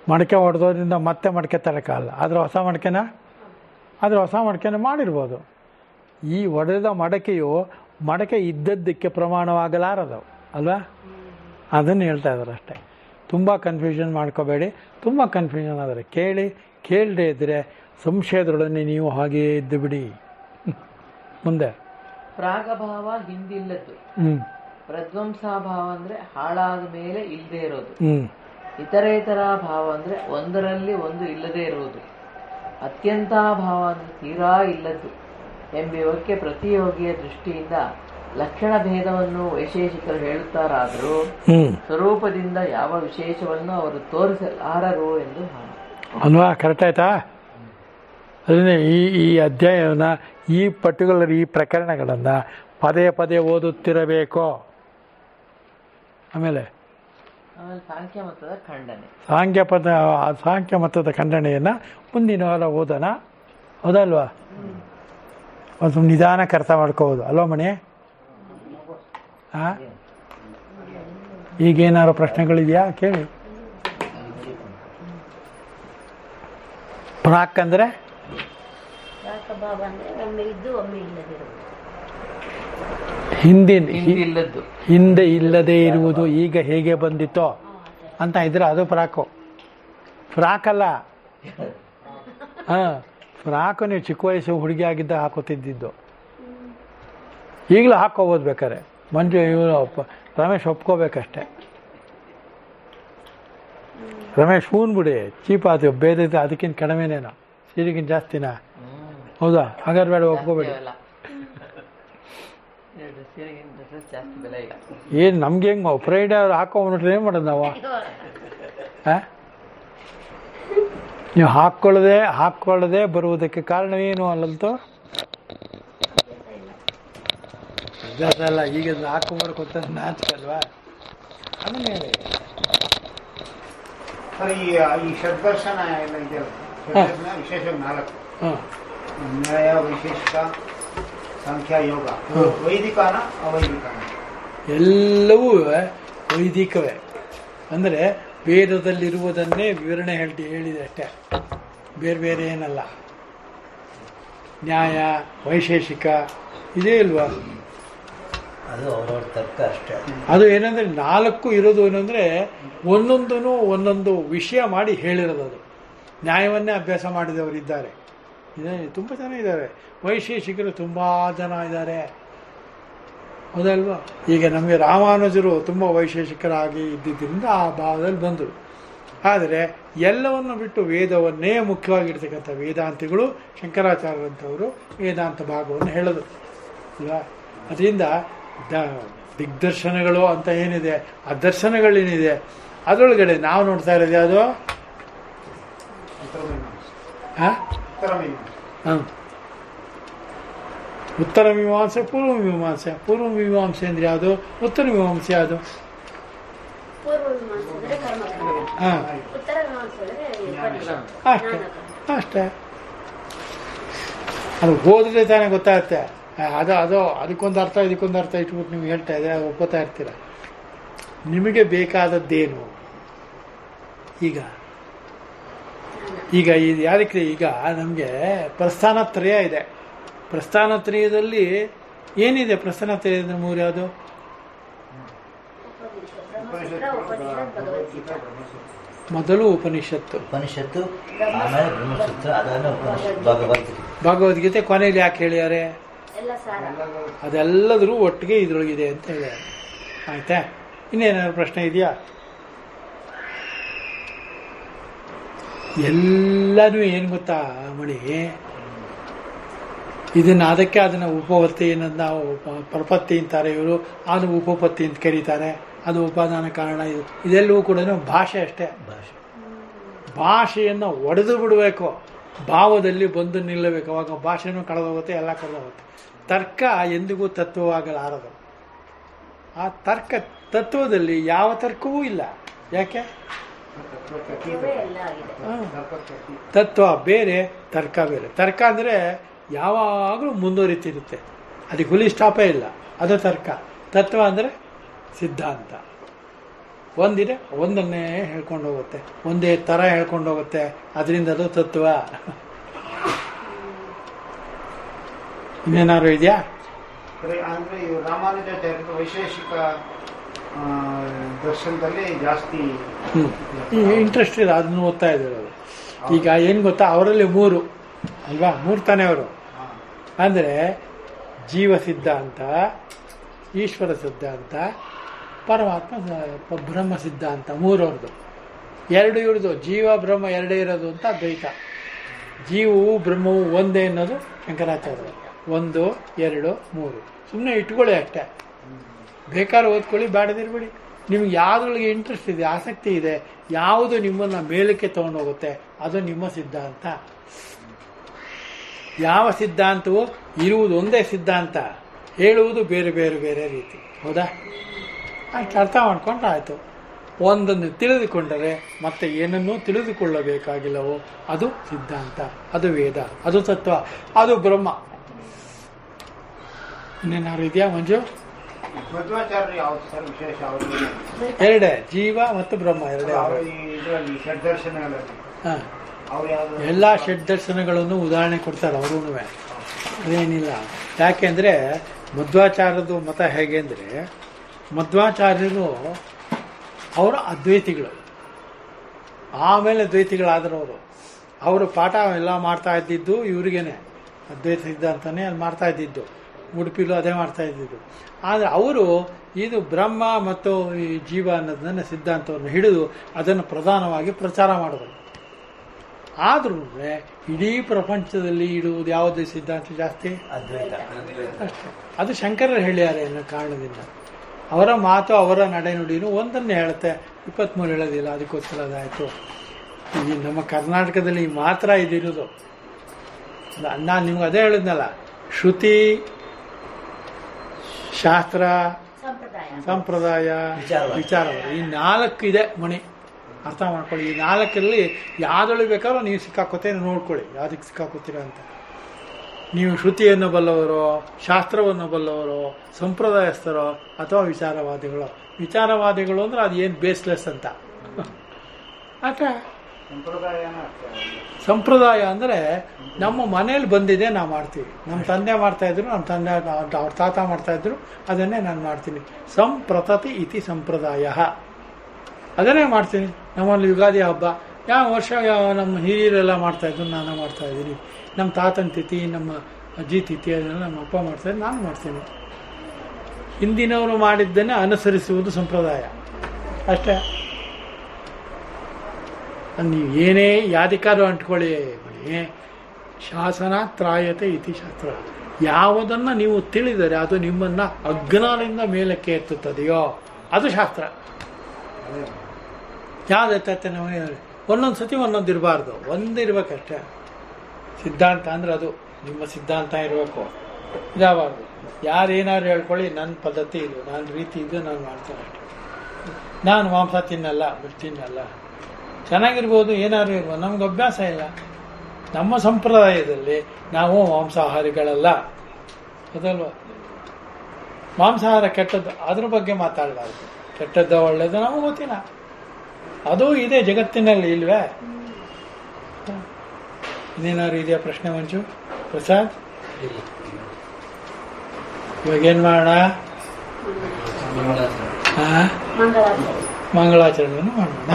ಮಡಕೆ ಹೊಡೆದೋದ್ರಿಂದ ಮತ್ತೆ ಮಡಕೆ ತರಕಾಗಲ್ಲ. ಆದರೆ ಹೊಸ ಮಡಕೆನ ಮಾಡಿರ್ಬೋದು. ಈ ಒಡೆದ ಮಡಕೆ ಇದ್ದದ್ದಕ್ಕೆ ಪ್ರಮಾಣವಾಗಲಾರದು ಅಲ್ವಾ? ಅದನ್ನು ಹೇಳ್ತಾ ಇದ್ದಾರೆ ಅಷ್ಟೇ. ತುಂಬ ಕನ್ಫ್ಯೂಷನ್ ಮಾಡ್ಕೋಬೇಡಿ. ತುಂಬ ಕನ್ಫ್ಯೂಷನ್ ಆದರೆ ಕೇಳದೇ ಇದ್ದರೆ ಸಂಶಯದೊಡನೆ ನೀವು ಹಾಗೆಯೇ ಇದ್ದು ಬಿಡಿ. ಮುಂದೆ ಪ್ರಾಗಭಾವ ಹಿಂದಿಲ್ಲದ್ದು, ಪ್ರಧ್ವಂಸಾಭಾವ ಅಂದ್ರೆ ಹಾಳಾದ ಮೇಲೆ ಇಲ್ಲದೆ ಇರೋದು, ಇತರೇತರ ಭಾವ ಅಂದ್ರೆ ಒಂದರಲ್ಲಿ ಒಂದು ಇಲ್ಲದೆ ಇರುವುದು, ಅತ್ಯಂತಾಭಾವ ಅಂದ್ರೆ ತೀರಾ ಇಲ್ಲದ್ದು ಎಂಬುವಕ್ಕೆ ಪ್ರತಿಯೋಗಿಯ ದೃಷ್ಟಿಯಿಂದ ಲಕ್ಷಣ ಭೇದವನ್ನು ವೈಶೇಷಿಕರು ಹೇಳುತ್ತಾರಾದರೂ ಸ್ವರೂಪದಿಂದ ಯಾವ ವಿಶೇಷವನ್ನು ಅವರು ತೋರಿಸಲಾರರು ಎಂದು ಅಲ್ವಾ? ಕರೆಕ್ಟ್ ಆಯ್ತಾ? ಅದನ್ನೇ ಈ ಅಧ್ಯಾಯವನ್ನು ಈ ಪರ್ಟಿಕ್ಯುಲರ್ ಈ ಪ್ರಕರಣಗಳನ್ನು ಪದೇ ಪದೇ ಓದುತ್ತಿರಬೇಕು. ಆಮೇಲೆ ಸಾಂಖ್ಯ ಮತದ ಖಂಡನೆಯನ್ನು ಮುಂದಿನ ವಾರ ಓದೋಣ. ಹೌದಲ್ವಾ? ಒಂದು ನಿಧಾನಕ್ಕೆ ಅರ್ಥ ಮಾಡ್ಕೋಬೋದು ಅಲ್ವಾ ಮಣಿ? ಹಾಂ, ಈಗೇನಾದ್ರು ಪ್ರಶ್ನೆಗಳಿದೆಯಾ ಕೇಳಿ. ಪ್ರಾಕ್ ಅಂದರೆ ಹಿಂದೆ ಇಲ್ಲದೆ ಇರುವುದು, ಈಗ ಹೇಗೆ ಬಂದಿತ್ತೋ ಅಂತ ಇದ್ರೆ ಅದು ಫ್ರಾಕ್ ಅಲ್ಲ. ಫ್ರಾಕು ನೀವು ಚಿಕ್ಕ ವಯಸ್ಸು ಹುಡುಗಿ ಆಗಿದ್ದ ಹಾಕೋತಿದ್ದು, ಈಗಲೂ ಹಾಕೋಬೋದು ಬೇಕಾರೆ. ಮಂಜು ಇವನು ರಮೇಶ್ ಒಪ್ಕೋಬೇಕಷ್ಟೆ. ರಮೇಶ್ ಹೂನ್ ಬಿಡಿ, ಚೀಪ್ ಅದು ಬೇರೆ ಅದಕ್ಕಿಂತ ಕಡಿಮೆನೇನೋ, ಸೀರೆಗಿಂತ ಜಾಸ್ತಿನಾ? ಹೌದಾ? ಹಾಗಾದ್ರೆ ಬೇಡ, ಒಪ್ಕೋಬೇಡಿ. ಏನು ನಮ್ಗೆ ಹೆಂಗ ಫ್ರೈಡೇ ಅವ್ರು ಹಾಕೊಂಡ್ಬಿಟ್ರೆ ಏನು ಮಾಡೋದು ನಾವು? ನೀವು ಹಾಕ್ಕೊಳ್ಳದೆ ಬರುವುದಕ್ಕೆ ಕಾರಣವೇನು ಅಲ್ಲಂತೂ ಅಲ್ಲ. ಈಗ ಹಾಕೊಂಡ್ಬರ್ಕೊತ ನಾಚಿಕಲ್ವಾ? ಅದನ್ನ ಹೇಳಿ. ಈ ಷಡ್ದರ್ಶನ ಎಲ್ಲ ಇದೆಯಲ್ಲ, ವಿಶೇಷ 4: ನ್ಯಾಯ, ವೈಶೇಷಿಕ, ಸಂಖ್ಯಾ, ಯೋಗ. ವೈದಿಕನ ಅವೈದಿಕನ? ಎಲ್ಲವೂ ವೈದಿಕವೇ. ಅಂದರೆ ವೇದದಲ್ಲಿರುವುದನ್ನೇ ವಿವರಣೆ ಹೇಳಿದೆ ಅಷ್ಟೇ, ಬೇರೆ ಬೇರೆ ಏನಲ್ಲ. ನ್ಯಾಯ, ವೈಶೇಷಿಕ ಇದೇ ಇಲ್ವಾ? ಅದು ಅವರವ್ರ ತರ್ಕ ಅಷ್ಟೇ. ಅದು ಏನಂದ್ರೆ 4 ಇರೋದು ಏನಂದ್ರೆ ಒಂದೊಂದು ವಿಷಯ ಮಾಡಿ ಹೇಳಿರೋದು. ಅದು ನ್ಯಾಯವನ್ನೇ ಅಭ್ಯಾಸ ಮಾಡಿದವರು ಇದ್ದಾರೆ, ತುಂಬ ಜನ ಇದ್ದಾರೆ. ವೈಶೇಷಿಕರು ತುಂಬ ಜನ ಇದ್ದಾರೆ, ಹೌದಲ್ವಾ? ಈಗ ನಮಗೆ ರಾಮಾನುಜರು ತುಂಬ ವೈಶೇಷಿಕರಾಗಿ ಇದ್ದಿದ್ದರಿಂದ ಆ ಭಾವದಲ್ಲಿ ಬಂದರು. ಆದರೆ ಎಲ್ಲವನ್ನು ಬಿಟ್ಟು ವೇದವನ್ನೇ ಮುಖ್ಯವಾಗಿರ್ತಕ್ಕಂಥ ವೇದಾಂತಿಗಳು ಶಂಕರಾಚಾರ್ಯರಂಥವರು ವೇದಾಂತ ಭಾಗವನ್ನು ಹೇಳಿದ್ರು ಅಲ್ವಾ? ಅದರಿಂದ ದಿಗ್ದರ್ಶನಗಳು ಅಂತ ಏನಿದೆ, ಆ ದರ್ಶನಗಳೇನಿದೆ ಅದರೊಳಗಡೆ ನಾವು ನೋಡ್ತಾ ಇರೋದು ಅದು ಉತ್ತರ ಮೀಮಾಂಸೆ, ಪೂರ್ವ ಮೀಮಾಂಸೆ. ಪೂರ್ವ ಮೀಮಾಂಸೆ ಅಂದ್ರೆ ಯಾವುದು? ಉತ್ತರ ಮೀಮಾಂಸೆ ಯಾವುದು? ಅಷ್ಟೇ. ಅದು ಹೋದ್ರೆ ತಾನೇ ಗೊತ್ತಾಗುತ್ತೆ. ಅದಕ್ಕೊಂದು ಅರ್ಥ ಇದಕ್ಕೊಂದು ಅರ್ಥ ಇಟ್ಬಿಟ್ಟು ನೀವು ಹೇಳ್ತಾ ಇದ್ರೆ ಒಪ್ಕೋತಾ ಇರ್ತೀರ. ನಿಮಗೆ ಬೇಕಾದದ್ದೇನು? ಈಗ ಈಗ ಇದು ಯಾದಕ್ಕೆ ಈಗ ನಮಗೆ ಪ್ರಸ್ಥಾನತ್ರಯ ಇದೆ. ಪ್ರಸ್ಥಾನತ್ರಯದಲ್ಲಿ ಏನಿದೆ? ಪ್ರಸ್ಥಾನತ್ರಯದ 3 ಯಾವುದು? ಮೊದಲು ಉಪನಿಷತ್ತು, ಆಮೇಲೆ ಬ್ರಹ್ಮಸೂತ್ರ, ಅದಾದ್ಮೇಲೆ ಉಪನಿಷತ್ತು, ಭಗವದ್ಗೀತೆ, ಕೊನೆಯಲ್ಲಿ ಯಾಕೆ ಹೇಳ್ಯಾರೆ? ಎಲ್ಲ ಸಾರ. ಅದೆಲ್ಲದರೂ ಒಟ್ಟಿಗೆ ಇದ್ರೊಳಗಿದೆ ಅಂತ ಹೇಳ್ಯಾರೆ. ಆಯ್ತಾ? ಇನ್ನೇನಾದ್ರು ಪ್ರಶ್ನೆ ಇದೆಯಾ? ಎಲ್ಲನೂ ಏನು ಗೊತ್ತಾ ಮಣಿ, ಅದನ್ನು ಉಪಪತ್ತಿ ಅನ್ನೋದು ನಾವು ಪ್ರಪತ್ತಿ ಅಂತಾರೆ, ಇವರು ಅದು ಉಪಪತ್ತಿ ಅಂತ ಕರೀತಾರೆ, ಅದು ಉಪಾದಾನ ಕಾರಣ. ಇದೆಲ್ಲವೂ ಕೂಡ ಭಾಷೆ ಅಷ್ಟೇ. ಭಾಷೆಯನ್ನು ಒಡೆದು ಬಿಡಬೇಕು, ಭಾವದಲ್ಲಿ ಬಂದು ನಿಲ್ಲಬೇಕು. ಅವಾಗ ಭಾಷೆನೂ ಕಳೆದೋಗುತ್ತೆ, ಎಲ್ಲ ಕಳೆದೋಗುತ್ತೆ. ತರ್ಕ ಎಂದಿಗೂ ತತ್ವವಾಗಲಾರದು. ಆ ತತ್ವದಲ್ಲಿ ಯಾವ ತರ್ಕವೂ ಇಲ್ಲ. ಯಾಕೆ? ತತ್ವ ಬೇರೆ, ತರ್ಕ ಬೇರೆ. ತರ್ಕ ಅಂದರೆ ಯಾವಾಗಲೂ ಮುಂದುವರಿತಿರುತ್ತೆ, ಅದಕ್ಕೆ ಹುಲಿ ಸ್ಟಾಪೇ ಇಲ್ಲ, ಅದು ತರ್ಕ. ತತ್ವ ಅಂದರೆ ಸಿದ್ಧಾಂತ. ಒಂದಿದೆ, ಒಂದನ್ನೇ ಹೇಳ್ಕೊಂಡು ಹೋಗುತ್ತೆ, ಒಂದೇ ಥರ ಹೇಳ್ಕೊಂಡು ಹೋಗುತ್ತೆ, ಅದರಿಂದ ಅದು ತತ್ವ. ಇನ್ನೇನಾದ್ರು ಇದೆಯಾ? ಅಂದ್ರೆ ಇವು ರಾಮಾನುಜಾಚಾರ್ಯರು ವೈಶೇಷಿಕ ದರ್ಶನದಲ್ಲಿ ಜಾಸ್ತಿ ಇಂಟ್ರೆಸ್ಟ್ ಇದೆ, ಅದನ್ನು ಓದ್ತಾ ಇದ್ದಾರೆ ಅವರು. ಈಗ ಏನು ಗೊತ್ತಾ, ಅವರಲ್ಲಿ 3 ಅಲ್ವಾ? 3 ತಾನೇ ಅವರು. ಅಂದರೆ ಜೀವ ಸಿದ್ಧಾಂತ, ಈಶ್ವರ ಸಿದ್ಧಾಂತ, ಪರಮಾತ್ಮ ಬ್ರಹ್ಮ ಸಿದ್ಧಾಂತ, 3 ಅವ್ರದ್ದು. 2 ಇವ್ರದ್ದು. ಜೀವ ಬ್ರಹ್ಮ 2 ಇರೋದು ಅಂತ ದ್ವೈತ. ಜೀವವು ಬ್ರಹ್ಮವು ಒಂದೇ ಅನ್ನೋದು ಶಂಕರಾಚಾರ್ಯ. 1, 2, 3 ಸುಮ್ಮನೆ ಇಟ್ಕೊಳ್ಳಿ ಅಷ್ಟೇ. ಬೇಕಾದ್ರೆ ಓದ್ಕೊಳ್ಳಿ, ಬೇಡದಿರ್ಬೇಡಿ. ನಿಮ್ಗೆ ಯಾವುದ್ರೊಳಗೆ ಇಂಟ್ರೆಸ್ಟ್ ಇದೆ, ಆಸಕ್ತಿ ಇದೆ, ಯಾವುದು ನಿಮ್ಮನ್ನು ಮೇಲಕ್ಕೆ ತಗೊಂಡೋಗುತ್ತೆ, ಅದು ನಿಮ್ಮ ಸಿದ್ಧಾಂತ. ಯಾವ ಸಿದ್ಧಾಂತವೂ ಇರುವುದು ಒಂದೇ ಸಿದ್ಧಾಂತ, ಹೇಳುವುದು ಬೇರೆ ಬೇರೆ ಬೇರೆ ರೀತಿ. ಹೌದಾ? ಅಷ್ಟು ಅರ್ಥ ಮಾಡ್ಕೊಂಡ್ರೆ ಆಯಿತು. ಒಂದನ್ನು ತಿಳಿದುಕೊಂಡರೆ ಮತ್ತೆ ಏನನ್ನೂ ತಿಳಿದುಕೊಳ್ಳಬೇಕಾಗಿಲ್ಲವೋ ಅದು ಸಿದ್ಧಾಂತ, ಅದು ವೇದ, ಅದು ತತ್ವ, ಅದು ಬ್ರಹ್ಮ. ಇನ್ನೇನಾದ್ರು ಇದೆಯಾ ಮಂಜು? ಮಧ್ವಾಚಾರ್ಯ ಯಾವ್ದು ಸರ್ ವಿಶೇಷ? ಎರಡೇ, ಜೀವ ಮತ್ತು ಬ್ರಹ್ಮ ಎರಡೇ. ಇದರಲ್ಲಿ ಷಡ್ದರ್ಶನಗಳಲ್ಲಿ ಎಲ್ಲ ಷಡ್ದರ್ಶನಗಳನ್ನು ಉದಾಹರಣೆ ಕೊಡ್ತಾರೆ ಅವರೂ. ಅದೇನಿಲ್ಲ. ಯಾಕೆಂದ್ರೆ ಮಧ್ವಾಚಾರ್ಯದ ಮತ ಹೇಗೆ ಅಂದರೆ, ಮಧ್ವಾಚಾರ್ಯರು ಅವರು ಅದ್ವೈತಿಗಳು, ಆಮೇಲೆ ದ್ವೈತಿಗಳಾದರು. ಅವರು ಪಾಠ ಎಲ್ಲ ಮಾಡ್ತಾ ಇದ್ದಿದ್ದು ಇವ್ರಿಗೇನೆ, ಅದ್ವೈತ ಸಿದ್ಧಾಂತನೇ ಅಲ್ಲಿ ಮಾಡ್ತಾ ಇದ್ದಿದ್ದು, ಉಡುಪಿಲೂ ಅದೇ ಮಾಡ್ತಾ ಇದ್ದಿದ್ದು. ಆದರೆ ಅವರು ಇದು ಬ್ರಹ್ಮ ಮತ್ತು ಈ ಜೀವ ಅನ್ನೋದನ್ನ ಸಿದ್ಧಾಂತವನ್ನು ಹಿಡಿದು ಅದನ್ನು ಪ್ರಧಾನವಾಗಿ ಪ್ರಚಾರ ಮಾಡಿದರು. ಆದ್ರೂ ಇಡೀ ಪ್ರಪಂಚದಲ್ಲಿ ಇಡುವುದು ಯಾವುದೇ ಸಿದ್ಧಾಂತ ಜಾಸ್ತಿ? ಅದ್ವೈತ ಅಷ್ಟೇ. ಅದು ಶಂಕರರು ಹೇಳ್ಯಾರೆ ಅನ್ನೋ ಕಾರಣದಿಂದ. ಅವರ ಮಾತು, ಅವರ ನಡೆನುಡಿನೂ ಒಂದನ್ನೇ ಹೇಳುತ್ತೆ, 23 ಹೇಳೋದಿಲ್ಲ. ಅದಕ್ಕೋಸ್ಕರ ಅದಾಯಿತು. ಈ ನಮ್ಮ ಕರ್ನಾಟಕದಲ್ಲಿ ಮಾತ್ರ ಇದಿರೋದು. ನಾನು ನಿಮ್ಗೆ ಅದೇ ಹೇಳಿದ್ನಲ್ಲ, ಶ್ರುತಿ, ಶಾಸ್ತ್ರ, ಸಂಪ್ರದಾಯ, ವಿಚಾರ, ಈ 4 ಇದೆ ಮಣಿ. ಅರ್ಥ ಮಾಡ್ಕೊಳ್ಳಿ. ಈ 4ರಲ್ಲಿ ಯಾವ್ದೊಳಗೆ ಬೇಕಾದ್ರೂ ನೀವು ಸಿಕ್ಕಾಕೋತೀರ, ನೋಡ್ಕೊಳ್ಳಿ ಯಾವ್ದಕ್ಕೆ ಸಿಕ್ಕಾಕೋತೀರ ಅಂತ. ನೀವು ಶ್ರುತಿಯನ್ನು ಬಲ್ಲವರೋ, ಶಾಸ್ತ್ರವನ್ನು ಬಲ್ಲವರೋ, ಸಂಪ್ರದಾಯಸ್ಥರೋ ಅಥವಾ ವಿಚಾರವಾದಿಗಳು. ವಿಚಾರವಾದಿಗಳು ಅಂದ್ರೆ ಅದು ಏನು ಬೇಸ್ಲೆಸ್ ಅಂತ. ಯಾಕೆ ಸಂಪ್ರದಾಯ ಅಂದರೆ ನಮ್ಮ ಮನೇಲಿ ಬಂದಿದೆ, ನಾವು ಮಾಡ್ತೀವಿ. ನಮ್ಮ ತಂದೆ ಮಾಡ್ತಾ ಇದ್ರು, ನಮ್ಮ ತಂದೆ ಅವ್ರ ತಾತ ಮಾಡ್ತಾ ಇದ್ರು, ಅದನ್ನೇ ನಾನು ಮಾಡ್ತೀನಿ. ಸಂಪ್ರತತಿ ಇತಿ ಸಂಪ್ರದಾಯ, ಅದನ್ನೇ ಮಾಡ್ತೀನಿ. ನಮ್ಮಲ್ಲಿ ಯುಗಾದಿ ಹಬ್ಬ ಯಾವ ವರ್ಷ ನಮ್ಮ ಹಿರಿಯರೆಲ್ಲ ಮಾಡ್ತಾ ಇದ್ರು, ನಾನು ಮಾಡ್ತಾ ಇದ್ದೀನಿ. ನಮ್ಮ ತಾತನ ತಿಥಿ, ನಮ್ಮ ಅಜ್ಜಿ ತಿಥಿ, ಅದನ್ನೆಲ್ಲ ನಮ್ಮ ಅಪ್ಪ ಮಾಡ್ತಾ ಇದ್ರು, ನಾನು ಮಾಡ್ತೀನಿ. ಹಿಂದಿನವರು ಮಾಡಿದ್ದನ್ನೇ ಅನುಸರಿಸುವುದು ಸಂಪ್ರದಾಯ ಅಷ್ಟೇ. ನೀವು ಏನೇ ಯಾದಿಕಾರು ಅಂಟ್ಕೊಳ್ಳಿ, ಶಾಸನ ತ್ರಾಯತೆ ಇತಿ ಶಾಸ್ತ್ರ. ಯಾವುದನ್ನು ನೀವು ತಿಳಿದರೆ ಅದು ನಿಮ್ಮನ್ನ ಅಜ್ಞಾನದಿಂದ ಮೇಲಕ್ಕೆ ಎತ್ತುತ್ತದೆಯೋ ಅದು ಶಾಸ್ತ್ರ. ಯಾವುದೆತ್ತೆ ನಾವು ಒಂದೊಂದು ಸತಿ ಒಂದೊಂದು ಇರಬಾರ್ದು, ಒಂದಿರ್ಬೇಕಷ್ಟೇ. ಸಿದ್ಧಾಂತ ಅಂದ್ರೆ ಅದು ನಿಮ್ಮ ಸಿದ್ಧಾಂತ ಇರಬೇಕು, ಇದಾಗಬಾರ್ದು. ಯಾರೇನಾದ್ರು ಹೇಳ್ಕೊಳ್ಳಿ, ನನ್ನ ಪದ್ಧತಿ ಇದು, ನನ್ನ ರೀತಿ ಇದು, ನಾನು ಮಾಡ್ತೇನೆ ಅಷ್ಟೆ. ನಾನು ಮಾಂಸ ತಿನ್ನಲ್ಲ, ಬಿಟ್ಟು ತಿನ್ನಲ್ಲ, ಚೆನ್ನಾಗಿರ್ಬೋದು, ಏನಾದ್ರು ಇರ್ಬೋದು, ನಮ್ಗೆ ಅಭ್ಯಾಸ ಇಲ್ಲ. ನಮ್ಮ ಸಂಪ್ರದಾಯದಲ್ಲಿ ನಾವು ಮಾಂಸಾಹಾರಿಗಳಲ್ಲ, ಅದಲ್ವ? ಮಾಂಸಾಹಾರ ಕೆಟ್ಟದ್ದು, ಅದ್ರ ಬಗ್ಗೆ ಮಾತಾಡಬಾರ್ದು. ಕೆಟ್ಟದ್ದು ಒಳ್ಳೇದು ನಮಗೆ ಗೊತ್ತಿಲ್ಲ, ಅದು ಇದೆ ಜಗತ್ತಿನಲ್ಲಿ, ಇಲ್ವೇ? ಇನ್ನೇನಾದ್ರು ಇದೆಯಾ ಪ್ರಶ್ನೆ ಮಂಚು? ಪ್ರಸಾದ್, ಇವಾಗೇನ್ ಮಾಡೋಣ? ಮಂಗಳಾಚರಣೆಯನ್ನು ಮಾಡೋಣ.